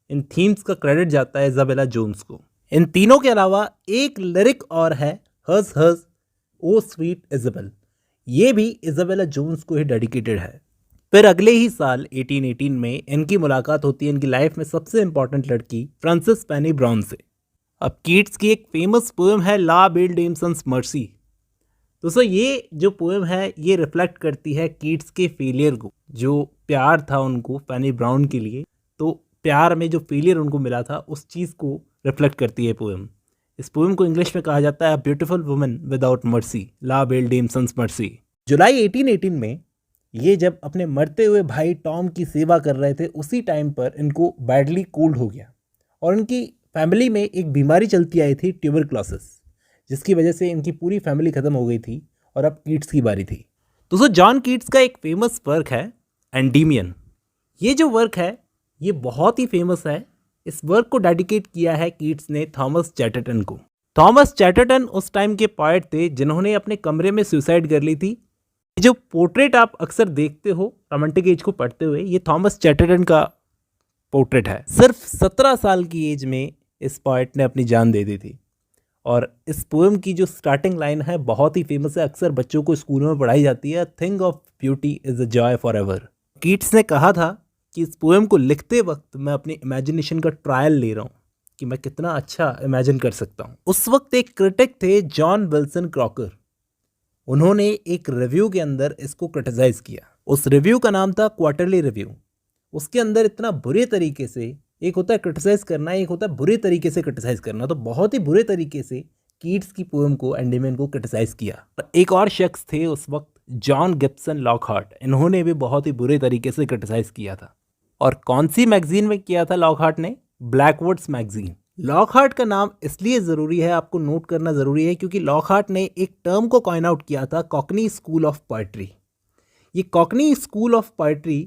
इन थीम्स का क्रेडिट जाता है इसाबेला जोन्स को। इन तीनों के अलावा एक लिरिक और है, हज हज ओ स्वीट इजाबेल। ये भी इसाबेला जोन्स को ही डेडिकेटेड है। फिर अगले ही साल 1818 में इनकी मुलाकात होती है इनकी लाइफ में सबसे इंपॉर्टेंट लड़की फ्रांसिस पेनी ब्राउन से। अब कीट्स की एक फेमस पोएम है ला बेल डेमसन्स मर्सी। दोस्तों, ये जो पोएम है ये रिफ्लेक्ट करती है कीट्स के फेलियर को। जो प्यार था उनको पेनी ब्राउन के लिए, तो प्यार में जो फेलियर उनको मिला था उस चीज़ को रिफ्लेक्ट करती है पोएम। इस पोएम को इंग्लिश में कहा जाता है ब्यूटीफुल वुमन विदाउट मर्सी, ला बेल डेमसन्स मर्सी। जुलाई 1818 में ये जब अपने मरते हुए भाई टॉम की सेवा कर रहे थे, उसी टाइम पर इनको बैडली कोल्ड हो गया और इनकी फैमिली में एक बीमारी चलती आई थी, ट्यूबरक्लोसिस, जिसकी वजह से इनकी पूरी फैमिली ख़त्म हो गई थी और अब कीट्स की बारी थी। दोस्तों, जॉन कीट्स का एक फेमस वर्क है एंडीमियन। ये जो वर्क है ये बहुत ही फेमस है। इस वर्क को डेडिकेट किया है कीट्स ने थॉमस चैटरटन को। थॉमस चैटरटन उस टाइम के पोएट थे जिन्होंने अपने कमरे में सुसाइड कर ली थी ये जो पोर्ट्रेट आप अक्सर देखते हो रोमांटिक एज को पढ़ते हुए, ये थॉमस चैटरटन का पोर्ट्रेट है। सिर्फ 17 साल की एज में इस पोएट ने अपनी जान दे दी थी। और इस पोएम की जो स्टार्टिंग लाइन है बहुत ही फेमस है, अक्सर बच्चों को स्कूलों में पढ़ाई जाती है, thing of beauty is a joy for ever. Keats ने कहा था कि इस पोएम को लिखते वक्त मैं अपनी इमेजिनेशन का ट्रायल ले रहा हूँ कि मैं कितना अच्छा इमेजिन कर सकता हूँ। उस वक्त एक क्रिटिक थे जॉन विल्सन क्रॉकर, उन्होंने एक रिव्यू के अंदर इसको क्रिटिसाइज किया। उस रिव्यू का नाम था क्वार्टरली रिव्यू। उसके अंदर इतना बुरे तरीके से, एक होता है क्रिटिसाइज करना, एक होता है बुरे तरीके से क्रिटिसाइज करना, तो बहुत ही बुरे तरीके से कीट्स की पोएम को, एंडीमैन को क्रिटिसाइज किया। एक और शख्स थे उस वक्त, जॉन गिब्सन लॉकहार्ट, इन्होंने भी बहुत ही बुरे तरीके से क्रिटिसाइज किया था। और कौन सी मैगजीन में किया था लॉकहार्ट ने? ब्लैकवर्ड्स मैगजीन। लॉकहार्ट का नाम इसलिए ज़रूरी है, आपको नोट करना ज़रूरी है, क्योंकि लॉकहार्ट ने एक टर्म को कॉइन आउट किया था, कॉकनी स्कूल ऑफ पोएट्री। ये Cockney school of poetry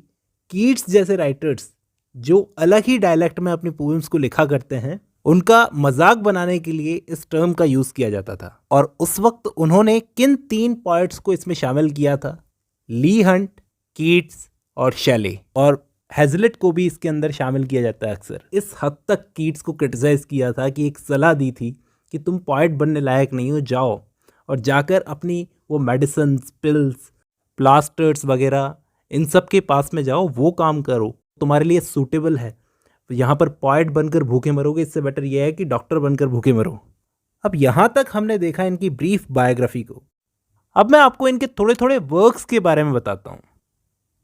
Keats जैसे राइटर्स जो अलग ही डायलेक्ट में अपनी पोएम्स को लिखा करते हैं, उनका मजाक बनाने के लिए इस टर्म का यूज़ किया जाता था। और उस वक्त उन्होंने किन 3 पोएट्स को इसमें शामिल किया था? ली हंट, कीट्स और शेले। और हैजलिट को भी इसके अंदर शामिल किया जाता है अक्सर। इस हद तक कीट्स को क्रिटिसाइज किया था कि एक सलाह दी थी कि तुम पोएट बनने लायक नहीं हो, जाओ और जाकर अपनी वो मेडिसिन, पिल्स, प्लास्टर्स वगैरह इन सब के पास में जाओ, वो काम करो, तुम्हारे लिए सूटेबल है। तो यहाँ पर पोएट बनकर भूखे मरोगे, इससे बेटर यह है कि डॉक्टर बनकर भूखे मरो। अब यहाँ तक हमने देखा इनकी ब्रीफ बायोग्राफी को। अब मैं आपको इनके थोड़े थोड़े वर्क्स के बारे में बताता हूँ।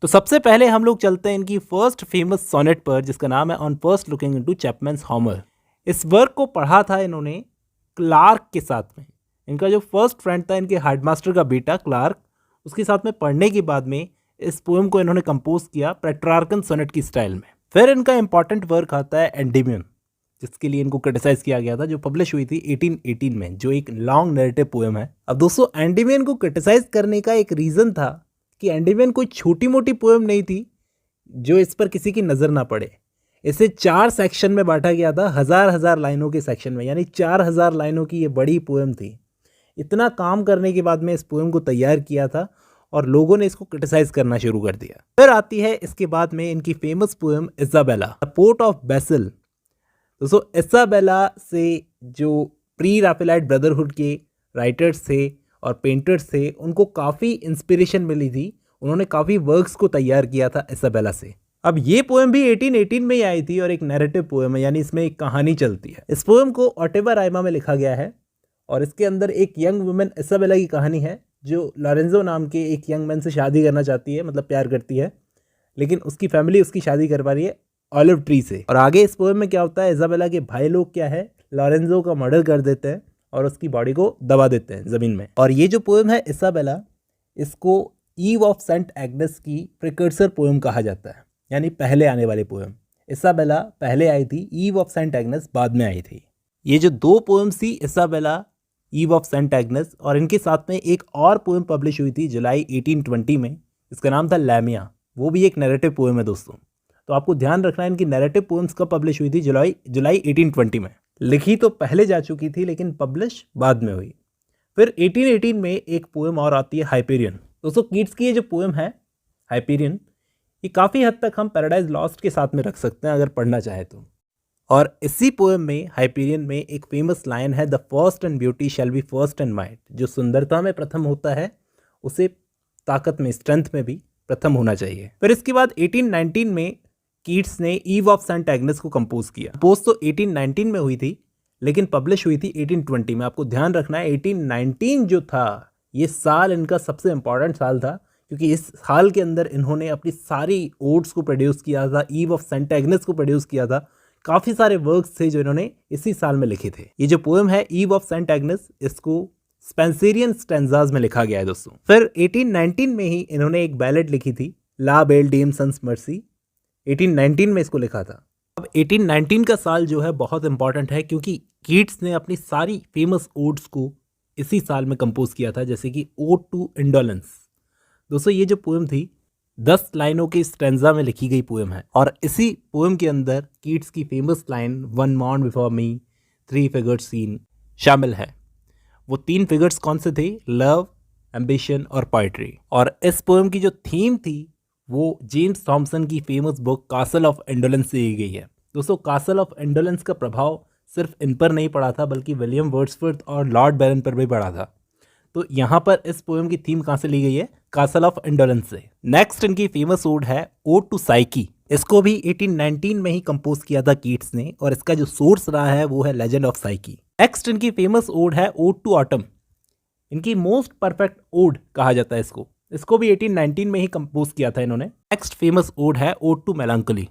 तो सबसे पहले हम लोग चलते हैं इनकी फर्स्ट फेमस सोनेट पर, जिसका नाम है ऑन फर्स्ट लुकिंग इनटू चैपमैन्स हॉमर। इस वर्क को पढ़ा था इन्होंने क्लार्क के साथ में। इनका जो फर्स्ट फ्रेंड था, इनके हेडमास्टर का बेटा क्लार्क, उसके साथ में पढ़ने के बाद में इस पोएम को इन्होंने कंपोज किया पेट्रार्कन सोनेट की स्टाइल में। फिर इनका इंपॉर्टेंट वर्क आता है एंडीमियन, जिसके लिए इनको क्रिटिसाइज किया गया था, जो पब्लिश हुई थी 1818 में, जो एक लॉन्ग नैरेटिव पोएम है। अब दोस्तों, एंडीमियन को क्रिटिसाइज करने का एक रीज़न था कि एंडीमियन कोई छोटी मोटी पोएम नहीं थी जो इस पर किसी की नज़र ना पड़े। इसे 4 सेक्शन में बांटा गया था, 1000 लाइनों के सेक्शन में, यानी 4000 लाइनों की ये बड़ी पोएम थी। इतना काम करने के बाद में इस पोएम को तैयार किया था और लोगों ने इसको क्रिटिसाइज करना शुरू कर दिया। फिर आती है इसके बाद में इनकी famous poem Isabella, the pot of Basil. दोस्तों, इज़ाबेला से जो प्री रैफेलाइट ब्रदरहुड के राइटर्स थे और पेंटर्स थे, उनको काफ़ी इंस्पिरेशन मिली थी। उन्होंने काफ़ी वर्क्स को तैयार किया था इज़ाबेला से। अब ये पोएम भी 1818 में ही आई थी और एक नैरेटिव पोएम है, यानी इसमें एक कहानी चलती है। इस पोएम को ऑटेवा राइमा में लिखा गया है और इसके अंदर एक यंग वुमेन इज़ाबेला की कहानी है, जो लॉरेंजो नाम के एक यंग मैन से शादी करना चाहती है, मतलब प्यार करती है, लेकिन उसकी फैमिली उसकी शादी करवा रही है ऑलिव ट्री से। और आगे इस पोएम में क्या होता है, इज़ाबेला के भाई लोग क्या है, लॉरेंजो का मर्डर कर देते हैं और उसकी बॉडी को दबा देते हैं ज़मीन में। और ये जो पोएम है इज़ाबेला, इसको ईव ऑफ सेंट एग्नेस की प्रिकर्सर पोएम कहा जाता है, यानी पहले आने वाली पोएम। इज़ाबेला पहले आई थी, ईव ऑफ सेंट एग्नेस बाद में आई थी। ये जो 2 पोएम्स थी, Isabella, ewe of Saint Agnes, और इनके साथ में एक और पोएम पब्लिश हुई थी जुलाई 1820 में, इसका नाम था लैमिया। वो भी एक नैरेटिव पोएम है दोस्तों। तो आपको ध्यान रखना है इनकी नैरेटिव पोएम्स कब पब्लिश हुई थी, जुलाई 1820 में। लिखी तो पहले जा चुकी थी लेकिन पब्लिश बाद में हुई। फिर 1818 में एक पोएम और आती है हाइपेरियन। दोस्तों, कीट्स की ये जो पोएम है हाइपेरियन, ये काफ़ी हद तक हम पैराडाइज लॉस्ट के साथ में रख सकते हैं अगर पढ़ना चाहे तो। और इसी पोएम में, हाइपेरियन में, एक फेमस लाइन है, the first and beauty shall be first and might. जो सुंदरता में प्रथम होता है उसे ताकत में, स्ट्रेंथ में भी प्रथम होना चाहिए। फिर इसके बाद 1819 में कीट्स ने ईव ऑफ सेंट एग्नेस को कंपोज किया। कंपोज तो 1819 में हुई थी लेकिन पब्लिश हुई थी 1820 में। आपको ध्यान रखना है 1819 जो था, ये साल इनका सबसे इंपॉर्टेंट साल था, क्योंकि इस साल के अंदर इन्होंने अपनी सारी ओड्स को प्रोड्यूस किया था, ईव ऑफ सेंट एग्नेस को प्रोड्यूस किया था। काफ़ी सारे वर्क्स थे जो इन्होंने इसी साल में लिखे थे। ये जो पोएम है ईव ऑफ सेंट एग्नेस, इसको स्पेंसेरियन स्टैंजाज में लिखा गया है दोस्तों। फिर 1819 में ही इन्होंने एक बैलेड लिखी थी, ला बेल डेम सन्स मर्सी। 1819 में इसको लिखा था। अब 1819 का साल जो है बहुत इंपॉर्टेंट है, क्योंकि कीट्स ने अपनी सारी फेमस ओड्स को इसी साल में कंपोज किया था, जैसे कि ओड टू इंडोलेंस। दोस्तों, ये जो पोएम थी 10 लाइनों के स्टैंजा में लिखी गई पोएम है और इसी पोएम के अंदर कीट्स की famous line one morn before me 3 figures seen शामिल है। वो 3 फिगर्स कौन से थे? लव, एम्बिशन और पोइट्री। और इस पोएम की जो थीम थी वो जेम्स थॉमसन की famous book Castle of Indolence से ली गई है। दोस्तों, कासल ऑफ इंडोलेंस का प्रभाव सिर्फ इन पर नहीं पड़ा था बल्कि विलियम वर्ड्सवर्थ और लॉर्ड बैरन पर भी पड़ा था। तो यहाँ पर इस पोएम की थीम कहाँ से ली गई है? कासल ऑफ इंडोलेंस से। नेक्स्ट इनकी फेमस ओड है ओड टू साइकी। इसको भी 1819 में ही कंपोज किया था कीट्स ने और इसका जो सोर्स रहा है वो है लेजेंड ऑफ साइकी। नेक्स्ट इनकी फेमस ओड है ओड टू ऑटम। इनकी मोस्ट परफेक्ट ओड कहा जाता है इसको भी 1819 में ही कंपोज किया था इन्होंने। नेक्स्ट फेमस ओड है ओड टू मेलांकोली।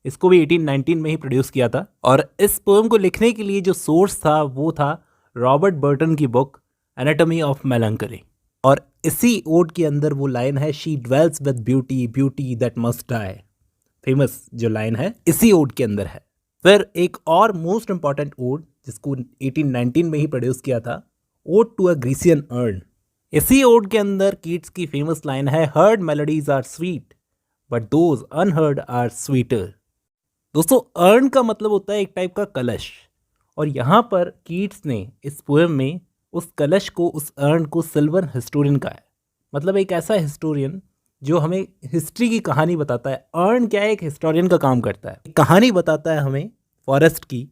इसको भी 1819 में ही प्रोड्यूस किया था और इस पोएम को लिखने के लिए जो सोर्स था वो था रॉबर्ट बर्टन की बुक एनाटॉमी ऑफ मेलांकोली। और इसी ओड के अंदर वो लाइन है she dwells with beauty beauty that must die. Famous जो लाइन है इसी ओड के अंदर है। फिर एक और मोस्ट इंपॉर्टेंट ओड जिसको 1819 में ही प्रोड्यूस किया था, ode to a Grecian urn. इसी ओड के अंदर कीट्स की फेमस लाइन है heard melodies are sweet but those unheard are sweeter. दोस्तों, अर्न का मतलब होता है एक टाइप का कलश और यहाँ पर कीट्स ने इस पोएम में उस कलश को, उस अर्न को सिल्वर हिस्टोरियन कहा है। मतलब एक ऐसा हिस्टोरियन जो हमें हिस्ट्री की कहानी बताता है। अर्न क्या है? एक हिस्टोरियन का काम करता है, कहानी बताता है हमें फॉरेस्ट की।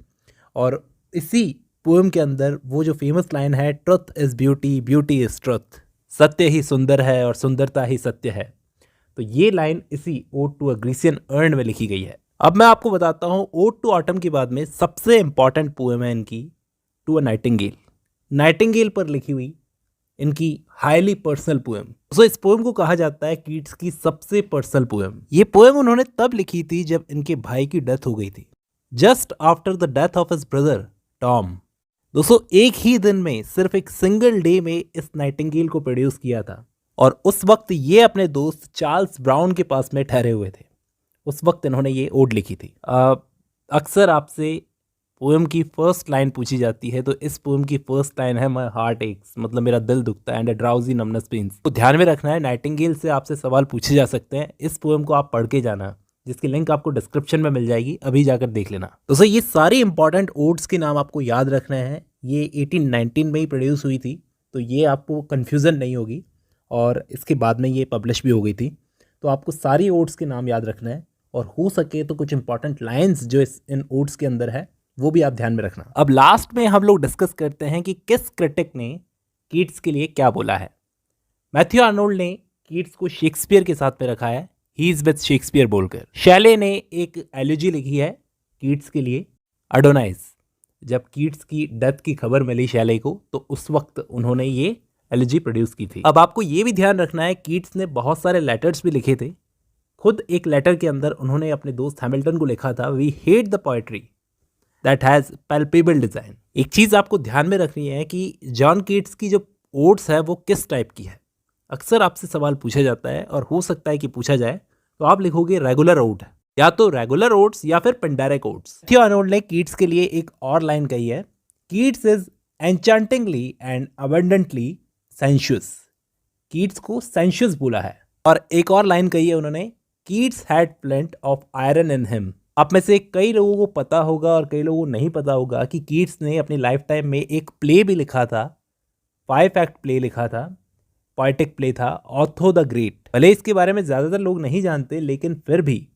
और इसी पोएम के अंदर वो जो फेमस लाइन है truth is beauty beauty is truth. सत्य ही सुंदर है और सुंदरता ही सत्य है। तो ये लाइन इसी ode to a Grecian urn में लिखी गई है। अब मैं आपको बताता हूँ ओड टू ऑटम के बाद में सबसे इंपॉर्टेंट पोएम है इनकी टू अ नाइटिंगेल। नाइटिंगेल पर लिखी हुई इनकी हाईली पर्सनल पोएम। सो इस पोएम को कहा जाता है कीट्स की सबसे पर्सनल पोएम। ये पोएम उन्होंने तब लिखी थी जब इनके भाई की डेथ हो गई थी, just after the death of his brother Tom. दोस्तों, एक ही दिन में, सिर्फ एक सिंगल डे में इस नाइटिंगेल को प्रोड्यूस किया था और उस वक्त ये अपने दोस्त चार्ल्स ब्राउन के पास में ठहरे हुए थे। उस वक्त इन्होंने ये ओड लिखी थी। अक्सर आपसे पोएम की फर्स्ट लाइन पूछी जाती है, तो इस पोएम की फर्स्ट लाइन है माय हार्ट एक्स, मतलब मेरा दिल दुखता है, and a drowsy numbness pains. तो ध्यान में रखना है, नाइटिंगेल से आपसे सवाल पूछे जा सकते हैं। इस पोएम को आप पढ़ के जाना, जिसकी लिंक आपको डिस्क्रिप्शन में मिल जाएगी, अभी जाकर देख लेना। दोस्तों, ये सारी इंपॉर्टेंट ओड्स के नाम आपको याद रखने हैं। ये 1819 में ही प्रोड्यूस हुई थी, तो ये आपको कन्फ्यूज़न नहीं होगी और इसके बाद में ये पब्लिश भी हो गई थी। तो आपको सारी ओड्स के नाम याद रखना है और हो सके तो कुछ इंपॉर्टेंट लाइंस जो इन ओड्स के अंदर है वो भी आप ध्यान में रखना। अब लास्ट में हम लोग डिस्कस करते हैं कि किस क्रिटिक ने कीट्स के लिए क्या बोला है। मैथ्यू आर्नोल्ड ने कीट्स को शेक्सपियर के साथ में रखा है, ही इज विद शेक्सपियर बोलकर। शैले ने एक एलोजी लिखी है कीट्स के लिए, अडोनाइस। जब कीट्स की डेथ की खबर मिली शैले को, तो उस वक्त उन्होंने ये एलोजी प्रोड्यूस की थी। अब आपको ये भी ध्यान रखना है, कीट्स ने बहुत सारे लेटर्स भी लिखे थे। खुद एक लेटर के अंदर उन्होंने अपने दोस्त हैमिल्टन को लिखा था, we hate the poetry that has palpable design. एक चीज़ आपको ध्यान में रखनी है कि जॉन कीट्स की जो ओड्स है वो किस टाइप की है। अक्सर आपसे सवाल पूछा जाता है और हो सकता है कि पूछा जाए, तो आप लिखोगे रेगुलर ओड, या तो रेगुलर ओड्स या फिर पेंडेरिक ओड्स। मैथ्यू आर्नोल्ड ने कीट्स के लिए एक और लाइन कही है, Keats is enchantingly and abundantly sensuous. Keats को सेंशुअस बोला है। और एक और लाइन कही है उन्होंने, Keats had plenty of iron in him. आप में से कई लोगों को पता होगा और कई लोगों को नहीं पता होगा कि कीट्स ने अपनी लाइफ टाइम में एक प्ले भी लिखा था, 5 एक्ट प्ले लिखा था, पोएटिक प्ले था, ऑथो द ग्रेट। भले इसके बारे में ज़्यादातर लोग नहीं जानते, लेकिन फिर भी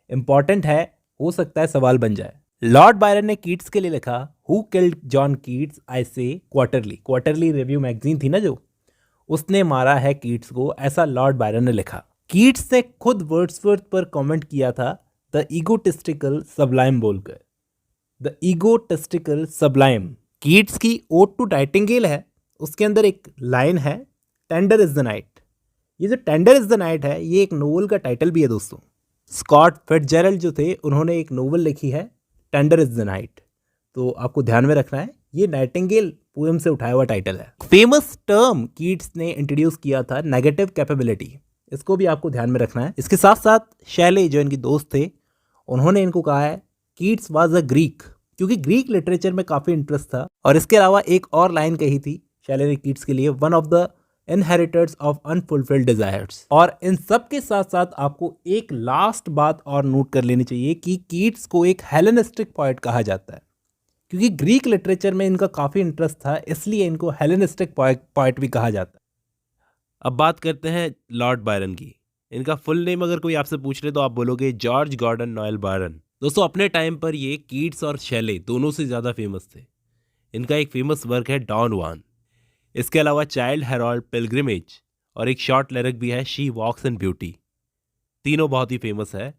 इम्पॉर्टेंट है, हो सकता है सवाल बन जाए। लॉर्ड बायरन ने कीट्स के लिए लिखा, हु किल्ड जॉन कीट्स आई से क्वार्टरली। क्वार्टरली रिव्यू मैगजीन थी ना जो, उसने मारा है कीट्स को, ऐसा लॉर्ड बायरन ने लिखा। कीट्स ने खुद वर्ड्सवर्थ पर कमेंट किया था, द ईगोटिस्टिकल सबलाइम बोलकर, द ईगोटिस्टिकल सबलाइम। कीट्स की ओड टू नाइटिंगेल है, उसके अंदर एक लाइन है, टेंडर इज द नाइट। ये जो टेंडर इज द नाइट है, ये एक नोवेल का टाइटल भी है दोस्तों। स्कॉट फिट्जजेरल्ड जो थे, उन्होंने एक नोवेल लिखी है टेंडर इज द नाइट। तो आपको ध्यान में रखना है, ये नाइटिंगेल पोएम से उठाया हुआ टाइटल है। फेमस टर्म कीट्स ने इंट्रोड्यूस किया था, नेगेटिव कैपेबिलिटी। इसको भी आपको ध्यान में रखना है। इसके साथ साथ शैले जो इनकी दोस्त थे, उन्होंने इनको कहा है कीट्स वाज अ ग्रीक, क्योंकि ग्रीक लिटरेचर में काफ़ी इंटरेस्ट था। और इसके अलावा एक और लाइन कही थी शैले ने कीट्स के लिए, one of the inheritors of unfulfilled desires. और इन सब के साथ साथ आपको एक लास्ट बात और नोट कर लेनी चाहिए कि कीट्स को एक हेलेनिस्टिक पोएट कहा जाता है, क्योंकि ग्रीक लिटरेचर में इनका काफ़ी इंटरेस्ट था, इसलिए इनको हेलेनिस्टिक पोएट भी कहा जाता है। अब बात करते हैं लॉर्ड बायरन की। इनका फुल नेम अगर कोई आपसे पूछ ले तो आप बोलोगे जॉर्ज गॉर्डन नोएल बायरन। दोस्तों अपने टाइम पर ये कीट्स और शैले दोनों से ज़्यादा फेमस थे। इनका एक फेमस वर्क है डॉन जुआन। इसके अलावा चाइल्ड हेरोल्ड पिलग्रिमेज और एक शॉर्ट लिरिक भी है शी वॉक्स इन ब्यूटी। तीनों बहुत ही फेमस है।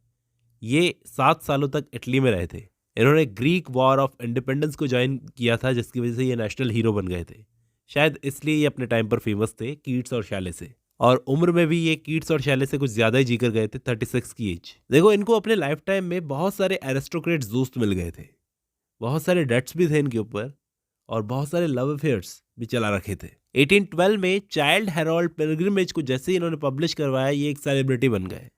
ये 7 सालों तक इटली में रहे थे। इन्होंने ग्रीक वॉर ऑफ इंडिपेंडेंस को ज्वाइन किया था, जिसकी वजह से ये नेशनल हीरो बन गए थे। शायद इसलिए ये अपने टाइम पर फेमस थे कीट्स और शैले से। और उम्र में भी ये कीट्स और शैले से कुछ ज़्यादा ही जीकर गए थे, 36 की एज। देखो इनको अपने लाइफ टाइम में बहुत सारे एरिस्टोक्रेट्स दोस्त मिल गए थे, बहुत सारे डेट्स भी थे इनके ऊपर, और बहुत सारे लव अफेयर्स भी चला रखे थे। 1812 में चाइल्ड हेरोल्ड पिलग्रिमेज को जैसे ही इन्होंने पब्लिश करवाया, ये एक सेलिब्रिटी बन गए।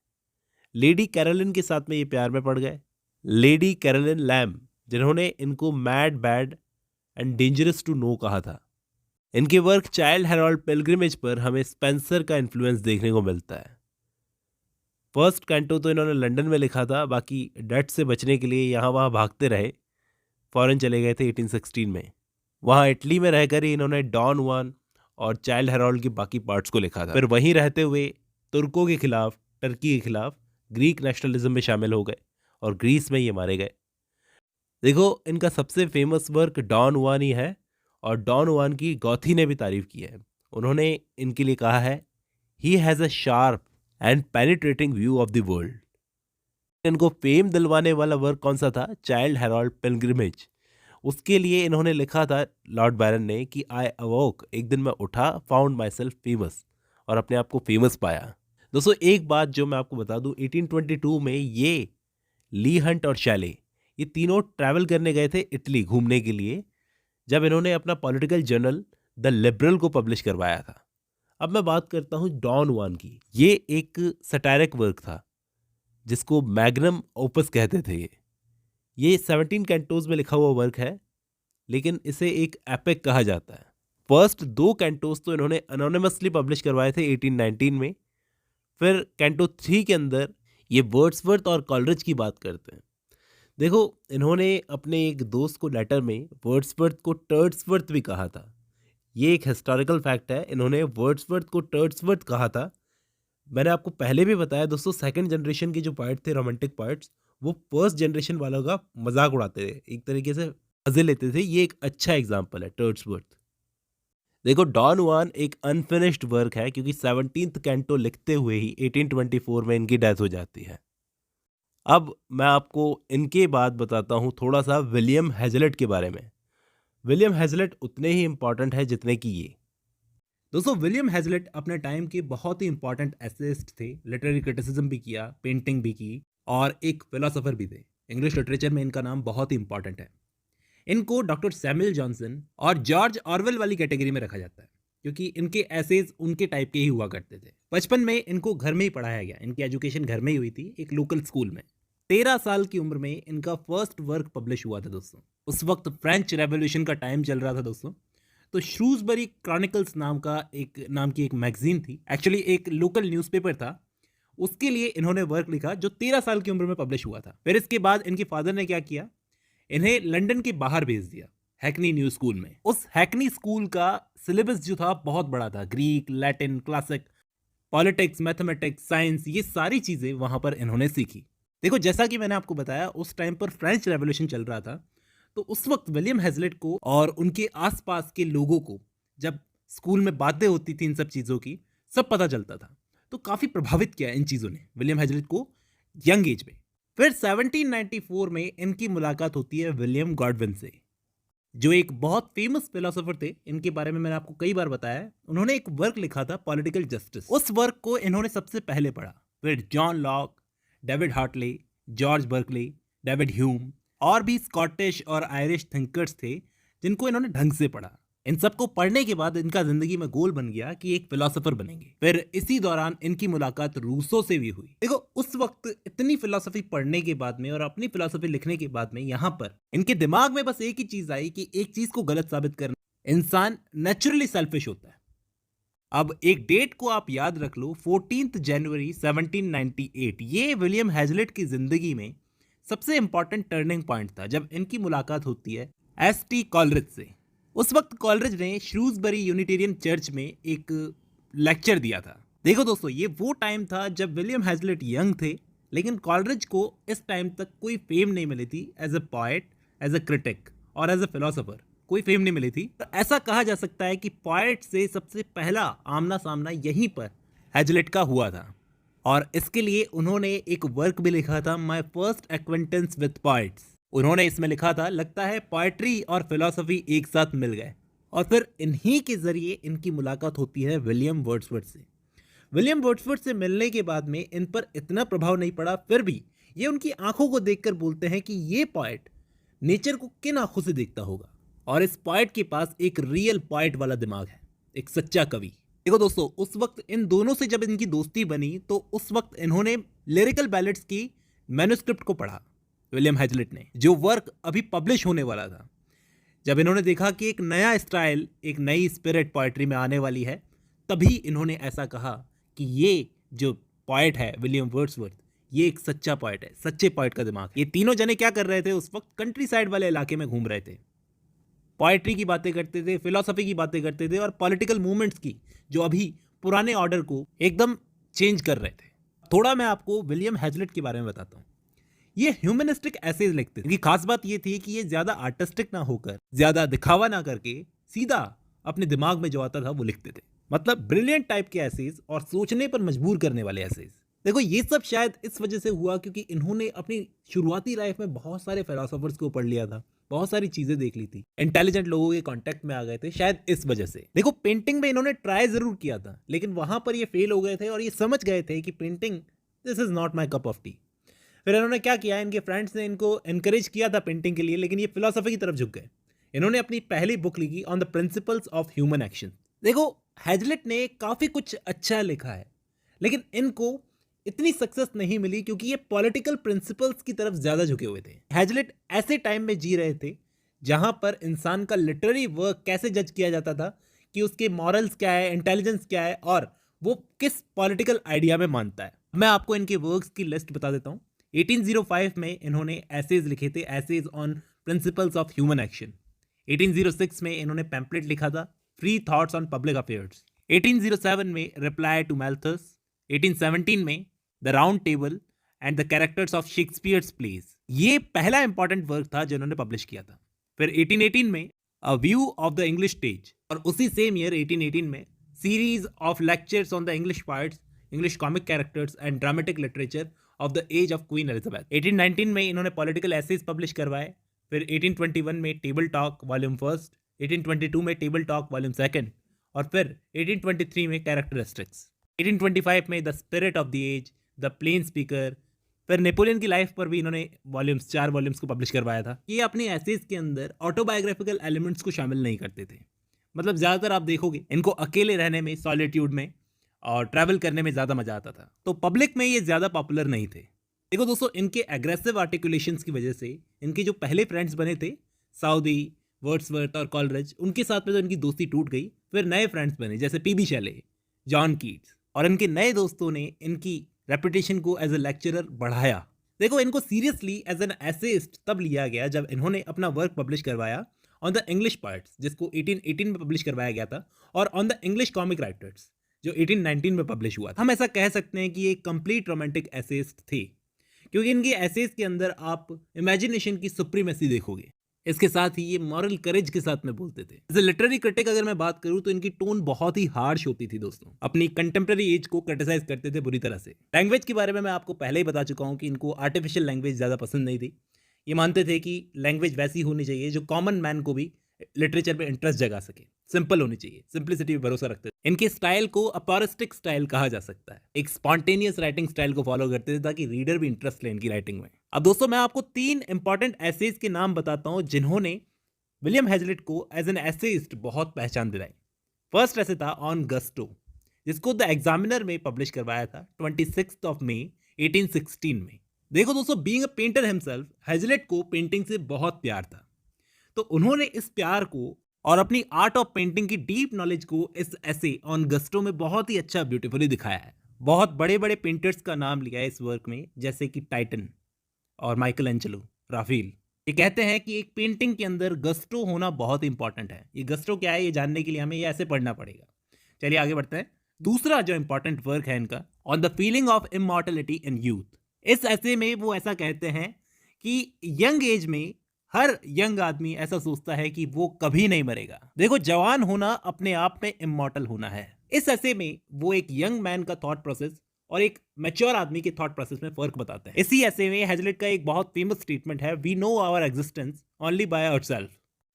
लेडी कैरोलिन के साथ में ये प्यार में पड़ गए। लेडी कैरोलिन लैम, जिन्होंने इनको mad, bad and dangerous to know कहा था। इनके वर्क चाइल्ड हेरोल्ड पिलग्रिमेज पर हमें स्पेंसर का इन्फ्लुएंस देखने को मिलता है। फर्स्ट कैंटो तो इन्होंने लंदन में लिखा था, बाकी डेट से बचने के लिए यहाँ वहाँ भागते रहे, फॉरेन चले गए थे 1816 में। वहाँ इटली में रहकर ही इन्होंने डॉन जुआन और चाइल्ड हेरोल्ड के बाकी पार्ट्स को लिखा था। फिर वहीं रहते हुए तुर्कों के खिलाफ, टर्की के खिलाफ ग्रीक नेशनलिज्म में शामिल हो गए और ग्रीस में ये मारे गए। देखो इनका सबसे फेमस वर्क डॉन जुआन ही है, और डॉन जुआन की गौथी ने भी तारीफ की है। उन्होंने इनके लिए कहा है he has a sharp and penetrating view of the world. इनको फेम दिलवाने वाला वर्क कौन सा था? Childe Harold pilgrimage. उसके लिए इन्होंने लिखा था लॉर्ड बायरन ने कि आई अवोक, एक दिन मैं उठा, फाउंड माई सेल्फ फेमस, और अपने आप को फेमस पाया। दोस्तों एक बात जो मैं आपको बता दूं, 1822 में ये ली हंट और शैले ये तीनों ट्रैवल करने गए थे इटली घूमने के लिए, जब इन्होंने अपना पॉलिटिकल जर्नल द लिबरल को पब्लिश करवाया था। अब मैं बात करता हूँ डॉन जुआन की। ये एक सटायरिक वर्क था जिसको मैग्नम ओपस कहते थे। ये 17 कैंटोज में लिखा हुआ वर्क है, लेकिन इसे एक एपिक कहा जाता है। फर्स्ट 2 कैंटोज तो इन्होंने अनोनिमसली पब्लिश करवाए थे 1819 में। फिर कैंटो 3 के अंदर ये वर्ड्सवर्थ और कॉलरिज की बात करते हैं। देखो इन्होंने अपने एक दोस्त को लेटर में वर्ड्सवर्थ को टर्ड्सवर्थ भी कहा था। ये एक हिस्टोरिकल फैक्ट है, इन्होंने वर्ड्सवर्थ को टर्ड्सवर्थ कहा था। मैंने आपको पहले भी बताया दोस्तों, सेकंड जनरेशन के जो पार्ट थे, रोमांटिक पार्ट्स, वो फर्स्ट जनरेशन वालों का मजाक उड़ाते थे, एक तरीके से मजे लेते थे। ये एक अच्छा एग्जाम्पल है टर्ड्सवर्थ। देखो डॉन जुआन एक अनफिनिश्ड वर्क है, क्योंकि 17th कैंटो लिखते हुए ही 1824 में इनकी डेथ हो जाती है। अब मैं आपको इनके बाद बताता हूँ थोड़ा सा विलियम हेजलेट के बारे में। विलियम हेजलेट उतने ही इम्पॉर्टेंट है जितने कि ये। दोस्तों विलियम हेजलेट अपने टाइम के बहुत ही इंपॉर्टेंट एसेइस्ट थे। लिटरेरी क्रिटिसिज्म भी किया, पेंटिंग भी की, और एक फिलोसोफर भी थे। इंग्लिश लिटरेचर में इनका नाम बहुत ही इंपॉर्टेंट है। इनको डॉक्टर सैमुअल जॉनसन और जॉर्ज ऑरवेल वाली कैटेगरी में रखा जाता है, क्योंकि इनके एसेज उनके टाइप के ही हुआ करते थे। बचपन में इनको घर में ही पढ़ाया गया। इनकी एजुकेशन घर में ही हुई थी, एक लोकल स्कूल में। 13 साल की उम्र में इनका फर्स्ट वर्क पब्लिश हुआ था दोस्तों। उस वक्त फ्रेंच रेवोल्यूशन का टाइम चल रहा था दोस्तों। तो श्रूसबरी क्रॉनिकल्स नाम की एक मैगजीन थी, एक्चुअली एक लोकल न्यूज़पेपर था। उसके लिए इन्होंने वर्क लिखा जो 13 साल की उम्र में पब्लिश हुआ था। फिर इसके बाद इनके फादर ने क्या किया, इन्हें लंदन के बाहर भेज दिया, हैकनी न्यू स्कूल में। उस हैकनी स्कूल का सिलेबस जो था बहुत बड़ा था। Greek, Latin, classic, politics, mathematics, science, ये सारी चीज़ें वहाँ पर इन्होंने सीखी। देखो जैसा कि मैंने आपको बताया, उस टाइम पर फ्रेंच रेवोल्यूशन चल रहा था। तो उस वक्त विलियम हेजलेट को और उनके आसपास के लोगों को जब स्कूल में बातें होती थी इन सब चीज़ों की, सब पता चलता था। तो काफ़ी प्रभावित किया इन चीज़ों ने विलियम हेजलेट को यंग एज में। फिर 1794 में इनकी मुलाकात होती है विलियम गॉडविन से, जो एक बहुत फेमस फिलोसोफर थे। इनके बारे में मैंने आपको कई बार बताया है। उन्होंने एक वर्क लिखा था पॉलिटिकल जस्टिस। उस वर्क को इन्होंने सबसे पहले पढ़ा। फिर John Locke, David Hartley, George Berkeley, David Hume और भी स्कॉटिश और आयरिश थिंकर्स थे जिनको इन्होंने ढंग से पढ़ा। इन सबको पढ़ने के बाद इनका जिंदगी में गोल बन गया कि एक फिलोसोफर बनेंगे। फिर इसी दौरान इनकी मुलाकात रूसो से भी हुई। देखो उस वक्त इतनी फिलोसफी पढ़ने के बाद में और अपनी फिलोसफी लिखने के बाद में यहाँ पर इनके दिमाग में बस एक ही चीज आई कि एक चीज को गलत साबित करना। इंसान नेचुरली सेल्फिश होता है। अब एक डेट को आप याद रख लो, 14 जनवरी 1798। ये विलियम हेजलेट की जिंदगी में सबसे इंपॉर्टेंट टर्निंग पॉइंट था, जब इनकी मुलाकात होती है एस टी कॉलरिज से। उस वक्त कॉलरिज ने श्रूसबरी यूनिटेरियन चर्च में एक लेक्चर दिया था। देखो दोस्तों, ये वो टाइम था जब विलियम हैजलिट यंग थे, लेकिन कॉलरिज को इस टाइम तक कोई फेम नहीं मिली थी as a poet, as a critic और एज अ फिलोसोफर। कोई फेम नहीं मिली थी। तो ऐसा कहा जा सकता है कि पोएट से सबसे पहला आमना सामना यहीं पर हैजलिट का हुआ था, और इसके लिए उन्होंने एक वर्क भी लिखा था, my first acquaintance with poets. उन्होंने इसमें लिखा था, लगता है पोएट्री और फिलोसफी एक साथ मिल गए। और फिर इन्हीं के जरिए इनकी मुलाकात होती है विलियम वर्ड्सवर्थ से। विलियम वर्ड्सवर्थ से मिलने के बाद में इन पर इतना प्रभाव नहीं पड़ा, फिर भी ये उनकी आंखों को देखकर बोलते हैं कि ये पोएट नेचर को किन आंखों से देखता होगा, और इस पोएट के पास एक रियल पोएट वाला दिमाग है, एक सच्चा कवि। देखो दोस्तों, उस वक्त इन दोनों से जब इनकी दोस्ती बनी तो उस वक्त इन्होंने लिरिकल बैलेड्स की मैन्युस्क्रिप्ट को पढ़ा, विलियम हैजलिट ने, जो वर्क अभी पब्लिश होने वाला था। जब इन्होंने देखा कि एक नया स्टाइल, एक नई स्पिरिट पोएट्री में आने वाली है, तभी इन्होंने ऐसा कहा कि ये जो पोएट है विलियम वर्ड्सवर्थ, ये एक सच्चा पोएट है, सच्चे पोएट का दिमाग। ये तीनों जने क्या कर रहे थे उस वक्त? कंट्री साइड वाले इलाके में घूम रहे थे, पोएट्री की बातें करते थे, फिलॉसफी की बातें करते थे, और पॉलिटिकल मूवमेंट्स की, जो अभी पुराने ऑर्डर को एकदम चेंज कर रहे थे। थोड़ा मैं आपको विलियम हैजलिट के बारे में बताता हूँ। ये ह्यूमनिस्टिक एसेज लिखते थे। इनकी खास बात ये थी कि ये ज्यादा आर्टिस्टिक ना होकर, ज्यादा दिखावा ना करके, सीधा अपने दिमाग में जो आता था वो लिखते थे। मतलब ब्रिलियंट टाइप के एसेज और सोचने पर मजबूर करने वाले एसेज। देखो, ये सब शायद इस वजह से हुआ क्योंकि इन्होंने अपनी शुरुआती लाइफ में बहुत सारे फिलोसोफर्स को पढ़ लिया था, बहुत सारी चीजें देख ली थी, इंटेलिजेंट लोगों के कांटेक्ट में आ गए थे, शायद इस वजह से। देखो, पेंटिंग में इन्होंने ट्राई जरूर किया था, लेकिन वहां पर ये फेल हो गए थे और ये समझ गए थे कि painting, this is not my cup of T. फिर इन्होंने क्या किया, इनके फ्रेंड्स ने इनको एनकरेज किया था पेंटिंग के लिए, लेकिन ये फिलोसफी की तरफ झुक गए। इन्होंने अपनी पहली बुक लिखी on the principles of human action. देखो, हैजलिट ने काफ़ी कुछ अच्छा लिखा है, लेकिन इनको इतनी सक्सेस नहीं मिली क्योंकि ये पॉलिटिकल प्रिंसिपल्स की तरफ ज़्यादा झुके हुए थे। हैजलिट ऐसे टाइम में जी रहे थे जहाँ पर इंसान का लिटरेरी वर्क कैसे जज किया जाता था कि उसके मॉरल्स क्या है, इंटेलिजेंस क्या है, और वो किस पॉलिटिकल आइडिया में मानता है। मैं आपको इनके वर्क्स की लिस्ट बता देता हूँ। 1805 में इन्होंने एसेज लिखे थे, essays on principles of human action. 1806 में इन्होंने पैम्पलेट लिखा था, free thoughts on public affairs. 1807 में रिप्लाई टू मैल्थस। 1817 में the round table and the characters of Shakespeare's plays. ये पहला इंपॉर्टेंट वर्क था जो इन्होंने पब्लिश किया था। फिर 1818 में a view of the English stage, और उसी सेम ईयर 1818 में series of lectures on the English parts, English comic characters and dramatic literature of the age of Queen Elizabeth. 1819 में इन्होंने पॉलिटिकल एसेज पब्लिश करवाए। फिर 1821 में टेबल टॉक वॉल्यूम फर्स्ट, 1822 में table talk volume second, और फिर 1823 में कैरेक्टरिस्टिक्स। 1825 में the spirit of the age, the plain speaker. फिर नेपोलियन की लाइफ पर भी इन्होंने वॉल्यूम्स, 4 वॉल्यूम्स को पब्लिश करवाया था। ये अपने एसेज के अंदर ऑटोबायोग्राफिकल एलिमेंट्स को शामिल नहीं करते थे। मतलब ज़्यादातर आप देखोगे इनको अकेले रहने में, सॉलिट्यूड में और ट्रैवल करने में ज़्यादा मज़ा आता था, तो पब्लिक में ये ज़्यादा पॉपुलर नहीं थे। देखो दोस्तों, इनके एग्रेसिव आर्टिकुलेशंस की वजह से इनके जो पहले फ्रेंड्स बने थे, साउदी, वर्ड्सवर्थ और कॉलरिज, उनके साथ में तो इनकी दोस्ती टूट गई। फिर नए फ्रेंड्स बने जैसे पीबी शैले, जॉन कीट्स, और इनके नए दोस्तों ने इनकी रेपुटेशन को एज ए लेक्चरर बढ़ाया। देखो, इनको सीरियसली एज एन एसेइस्ट तब लिया गया जब इन्होंने अपना वर्क पब्लिश करवाया ऑन द इंग्लिश पार्ट्स, जिसको 1818 में पब्लिश करवाया गया था, और on the English comic writers, जो 1819 में पब्लिश हुआ था। हम ऐसा कह सकते हैं कि ये कंप्लीट रोमांटिक एसेइस्ट थे, क्योंकि इनके एसेज के अंदर आप इमेजिनेशन की सुप्रीमेसी देखोगे। इसके साथ ही ये मॉरल करेज के साथ में बोलते थे। एज ए लिटरेरी क्रिटिक अगर मैं बात करूं तो इनकी टोन बहुत ही हार्श होती थी दोस्तों, अपनी कंटेम्प्रेरी एज को क्रिटिसाइज करते थे बुरी तरह से। लैंग्वेज के बारे में मैं आपको पहले ही बता चुका हूं कि इनको आर्टिफिशियल लैंग्वेज ज़्यादा पसंद नहीं थी। ये मानते थे कि लैंग्वेज वैसी होनी चाहिए जो कॉमन मैन को भी लिटरेचर में इंटरेस्ट जगा सके, सिंपल होनी चाहिए, सिंप्लिसिटी पे भरोसा रखते थे। इनके स्टाइल को अपॉरिस्टिक स्टाइल कहा जा सकता है, एक स्पॉन्टेनियस राइटिंग स्टाइल को फॉलो करते थे ताकि रीडर भी इंटरेस्ट ले इनकी राइटिंग में। अब दोस्तों, मैं आपको 3 इंपॉर्टेंट एसेज के नाम बताता हूं जिन्होंने विलियम हैजलिट को एज एन एसेइस्ट बहुत पहचान दिलाई। फर्स्ट ऐसे था ऑन गस्टो, जिसको द एग्जामिनर में पब्लिश करवाया था 26 ऑफ मई 1816 में। देखो दोस्तों, being a painter himself, Hazlitt को पेंटिंग से बहुत प्यार था, तो उन्होंने इस प्यार को और अपनी आर्ट ऑफ पेंटिंग की डीप नॉलेज को इस ऐसे ऑन गस्टो में बहुत ही अच्छा ब्यूटीफुली दिखाया है। बहुत बड़े बड़े पेंटर्स का नाम लिया है इस वर्क में, जैसे कि टाइटन और माइकल एंजेलो, राफेल। ये कहते हैं कि एक पेंटिंग के अंदर गस्टो होना बहुत इंपॉर्टेंट है। ये गस्टो क्या है, ये जानने के लिए हमें ये ऐसे पढ़ना पड़ेगा। चलिए आगे बढ़ते हैं। दूसरा जो इंपॉर्टेंट वर्क है इनका, on the feeling of immortality in youth. इस ऐसे में वो ऐसा कहते हैं कि यंग एज में हर यंग आदमी ऐसा सोचता है कि वो कभी नहीं मरेगा। देखो, जवान होना अपने आप में इमॉर्टल होना है। इस ऐसे में वो एक यंग मैन का थॉट प्रोसेस और एक मैच्योर आदमी के थॉट प्रोसेस में फर्क बताते हैं। इसी ऐसे में हैजलिट का एक बहुत फेमस स्टेटमेंट है, we know our existence only by ourself.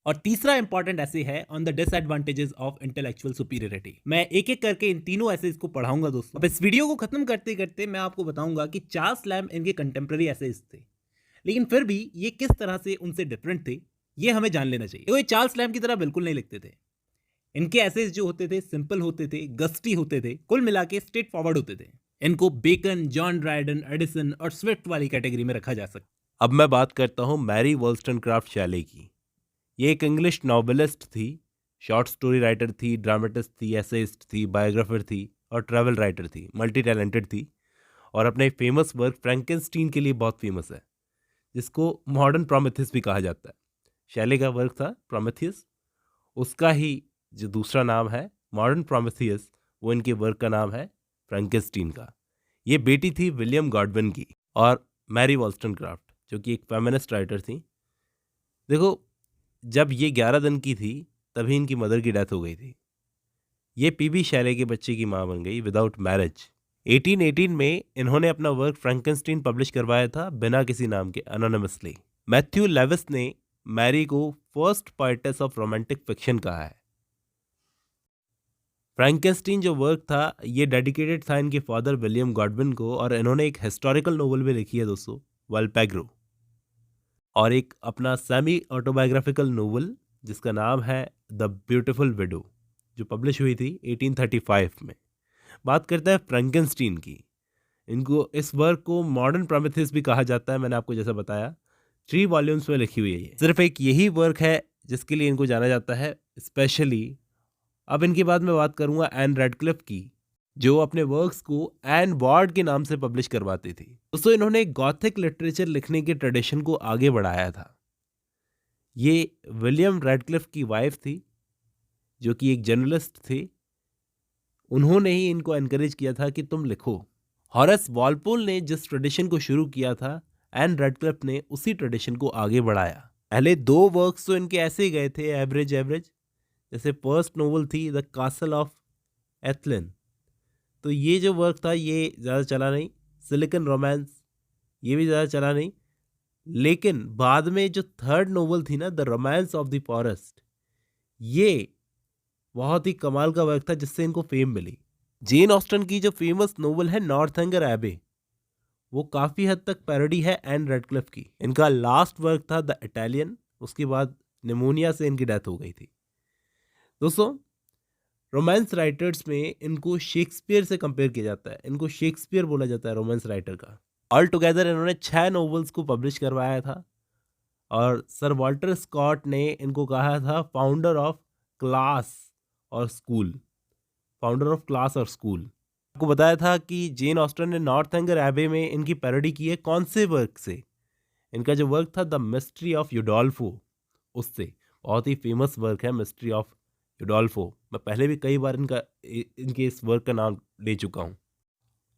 और तीसरा इंपॉर्टेंट ऐसे है, on the disadvantages of intellectual superiority. मैं एक एक करके इन तीनों ऐसेज को पढ़ाऊंगा दोस्तों। अब इस वीडियो को खत्म करते करते मैं आपको बताऊंगा कि चार्ल्स लैम्ब इनके कंटेम्प्रेरी ऐसेज थे, लेकिन फिर भी ये किस तरह से उनसे डिफरेंट थे ये हमें जान लेना चाहिए। तो ये चार्ल्स लैम्ब की तरह बिल्कुल नहीं लिखते थे। इनके ऐसेज जो होते थे सिंपल होते थे, गस्टी होते थे, कुल मिला के स्ट्रेट फॉरवर्ड होते थे। इनको बेकन, जॉन ड्रायडन, एडिसन और स्विफ्ट वाली कैटेगरी में रखा जा सकता। अब मैं बात करता हूँ मैरी वॉलस्टनक्राफ्ट शैले की। ये एक इंग्लिश नॉवेलिस्ट थी, शॉर्ट स्टोरी राइटर थी, ड्रामेटिस्ट थी, एसेइस्ट थी, बायोग्राफर थी और ट्रैवल राइटर थी। मल्टी टैलेंटेड थी और अपने फेमस वर्क फ्रैंकेनस्टीन के लिए बहुत फेमस है, जिसको मॉडर्न प्रोमेथियस भी कहा जाता है। शैले का वर्क था प्रोमेथियस, उसका ही जो दूसरा नाम है मॉडर्न प्रोमेथियस, वो इनके वर्क का नाम है फ्रैंकेनस्टीन का। ये बेटी थी विलियम गॉडविन की और मैरी वॉलस्टनक्राफ्ट, जो कि एक फेमिनिस्ट राइटर थी। देखो, जब ये 11 दिन की थी तभी इनकी मदर की डेथ हो गई थी। ये पीबी शैले के बच्चे की माँ बन गई विदाउट मैरिज। 1818 में इन्होंने अपना वर्क फ्रैंकेनस्टीन पब्लिश करवाया था बिना किसी नाम के, एनोनिमसली। मैथ्यू लेविस ने मैरी को first poetess of romantic fiction कहा है। फ्रैंकेनस्टीन जो वर्क था ये डेडिकेटेड था इनके फादर विलियम गॉडविन को, और इन्होंने एक हिस्टोरिकल नोवेल भी लिखी है दोस्तों, वाल्पेग्रो, और एक अपना सेमी ऑटोबायोग्राफिकल नोवेल जिसका नाम है द ब्यूटीफुल विडो, जो पब्लिश हुई थी 1835 में। बात करते हैं फ्रैंकेनस्टीन की। इनको इस वर्क को मॉडर्न प्रोमेथियस भी कहा जाता है। मैंने आपको जैसा बताया 3 वॉल्यूम्स में लिखी हुई है। सिर्फ एक यही वर्क है जिसके लिए इनको जाना जाता है स्पेशली। अब इनके बाद मैं बात करूंगा एन रेडक्लिफ की, जो अपने वर्क्स को एन वार्ड के नाम से पब्लिश करवाती थी। दोस्तों, इन्होंने गॉथिक लिटरेचर लिखने के ट्रेडिशन को आगे बढ़ाया था। ये विलियम रेडक्लिफ की वाइफ थी, जो कि एक जर्नलिस्ट थे। उन्होंने ही इनको एनकरेज किया था कि तुम लिखो। हॉरेस वॉलपोल ने जिस ट्रेडिशन को शुरू किया था, एन रेडक्लिफ ने उसी ट्रेडिशन को आगे बढ़ाया। पहले 2 वर्क्स तो इनके ऐसे ही गए थे एवरेज। जैसे फर्स्ट नोवेल थी द कासल ऑफ एथलिन, तो ये जो वर्क था ये ज़्यादा चला नहीं। सिलिकन रोमांस, ये भी ज़्यादा चला नहीं। लेकिन बाद में जो थर्ड नोवेल थी ना, the romance of the forest, ये बहुत ही कमाल का वर्क था जिससे इनको फेम मिली। जेन ऑस्टन की जो फेमस नोवेल है नॉर्थएंगर एबे, वो काफ़ी हद तक पैरोडी है एन रेडक्लिफ की। इनका लास्ट वर्क था द इटालियन, उसके बाद निमोनिया से इनकी डेथ हो गई थी। दोस्तों, रोमांस राइटर्स में इनको शेक्सपियर से कंपेयर किया जाता है। इनको शेक्सपियर बोला जाता है रोमांस राइटर का। ऑल टुगेदर इन्होंने 6 नोवेल्स को पब्लिश करवाया था, और सर वॉल्टर स्कॉट ने इनको कहा था फाउंडर ऑफ क्लास और स्कूल। फाउंडर ऑफ क्लास और स्कूल। आपको बताया था कि जेन ऑस्टन ने नॉर्थएंगर एबे में इनकी पैरोडी की है। कौन से वर्क से? इनका जो वर्क था द मिस्ट्री ऑफ यूडोल्फो, उससे। बहुत ही फेमस वर्क है मिस्ट्री ऑफ यूडोल्फो। मैं पहले भी कई बार इनके इस वर्क का नाम ले चुका हूँ।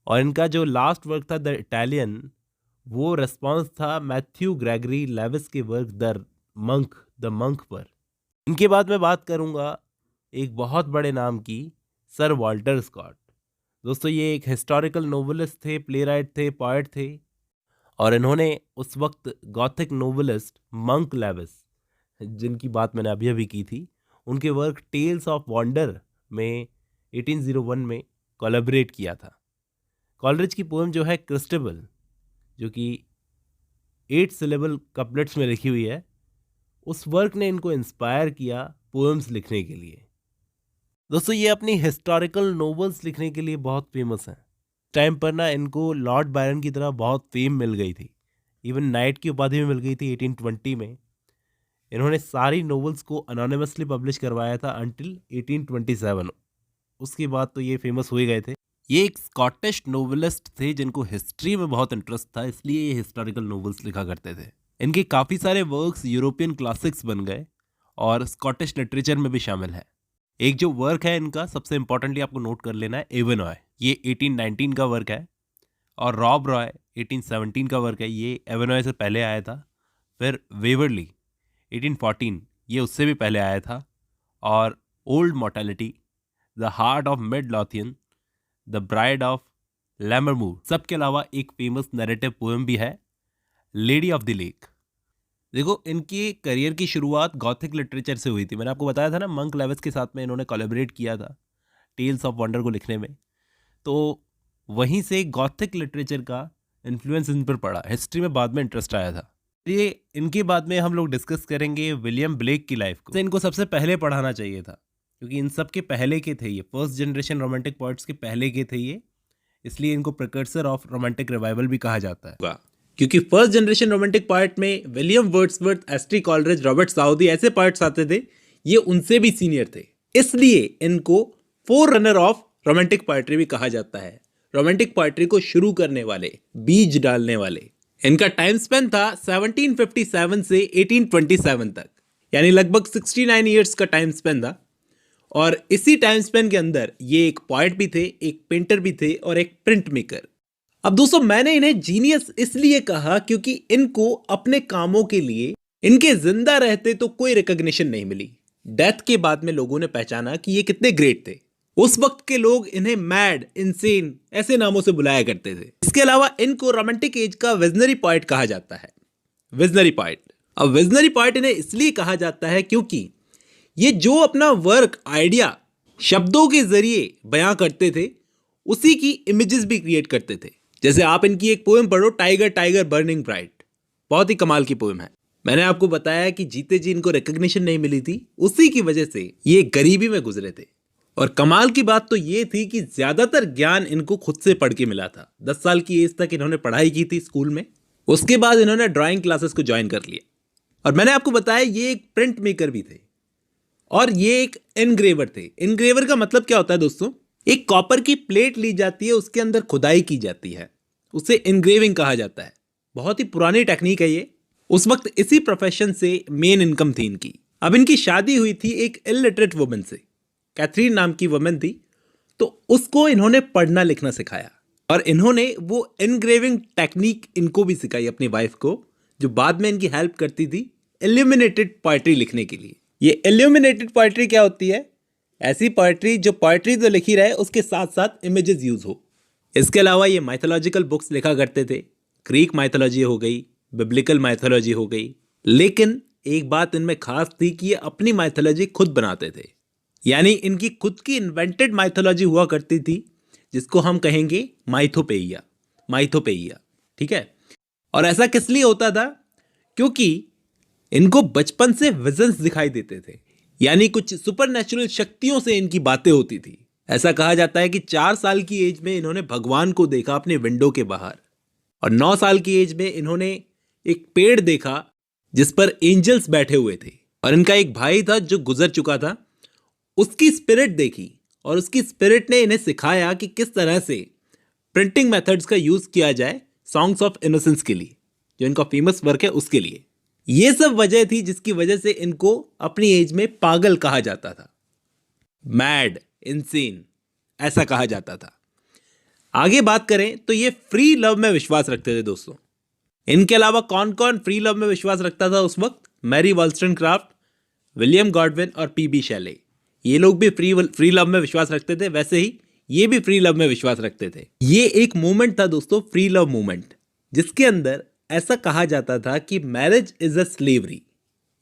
और इनका जो लास्ट वर्क था द इटालियन, वो रिस्पॉन्स था मैथ्यू ग्रेगरी लेविस के वर्क द मंक पर। इनके बाद मैं बात करूँगा एक बहुत बड़े नाम की, सर वॉल्टर स्कॉट। दोस्तों, ये एक हिस्टोरिकल नोवेलिस्ट थे, प्लेराइट थे, पोएट थे, और इन्होंने उस वक्त गॉथिक नोवेलिस्ट मंक लेविस, जिनकी बात मैंने अभी की थी, उनके वर्क टेल्स ऑफ वंडर में 1801 में कोलैबोरेट किया था। कॉलरिज की पोएम जो है क्रिस्टेबल, जो कि 8 सिलेबल कपलेट्स में लिखी हुई है, उस वर्क ने इनको इंस्पायर किया पोएम्स लिखने के लिए। दोस्तों, ये अपनी हिस्टोरिकल नोवेल्स लिखने के लिए बहुत फेमस हैं। टाइम पर ना इनको लॉर्ड बायरन की तरह बहुत फेम मिल गई थी। इवन नाइट की उपाधि भी मिल गई थी 1820 में। इन्होंने सारी नोवेल्स को अनोनिमसली पब्लिश करवाया था अंटिल 1827। उसके बाद तो ये फेमस हो ही गए थे। ये एक स्कॉटिश नोवेलिस्ट थे जिनको हिस्ट्री में बहुत इंटरेस्ट था, इसलिए ये हिस्टोरिकल नोवेल्स लिखा करते थे। इनके काफ़ी सारे वर्क्स यूरोपियन क्लासिक्स बन गए और स्कॉटिश लिटरेचर में भी शामिल है। एक जो वर्क है इनका सबसे इंपॉर्टेंटली आपको नोट कर लेना है, एवेनॉय, ये 1819 का वर्क है, और रॉब रॉय 1817 का वर्क है, ये एवेनॉय से पहले आया था। फिर वेवरली 1814, ये उससे भी पहले आया था। और Old Mortality, the Heart of Midlothian, the Bride of Lammermoor, सबके अलावा एक फेमस नैरेटिव पोएम भी है, लेडी ऑफ द लेक। देखो, इनकी करियर की शुरुआत गॉथिक लिटरेचर से हुई थी। मैंने आपको बताया था ना, मंक लेविस के साथ में इन्होंने कोलैबोरेट किया था टेल्स ऑफ वंडर को लिखने में। तो वहीं से गॉथिक लिटरेचर का इन्फ्लुएंस इन पर पड़ा। हिस्ट्री में बाद में इंटरेस्ट आया था। ये इनके बाद में हम लोग डिस्कस करेंगे विलियम ब्लेक की लाइफ को। तो इनको सबसे पहले पढ़ाना चाहिए था, क्योंकि इन सब के पहले के थे ये, फर्स्ट जनरेशन रोमांटिक पोएट्स के पहले के थे ये, इसलिए इनको प्रिकर्सर ऑफ रोमांटिक रिवाइवल भी कहा जाता है। क्योंकि फर्स्ट जनरेशन रोमांटिक पोएट में William Wordsworth, S T. Coleridge, Robert Southey ऐसे पोएट्स आते थे, ये उनसे भी सीनियर थे, इसलिए इनको forerunner of romantic poetry भी कहा जाता है। रोमांटिक पोएट्री को शुरू करने वाले, बीज डालने वाले। इनका टाइम स्पेन था 1757 से 1827 तक, यानी लगभग 69 ईयर्स का टाइम स्पेन था। और इसी टाइम स्पेन के अंदर ये एक पोएट भी थे, एक पेंटर भी थे और एक प्रिंट मेकर। अब दोस्तों, मैंने इन्हें जीनियस इसलिए कहा क्योंकि इनको अपने कामों के लिए इनके जिंदा रहते तो कोई रिकॉग्निशन नहीं मिली। डेथ के बाद में लोगों ने पहचाना कि ये कितने ग्रेट थे। उस वक्त के लोग इन्हें मैड, इनसेन ऐसे नामों से बुलाया करते थे। इसके अलावा इनको रोमांटिक एज का विजनरी पोएट कहा जाता है। Visionary poet. अब विजनरी पोएट इन्हें इसलिए कहा जाता है क्योंकि ये जो अपना वर्क, आइडिया शब्दों के जरिए बयां करते थे, उसी की इमेजेस भी क्रिएट करते थे। जैसे आप इनकी एक पोएम पढ़ो, टाइगर टाइगर बर्निंग ब्राइट, बहुत ही कमाल की पोएम है। मैंने आपको बताया कि जीते जी इनको रिकॉग्निशन नहीं मिली थी, उसी की वजह से ये गरीबी में गुजरे थे। और कमाल की बात तो ये थी कि ज्यादातर ज्ञान इनको खुद से पढ़ के मिला था। 10 साल की एज तक इन्होंने पढ़ाई की थी स्कूल में, उसके बाद इन्होंने ड्राइंग क्लासेस को ज्वाइन कर लिया। और मैंने आपको बताया ये एक प्रिंट मेकर भी थे और ये एक एनग्रेवर थे। एनग्रेवर का मतलब क्या होता है दोस्तों? एक कॉपर की प्लेट ली जाती है, उसके अंदर खुदाई की जाती है, उसे एनग्रेविंग कहा जाता है। बहुत ही पुरानी टेक्निक है ये। उस वक्त इसी प्रोफेशन से मेन इनकम थी इनकी। अब इनकी शादी हुई थी एक इलिटरेट वुमन से, कैथरीन नाम की वुमन थी। तो उसको इन्होंने पढ़ना लिखना सिखाया और इन्होंने वो एनग्रेविंग टेक्निक इनको भी सिखाई अपनी वाइफ को, जो बाद में इनकी हेल्प करती थी इल्यूमिनेटेड पोएट्री लिखने के लिए। ये इल्यूमिनेटेड पोएट्री क्या होती है? ऐसी पोएट्री जो पोएट्री तो लिखी रहे, उसके साथ साथ इमेजेस यूज हो। इसके अलावा ये माइथोलॉजिकल बुक्स लिखा करते थे। ग्रीक माइथोलॉजी हो गई, बिब्लिकल माइथोलॉजी हो गई। लेकिन एक बात इनमें खास थी कि ये अपनी माइथोलॉजी खुद बनाते थे, यानी इनकी खुद की इन्वेंटेड माइथोलॉजी हुआ करती थी, जिसको हम कहेंगे माइथोपेइया। माइथोपेइया, ठीक है। और ऐसा किस लिए होता था? क्योंकि इनको बचपन से विजन्स दिखाई देते थे, यानी कुछ सुपरनैचुरल शक्तियों से इनकी बातें होती थी। ऐसा कहा जाता है कि 4 साल की एज में इन्होंने भगवान को देखा अपने विंडो के बाहर, और 9 साल की एज में इन्होंने एक पेड़ देखा जिस पर एंजल्स बैठे हुए थे, और इनका एक भाई था जो गुजर चुका था, उसकी स्पिरिट देखी, और उसकी स्पिरिट ने इन्हें सिखाया कि किस तरह से प्रिंटिंग मेथड्स का यूज किया जाए सॉन्ग्स ऑफ इनोसेंस के लिए, जो इनका फेमस वर्क है उसके लिए। ये सब वजह थी जिसकी वजह से इनको अपनी एज में पागल कहा जाता था, मैड, इनसेन ऐसा कहा जाता था। आगे बात करें तो ये फ्री लव में विश्वास रखते थे दोस्तों। इनके अलावा कौन कौन फ्री लव में विश्वास रखता था उस वक्त? मैरी वॉलस्टनक्राफ्ट, विलियम गॉडविन और पीबी शेले। ये लोग भी फ्री लव में विश्वास रखते थे, वैसे ही ये भी फ्री लव में विश्वास रखते थे। ये एक मूवमेंट था दोस्तों, फ्री लव मूवमेंट, जिसके अंदर ऐसा कहा जाता था कि मैरिज इज अ स्लेवरी,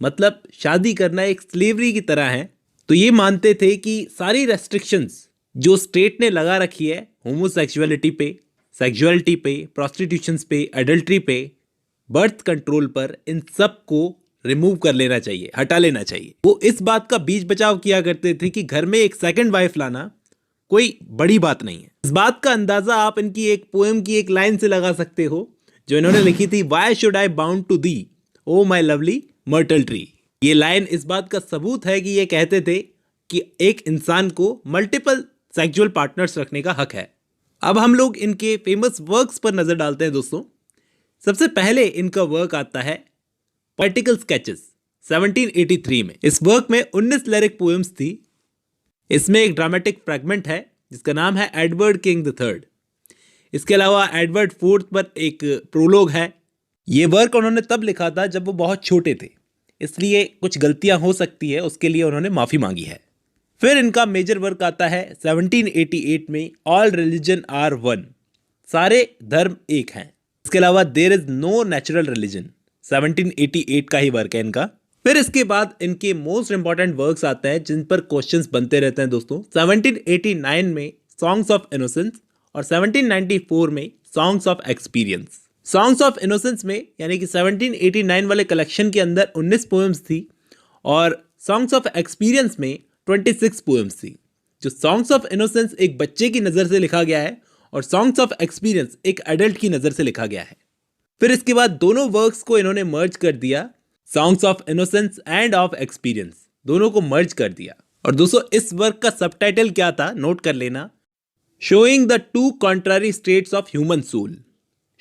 मतलब शादी करना एक स्लेवरी की तरह है। तो ये मानते थे कि सारी रेस्ट्रिक्शंस जो स्टेट ने लगा रखी है होमोसेक्सुअलिटी पे, सेक्सुअलिटी पे, प्रोस्टिट्यूशंस पे, एडल्ट्री पे, बर्थ कंट्रोल पर, इन सब को रिमूव कर लेना चाहिए, हटा लेना चाहिए। वो इस बात का बीच बचाव किया करते थे कि घर में एक सेकंड वाइफ लाना कोई बड़ी बात नहीं है। इस बात का अंदाजा आप इनकी एक पोएम की एक लाइन से लगा सकते हो, जो इन्होंने लिखी थी, why should I bound to thee O my lovely myrtle tree. ये लाइन इस बात का सबूत है कि ये कहते थे कि एक इंसान को मल्टीपल सेक्सुअल पार्टनर्स रखने का हक है। अब हम लोग इनके फेमस वर्क्स पर नजर डालते हैं दोस्तों। सबसे पहले इनका वर्क आता है पोएटिकल स्केचेस 1783 में। इस वर्क में 19 लिरिक पोएम्स थी, इसमें एक ड्रामेटिक फ्रैगमेंट है जिसका नाम है एडवर्ड किंग द थर्ड। इसके अलावा एडवर्ड फोर्थ पर एक प्रोलोग है। ये वर्क उन्होंने तब लिखा था जब वो बहुत छोटे थे, इसलिए कुछ गलतियां हो सकती है, उसके लिए उन्होंने माफ़ी मांगी है। फिर इनका मेजर वर्क आता है 1788 में, ऑल रिलीजन आर वन, सारे धर्म एक हैं। इसके अलावा there is no natural religion, 1788 का ही वर्क है इनका। फिर इसके बाद इनके मोस्ट इंपॉर्टेंट वर्क्स आते हैं जिन पर क्वेश्चंस बनते रहते हैं दोस्तों। 1789 में सॉन्ग्स ऑफ इनोसेंस और 1794 में songs of experience. Songs of innocence में यानी कि 1789 वाले कलेक्शन के अंदर 19 पोएम्स थी और सॉन्ग्स ऑफ एक्सपीरियंस में 26 पोएम्स थी। जो सॉन्ग्स ऑफ इनोसेंस एक बच्चे की नज़र से लिखा गया है और सॉन्ग्स ऑफ एक्सपीरियंस एक एडल्ट की नज़र से लिखा गया है। फिर इसके बाद दोनों वर्क्स को इन्होंने मर्ज कर दिया, songs of innocence end of experience, दोनों को मर्ज कर दिया। और दोस्तों इस वर्क का सबटाइटल क्या था, नोट कर लेना, showing the two contrary states of human soul.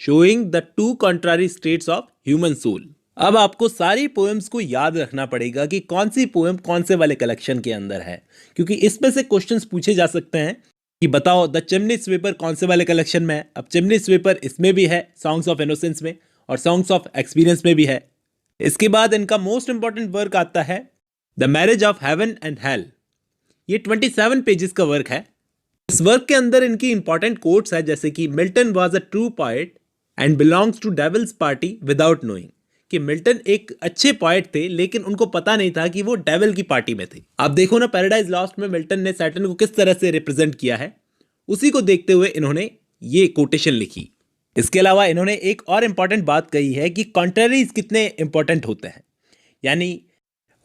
Showing the two contrary states of human soul. अब आपको सारी पोएम्स को याद रखना पड़ेगा कि कौन सी पोएम कौन से वाले कलेक्शन के अंदर है, क्योंकि इसमें से क्वेश्चंस पूछे जा सकते हैं कि बताओ द चिमनी स्वीपर कौन से वाले कलेक्शन में है। अब चिमनी स्वीपर इसमें भी है, सॉन्ग्स ऑफ इनोसेंस में, और सॉन्ग्स ऑफ एक्सपीरियंस में भी है। इसके बाद इनका मोस्ट इंपॉर्टेंट वर्क आता है the marriage of heaven and hell. ये 27 पेजेस का वर्क है। इस वर्क के अंदर इनकी इंपॉर्टेंट कोट्स है जैसे कि Milton was a true poet and belongs to devil's party without knowing, कि मिल्टन एक अच्छे पोएट थे लेकिन उनको पता नहीं था कि वो डेविल की पार्टी में थे। आप देखो ना पैराडाइज लॉस्ट में मिल्टन ने सैटर्न को किस तरह से रिप्रेजेंट किया है, उसी को देखते हुए इन्होंने ये कोटेशन लिखी। इसके अलावा इन्होंने एक और इंपॉर्टेंट बात कही है कि कॉन्ट्ररीज कितने इंपॉर्टेंट होते हैं, यानी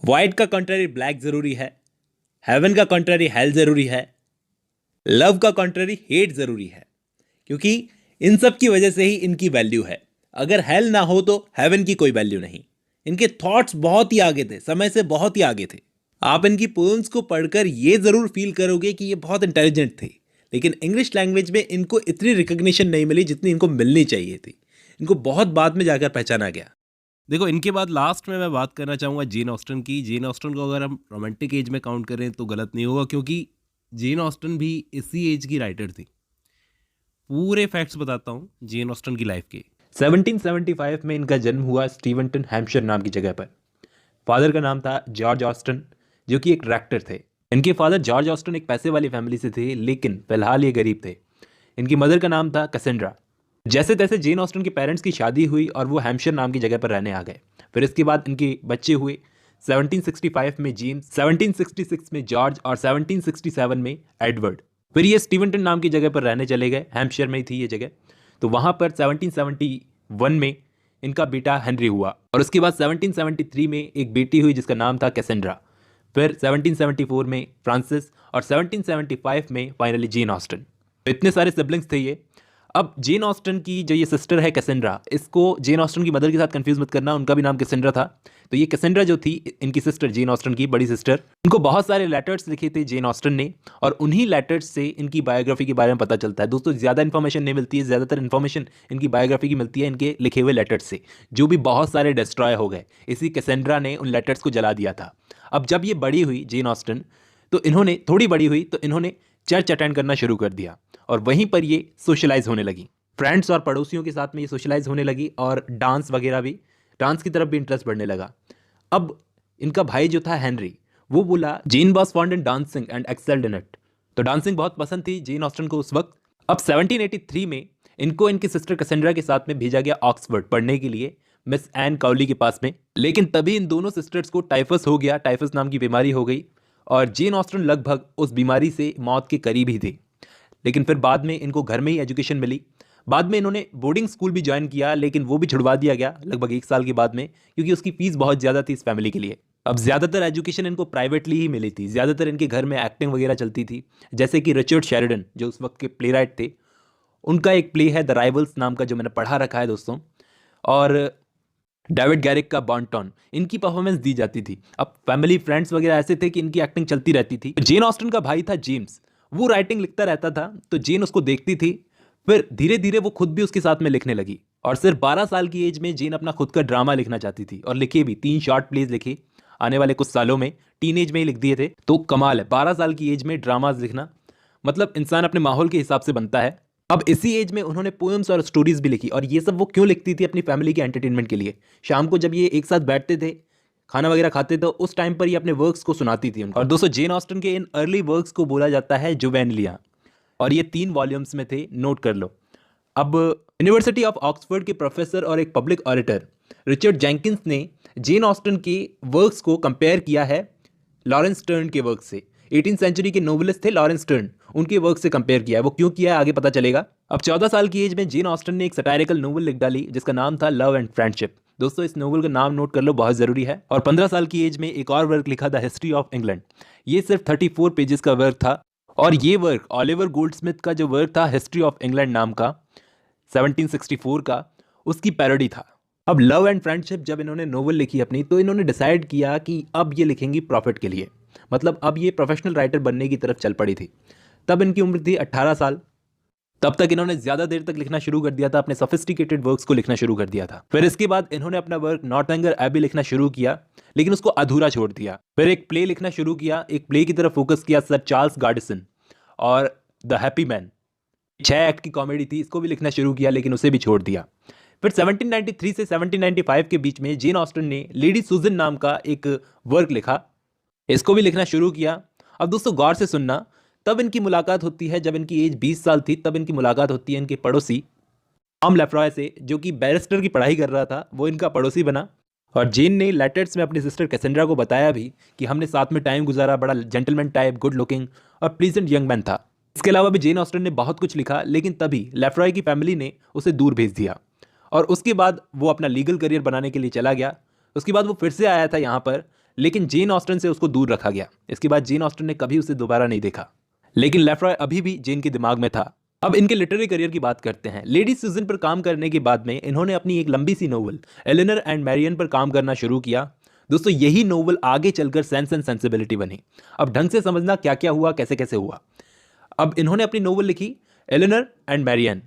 वाइट का कॉन्ट्ररी ब्लैक जरूरी है, हेवन का कॉन्ट्ररी हेल जरूरी है, लव का कॉन्ट्ररी हेट जरूरी है, क्योंकि इन सब की वजह से ही इनकी वैल्यू है। अगर हेल ना हो तो हेवन की कोई वैल्यू नहीं। इनके थॉट्स बहुत ही आगे थे, समय से बहुत ही आगे थे। आप इनकी पोएम्स को पढ़कर ये जरूर फील करोगे कि ये बहुत इंटेलिजेंट थे, लेकिन इंग्लिश लैंग्वेज में इनको इतनी रिकग्निशन नहीं मिली जितनी इनको मिलनी चाहिए थी। इनको बहुत बाद में जाकर पहचाना गया। देखो इनके बाद लास्ट में मैं बात करना चाहूँगा जेन ऑस्टन की। जेन ऑस्टन को अगर हम रोमांटिक एज में काउंट करें तो गलत नहीं होगा, क्योंकि जेन ऑस्टन भी इसी एज की राइटर थी। पूरे फैक्ट्स बताता हूँ जेन ऑस्टन की लाइफ के। 1775 में इनका जन्म हुआ स्टीवनटन हैम्पशायर नाम की जगह पर। फादर का नाम था जॉर्ज ऑस्टन, जो कि एक डायरेक्टर थे। इनके फादर जॉर्ज ऑस्टन एक पैसे वाली फैमिली से थे, लेकिन फिलहाल ये गरीब थे। इनकी मदर का नाम था कैसेंड्रा। जैसे तैसे जेन ऑस्टन के पेरेंट्स की शादी हुई और वो हैम्पशायर नाम की जगह पर रहने आ गए। फिर इसके बाद इनके बच्चे हुए। 1765 में जेम्स, 1766 में जॉर्ज और 1767 में एडवर्ड। फिर ये स्टीवनटन नाम की जगह पर रहने चले गए, हैम्पशायर में ही थी ये जगह। तो वहाँ पर 1771 में इनका बेटा हेनरी हुआ और उसके बाद 1773 में एक बेटी हुई जिसका नाम था कैसेंड्रा। फिर 1774 में फ्रांसिस और 1775 में फाइनली जेन ऑस्टन। तो इतने सारे सिबलिंग्स थे ये। अब जेन ऑस्टन की जो ये सिस्टर है कैसेंड्रा, इसको जेन ऑस्टन की मदर के साथ कंफ्यूज मत करना, उनका भी नाम कैसेंड्रा था। तो ये कैसेंड्रा जो थी इनकी सिस्टर, जेन ऑस्टन की बड़ी सिस्टर, इनको बहुत सारे लेटर्स लिखे थे जेन ऑस्टन ने, और उन्हीं लेटर्स से इनकी बायोग्राफी के बारे में पता चलता है। दोस्तों ज़्यादा इन्फॉर्मेशन नहीं मिलती है, ज़्यादातर इन्फॉर्मेशन इनकी बायोग्राफी की मिलती है इनके लिखे हुए लेटर्स से, जो भी बहुत सारे डिस्ट्रॉय हो गए। इसी कैसेंड्रा ने उन लेटर्स को जला दिया था। अब जब ये बड़ी हुई जेन ऑस्टन, तो इन्होंने थोड़ी बड़ी हुई तो इन्होंने चर्च अटेंड करना शुरू कर दिया और वहीं पर ये सोशलाइज होने लगी। फ्रेंड्स और पड़ोसियों के साथ में ये सोशलाइज होने लगी और डांस वगैरह भी, डांस की तरफ भी इंटरेस्ट बढ़ने लगा। अब इनका भाई जो था हेनरी, वो बोला Jane was fond in dancing and excelled in it. तो डांसिंग बहुत पसंद थी जेन ऑस्टन को उस वक्त। अब 1783 में इनको इनकी सिस्टर कैसेंड्रा के साथ में भेजा गया ऑक्सफोर्ड पढ़ने के लिए, मिस एन काउली के पास में। लेकिन तभी इन दोनों सिस्टर्स को टाइफस हो गया, टाइफस नाम की बीमारी हो गई और जेन ऑस्टन लगभग उस बीमारी से मौत के करीब ही थे। लेकिन फिर बाद में इनको घर में ही एजुकेशन मिली। बाद में इन्होंने बोर्डिंग स्कूल भी ज्वाइन किया, लेकिन वो भी छुड़वा दिया गया लगभग 1 साल के बाद में, क्योंकि उसकी फीस बहुत ज़्यादा थी इस फैमिली के लिए। अब ज़्यादातर एजुकेशन इनको प्राइवेटली ही मिली थी। ज़्यादातर इनके घर में एक्टिंग वगैरह चलती थी, जैसे कि रिचर्ड शेरिडन जो उस वक्त के प्ले राइट थे, उनका एक प्ले है द राइवल्स नाम का, जो मैंने पढ़ा रखा है दोस्तों, और डेविड गैरिक का बॉन्टॉन, इनकी परफॉर्मेंस दी जाती थी। अब फैमिली फ्रेंड्स वगैरह ऐसे थे कि इनकी एक्टिंग चलती रहती थी। जेन ऑस्टन का भाई था जेम्स, वो राइटिंग लिखता रहता था, तो जेन उसको देखती थी। फिर धीरे धीरे वो खुद भी उसके साथ में लिखने लगी और सिर्फ 12 साल की एज में जेन अपना खुद का ड्रामा लिखना चाहती थी और लिखे भी 3 शॉर्ट प्लेज लिखे। आने वाले कुछ सालों में टीनेज में ही लिख दिए थे। तो कमाल है, 12 साल की एज में ड्रामाज लिखना, मतलब इंसान अपने माहौल के हिसाब से बनता है। अब इसी एज में उन्होंने पोएम्स और स्टोरीज भी लिखी, और ये सब वो क्यों लिखती थी? अपनी फैमिली के एंटरटेनमेंट के लिए। शाम को जब ये एक साथ बैठते थे, खाना वगैरह खाते थे, उस टाइम पर ये अपने वर्क्स को सुनाती थी उनको। और दोस्तों, जेन ऑस्टन के इन अर्ली वर्क्स को बोला जाता है जुवेनिलिया, और ये 3 वॉल्यूम्स में थे, नोट कर लो। अब यूनिवर्सिटी ऑफ ऑक्सफोर्ड के प्रोफेसर और एक पब्लिक ऑरेटर रिचर्ड जेंकिंस ने जेन ऑस्टन के वर्क्स को कंपेयर किया है लॉरेंस स्टर्न के वर्क से। 18th सेंचुरी के नोवेलिस्ट थे लॉरेंस स्टर्न, उनके वर्क से कंपेयर किया है। वो क्यों किया है आगे पता चलेगा। अब 14 साल की एज में जेन ऑस्टन ने एक सटायरिकल नोवेल लिख डाली जिसका नाम था लव एंड फ्रेंडशिप। दोस्तों, इस नोवेल का नाम नोट कर लो, बहुत ज़रूरी है। और 15 साल की एज में एक और वर्क लिखा, द हिस्ट्री ऑफ इंग्लैंड। ये सिर्फ 34 पेजेस का वर्क था, और ये वर्क ऑलिवर गोल्डस्मिथ का जो वर्क था हिस्ट्री ऑफ इंग्लैंड नाम का 1764 का, उसकी पैरोडी था। अब लव एंड फ्रेंडशिप जब इन्होंने नोवेल लिखी अपनी, तो इन्होंने डिसाइड किया कि अब ये लिखेंगी प्रॉफिट के लिए, मतलब अब ये प्रोफेशनल राइटर बनने की तरफ चल पड़ी थी। तब इनकी उम्र थी 18 साल। तब तक इन्होंने ज़्यादा देर तक लिखना शुरू कर दिया था, अपने सोफिस्टिकेटेड वर्क्स को लिखना शुरू कर दिया था। फिर इसके बाद इन्होंने अपना वर्क नॉर्थएंगर एबी लिखना शुरू किया, लेकिन उसको अधूरा छोड़ दिया। फिर एक प्ले लिखना शुरू किया, एक प्ले की तरफ फोकस किया, सर चार्ल्स गार्डिसन और द हैप्पी मैन। 6 एक्ट की कॉमेडी थी, इसको भी लिखना शुरू किया, लेकिन उसे भी छोड़ दिया। फिर 1793 से 1795 के बीच में जेन ऑस्टन ने लेडी सुजन नाम का एक वर्क लिखा, इसको भी लिखना शुरू किया। अब दोस्तों गौर से सुनना, तब इनकी मुलाकात होती है, जब इनकी एज 20 साल थी, तब इनकी मुलाकात होती है इनके पड़ोसी टॉम लेफ्रॉय से, जो कि बैरिस्टर की पढ़ाई कर रहा था। वो इनका पड़ोसी बना, और जेन ने लेटर्स में अपनी सिस्टर कैसेंड्रा को बताया भी कि हमने साथ में टाइम गुजारा, बड़ा जेंटलमैन टाइप, गुड लुकिंग और प्लीजेंट यंग मैन था। इसके अलावा भी जेन ऑस्टन ने बहुत कुछ लिखा, लेकिन तभी लेफ्रॉय की फैमिली ने उसे दूर भेज दिया, और उसके बाद वो अपना लीगल करियर बनाने के लिए चला गया। उसके बाद वो फिर से आया था यहाँ पर, लेकिन जेन ऑस्टन से उसको दूर रखा गया। इसके बाद जेन ऑस्टन ने कभी उसे दोबारा नहीं देखा, लेकिन लेफ्रॉय अभी भी जेन के दिमाग में था। अब इनके लिटरेरी करियर की बात करते हैं। लेडी सुजन पर काम करने के बाद में इन्होंने अपनी एक लंबी सी नोवेल एलेनर एंड मैरियन पर काम करना शुरू किया। दोस्तों, यही नोवेल आगे चलकर सेंस एंड सेंसिबिलिटी बनी। अब ढंग से समझना क्या क्या हुआ, कैसे कैसे हुआ। अब इन्होंने अपनी नोवेल लिखी एलेनर एंड मैरियन।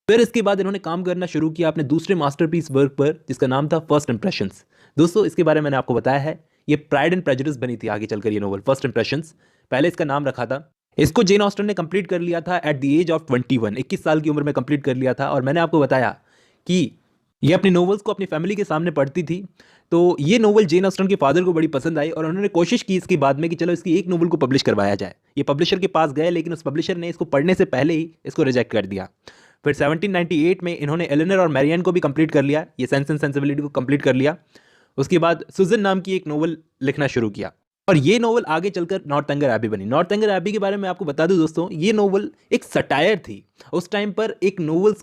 फिर इसके बाद इन्होंने काम करना शुरू किया अपने दूसरे मास्टरपीस वर्क पर, जिसका नाम था फर्स्ट इंप्रेशंस। दोस्तों, इसके बारे में मैंने आपको बताया है, ये प्राइड एंड प्रेजुडिस बनी थी आगे चलकर ये नोवेल, फर्स्ट इंप्रेशंस पहले इसका नाम रखा था। इसको जेन ऑस्टन ने कंप्लीट कर लिया था एट द एज ऑफ 21, 21 साल की उम्र में कंप्लीट कर लिया था। और मैंने आपको बताया कि ये अपनी नोवेल्स को अपनी फैमिली के सामने पढ़ती थी, तो ये नोवेल जेन ऑस्टन के फादर को बड़ी पसंद आई, और उन्होंने कोशिश की इसके बाद में कि चलो इसकी एक नोवेल को पब्लिश करवाया जाए। ये पब्लिशर के पास गए, लेकिन उस पब्लिशर ने इसको पढ़ने से पहले ही इसको रिजेक्ट कर दिया। फिर 1798 में इन्होंने एलेनर और मैरियन को भी कंप्लीट कर लिया, ये सेंस एंड सेंसिबिलिटी को कंप्लीट कर लिया। उसके बाद सुजन नाम की एक नोवेल लिखना शुरू किया, और ये नोवेल आगे चलकर नॉर्थएंगर एबी बनी। नॉर्थएंगर एबी के बारे में आपको बता दूं दोस्तों, ये नोवेल एक सटायर थी। उस टाइम पर एक नोवेल्स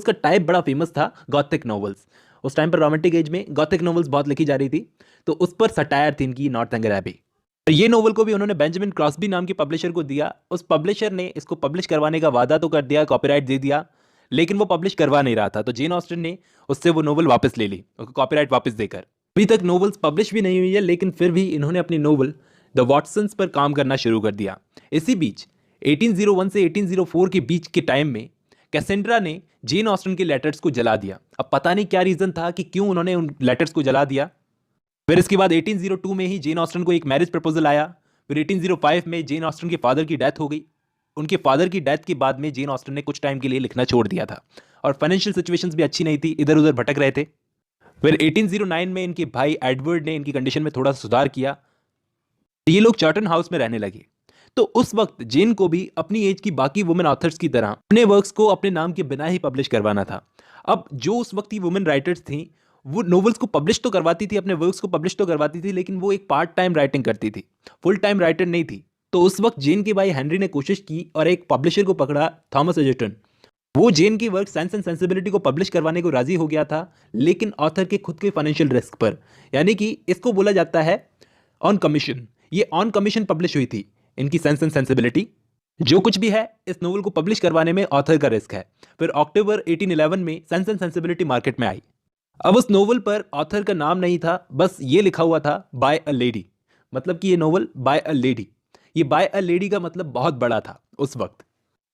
का टाइप बड़ा फेमस था, गॉथिक नोवेल्स। उस टाइम पर रोमांटिक एज में गॉथिक नोवेल्स बहुत लिखी जा रही थी, तो उस पर सटायर थी इनकी नॉर्थएंगर एबी। ये नोवेल को भी उन्होंने बेंजामिन क्रॉसबी नाम के पब्लिशर को दिया। उस पब्लिशर ने इसको पब्लिश करवाने का वादा तो कर दिया, कॉपीराइट दे दिया, लेकिन वो पब्लिश करवा नहीं रहा था। तो जेन ऑस्टन ने उससे वो नोवेल वापस ले ली, कॉपीराइट वापस देकर। अभी तक नोवेल्स पब्लिश भी नहीं हुई है, लेकिन फिर भी इन्होंने अपनी नोवेल द वॉटसन्स पर काम करना शुरू कर दिया। इसी बीच 1801 से 1804 के बीच के टाइम में कैसेंड्रा ने जेन ऑस्टन के लेटर्स को जला दिया। अब पता नहीं क्या रीज़न था कि क्यों उन्होंने उन लेटर्स को जला दिया। फिर इसके बाद 1802 में ही जेन ऑस्टन को एक मैरिज प्रपोजल आया। फिर 1805 में जेन ऑस्टन के फादर की डेथ हो गई। उनके फादर की डेथ के बाद में जेन ऑस्टन ने कुछ टाइम के लिए लिखना छोड़ दिया था, और फाइनेंशियल सिचुएशंस भी अच्छी नहीं थी, इधर उधर भटक रहे थे। फिर 1809 में इनके भाई एडवर्ड ने इनकी कंडीशन में थोड़ा सा सुधार किया, ये लोग चार्टन हाउस में रहने लगे। तो उस वक्त जेन को भी अपनी एज की बाकी वुमेन ऑथर्स की तरह अपने वर्क्स को अपने नाम के बिना ही पब्लिश करवाना था। अब जो उस वक्त की वुमेन राइटर्स थी, वो नोवेल्स को पब्लिश तो करवाती थी, अपने वर्क्स को पब्लिश तो करवाती थी, लेकिन वो एक पार्ट टाइम राइटिंग करती थी, फुल टाइम राइटर नहीं थी। तो उस वक्त जेन के भाई हेनरी ने कोशिश की और एक पब्लिशर को पकड़ा, थॉमस एजर्टन। वो जेन की वर्क सेंस एंड सेंसिबिलिटी को पब्लिश करवाने को राजी हो गया था, लेकिन ऑथर के खुद के फाइनेंशियल रिस्क पर, यानी कि इसको बोला जाता है ऑन कमीशन। ये ऑन कमीशन पब्लिश हुई थी इनकी सेंस एंड सेंसिबिलिटी। जो कुछ भी है, इस नोवेल को पब्लिश करवाने में ऑथर का रिस्क है। फिर अक्टूबर 1811 में सेंस एंड सेंसिबिलिटी मार्केट में आई। अब उस नोवेल पर ऑथर का नाम नहीं था, बस ये लिखा हुआ था बाय अ लेडी, मतलब कि ये नोवेल बाय अ लेडी। ये बाय अ लेडी का मतलब बहुत बड़ा था उस वक्त।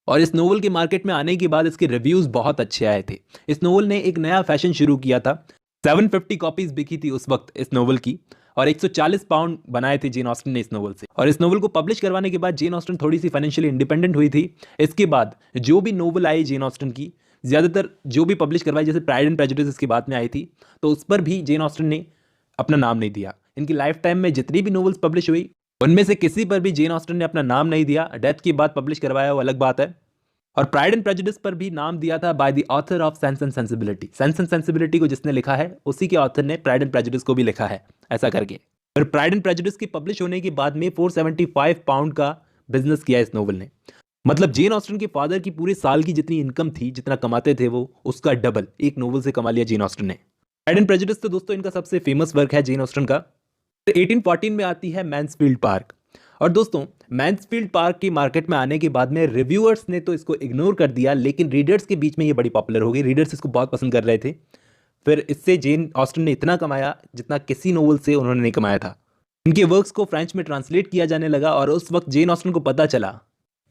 और इस नोवेल के मार्केट में आने के बाद इसके रिव्यूज बहुत अच्छे आए थे। इस नोवेल ने एक नया फैशन शुरू किया था। 750 कॉपीज बिकी थी उस वक्त इस नोवेल की। और 140 पाउंड बनाए थे जेन ऑस्टन ने इस नोवेल से। और इस नोवेल को पब्लिश करवाने के बाद जेन ऑस्टन थोड़ी सी फाइनेंशियली इंडिपेंडेंट हुई थी। इसके बाद जो भी नोवेल आई जेन ऑस्टन की, ज़्यादातर जो भी पब्लिश करवाई, जैसे प्राइड एंड प्रेजुडिस इसके बाद में आई थी, तो उस पर भी जेन ऑस्टन ने अपना नाम नहीं दिया। इनकी लाइफ टाइम में जितनी भी नोवेल्स पब्लिश हुई उनमें से किसी पर भी जेन ऑस्टन ने अपना नाम नहीं दिया। डेथ के बाद पब्लिश करवाया वो अलग बात है। और प्राइड एंड प्रेजुडिस पर भी नाम दिया था by the author of sense and sensibility. Sense and sensibility को जिसने लिखा है उसी के ऑथर ने प्राइड एंड प्रेजुडिस को भी लिखा है, ऐसा करके। और प्राइड एंड प्रेजुडिस की पब्लिश होने के बाद में 475 पाउंड का बिजनेस किया इस नोवेल ने। मतलब जेन ऑस्टन के फादर की पूरे साल की जितनी इनकम थी, जितना कमाते थे वो, उसका डबल एक नोवेल से कमा लिया जेन ऑस्टन ने। प्राइड एंड प्रेजुडिस तो दोस्तों इनका सबसे फेमस वर्क है जेन ऑस्टन का। 1814 में आती है मैन्सफील्ड पार्क। और दोस्तों मैन्सफील्ड पार्क की मार्केट में आने के बाद में रिव्यूअर्स ने तो इसको इग्नोर कर दिया, लेकिन रीडर्स के बीच में ये बड़ी पॉपुलर हो गई। रीडर्स इसको बहुत पसंद कर रहे थे। फिर इससे जेन ऑस्टन ने इतना कमाया जितना किसी नोवेल से उन्होंने नहीं कमाया था। इनके वर्क्स को फ्रेंच में ट्रांसलेट किया जाने लगा और उस वक्त जेन ऑस्टन को पता चला,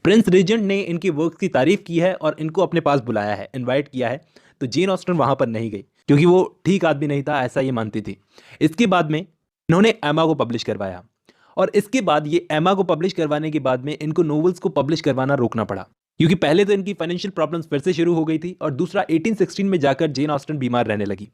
प्रिंस रीजेंट ने इनके वर्क्स की तारीफ की है और इनको अपने पास बुलाया है, इन्वाइट किया है। तो जेन ऑस्टन वहां पर नहीं गई क्योंकि वो ठीक आदमी नहीं था, ऐसा ये मानती थी। इसके बाद में इन्होंने एमा को पब्लिश करवाया और इसके बाद ये एमा को पब्लिश करवाने के बाद में इनको नोवेल्स को पब्लिश करवाना रोकना पड़ा, क्योंकि पहले तो इनकी फाइनेंशियल प्रॉब्लम्स फिर से शुरू हो गई थी और दूसरा 1816 में जाकर जेन ऑस्टन बीमार रहने लगी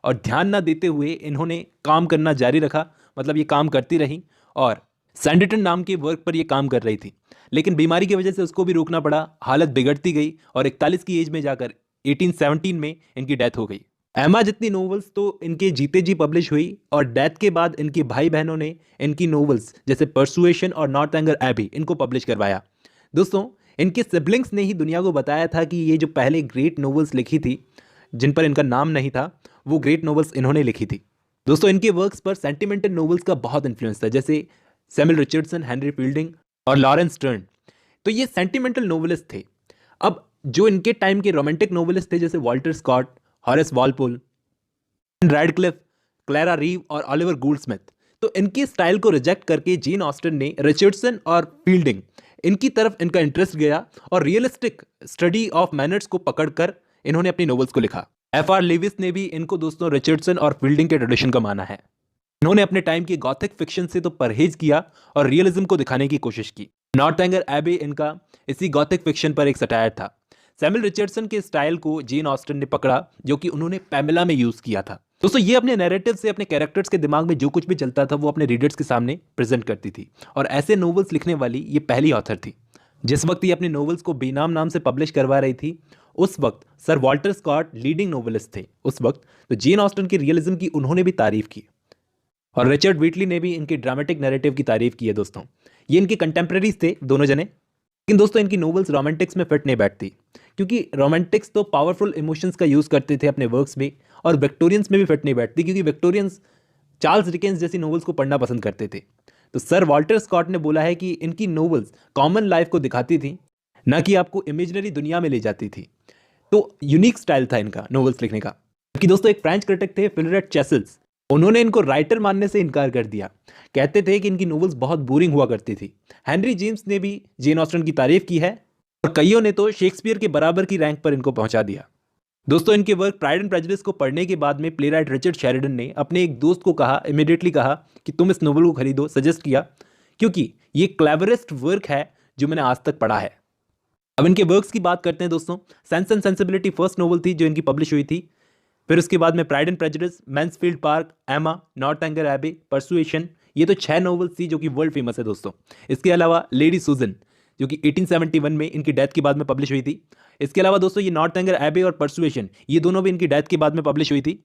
और ध्यान ना देते हुए इन्होंने काम करना जारी रखा। मतलब ये काम करती रही और सैंडिटन नाम के वर्क पर ये काम कर रही थी, लेकिन बीमारी की वजह से उसको भी रोकना पड़ा। हालत बिगड़ती गई और 41 की एज में जाकर 1817 में इनकी डेथ हो गई। एमा जितनी नोवेल्स तो इनके जीते जी पब्लिश हुई और डेथ के बाद इनके भाई बहनों ने इनकी नोवेल्स जैसे परसुएशन और नॉर्थएंगर एबी इनको पब्लिश करवाया। दोस्तों इनके सिबलिंग्स ने ही दुनिया को बताया था कि ये जो पहले ग्रेट नोवेल्स लिखी थी जिन पर इनका नाम नहीं था, वो ग्रेट नोवेल्स इन्होंने लिखी थी। दोस्तों इनके वर्क्स पर सेंटिमेंटल नोवेल्स का बहुत इन्फ्लुएंस था, जैसे सैमुअल रिचर्डसन, हेनरी फील्डिंग और लॉरेंस स्टर्न। तो ये सेंटिमेंटल नोवेलिस्ट थे। अब जो इनके टाइम के रोमांटिक नोवेलिस्ट थे जैसे Walter Scott, Horace Walpole, Radcliffe, Clara Reeve और ऑलिवर गोल्डस्मिथ, तो इनके स्टाइल को रिजेक्ट करके जेन ऑस्टन ने रिचर्डसन और फील्डिंग इनकी तरफ इनका इंटरेस्ट गया और रियलिस्टिक स्टडी ऑफ मैनर्स को पकड़कर इन्होंने अपनी नोवेल्स को लिखा। F.R. लेविस ने भी इनको दोस्तों रिचर्डसन और फील्डिंग के ट्रेडिशन का माना है। इन्होंने अपने टाइम की गॉथिक फिक्शन से तो परहेज किया और रियलिज्म को दिखाने की कोशिश की। नॉर्थएंगर एबी इनका इसी गॉथिक फिक्शन पर एक सटायर था। सैमुअल रिचर्डसन के स्टाइल को जेन ऑस्टन ने पकड़ा, जो कि उन्होंने पैमेला में यूज किया था। दोस्तों ये अपने नैरेटिव से अपने कैरेक्टर्स के दिमाग में जो कुछ भी चलता था वो अपने रीडर्स के सामने प्रेजेंट करती थी और ऐसे नोवेल्स लिखने वाली ये पहली ऑथर थी। जिस वक्त ये अपने नोवेल्स को बेनाम नाम से पब्लिश करवा रही थी उस वक्त sir Walter Scott leading novelist थे उस वक्त। तो जेन ऑस्टन के रियलिज्म की उन्होंने भी तारीफ की और रिचर्ड व्हीटली ने भी इनके ड्रामेटिक नैरेटिव की तारीफ की है। दोस्तों ये इनके कंटेम्प्रेरीज थे दोनों जने, लेकिन दोस्तों इनकी नोवेल्स रोमांटिक्स में फिट नहीं बैठती, क्योंकि रोमांटिक्स तो पावरफुल इमोशंस का यूज़ करते थे अपने वर्क्स में और विक्टोरियंस में भी फिट नहीं बैठती, क्योंकि विक्टोरियंस चार्ल्स डिकेंस जैसी नोवेल्स को पढ़ना पसंद करते थे। तो सर वॉल्टर स्कॉट ने बोला है कि इनकी नोवेल्स कॉमन लाइफ को दिखाती थी, ना कि आपको इमेजिनरी दुनिया में ले जाती थी। तो यूनिक स्टाइल था इनका नोवेल्स लिखने का। कि दोस्तों एक फ्रेंच क्रिटिक थे फिलरेट चेसल्स, उन्होंने इनको राइटर मानने से इनकार कर दिया। कहते थे कि इनकी नोवेल्स बहुत बोरिंग हुआ करती थी। हेनरी जेम्स ने भी जेन ऑस्टन की तारीफ की है और कईयों ने तो शेक्सपियर के बराबर की रैंक पर इनको पहुंचा दिया। दोस्तों इनके वर्क प्राइड एंड प्रेजुडिस को पढ़ने के बाद में प्लेराइट रिचर्ड शेरिडन ने अपने एक दोस्त को कहा, इमीडिएटली कहा कि तुम इस नोवेल को खरीदो, सजेस्ट किया, क्योंकि ये क्लेवरेस्ट वर्क है जो मैंने आज तक पढ़ा है। अब इनके वर्क्स की बात करते हैं दोस्तों। Sense and sensibility first novel थी जो इनकी पब्लिश हुई थी। फिर उसके बाद में pride and prejudice, Mansfield park, एमा, नॉर्थएंगर एबी, परसुएशन, ये तो 6 नोवेल्स थी जो कि वर्ल्ड फेमस है दोस्तों। इसके अलावा लेडी सुजन जो कि 1871 में इनकी डेथ के बाद में पब्लिश हुई थी। इसके अलावा दोस्तों ये नॉर्थएंगर एबी और परसुएशन, ये दोनों भी इनकी डेथ के बाद में पब्लिश हुई थी।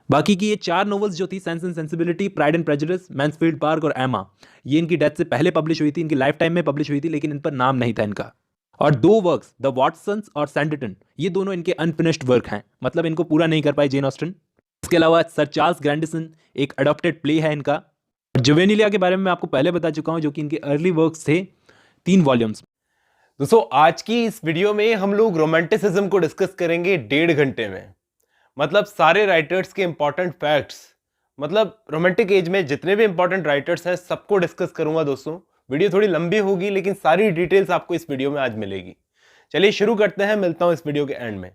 बाकी की ये 4 नोवेल्स जो थी, sense and sensibility, pride and prejudice, Mansfield park और एमा, ये इनकी डेथ से पहले पब्लिश हुई थी, इनकी लाइफ टाइम में पब्लिश हुई थी, लेकिन इन पर नाम नहीं था इनका। और 2 वर्क्स, द वॉटसन्स और सैंडिटन, ये दोनों इनके अनफिनिश्ड वर्क हैं, मतलब इनको पूरा नहीं कर पाई जेन ऑस्टन। इसके अलावा सर चार्ल्स ग्रैंडिसन, एक अडॉप्टेड प्ले है इनका। जुवेनिलिया के बारे में मैं आपको पहले बता चुका हूं, जो कि इनके अर्ली वर्क्स थे 3 वॉल्यूम्स। दोस्तों आज की इस वीडियो में हम लोग रोमांटिसिज्म को डिस्कस करेंगे 1.5 घंटे में। मतलब सारे राइटर्स के इंपॉर्टेंट फैक्ट्स, मतलब रोमांटिक एज में जितने भी इंपॉर्टेंट राइटर्स हैं सबको डिस्कस करूंगा दोस्तों। वीडियो थोड़ी लंबी होगी लेकिन सारी डिटेल्स आपको इस वीडियो में आज मिलेगी। चलिए शुरू करते हैं, मिलता हूं इस वीडियो के एंड में।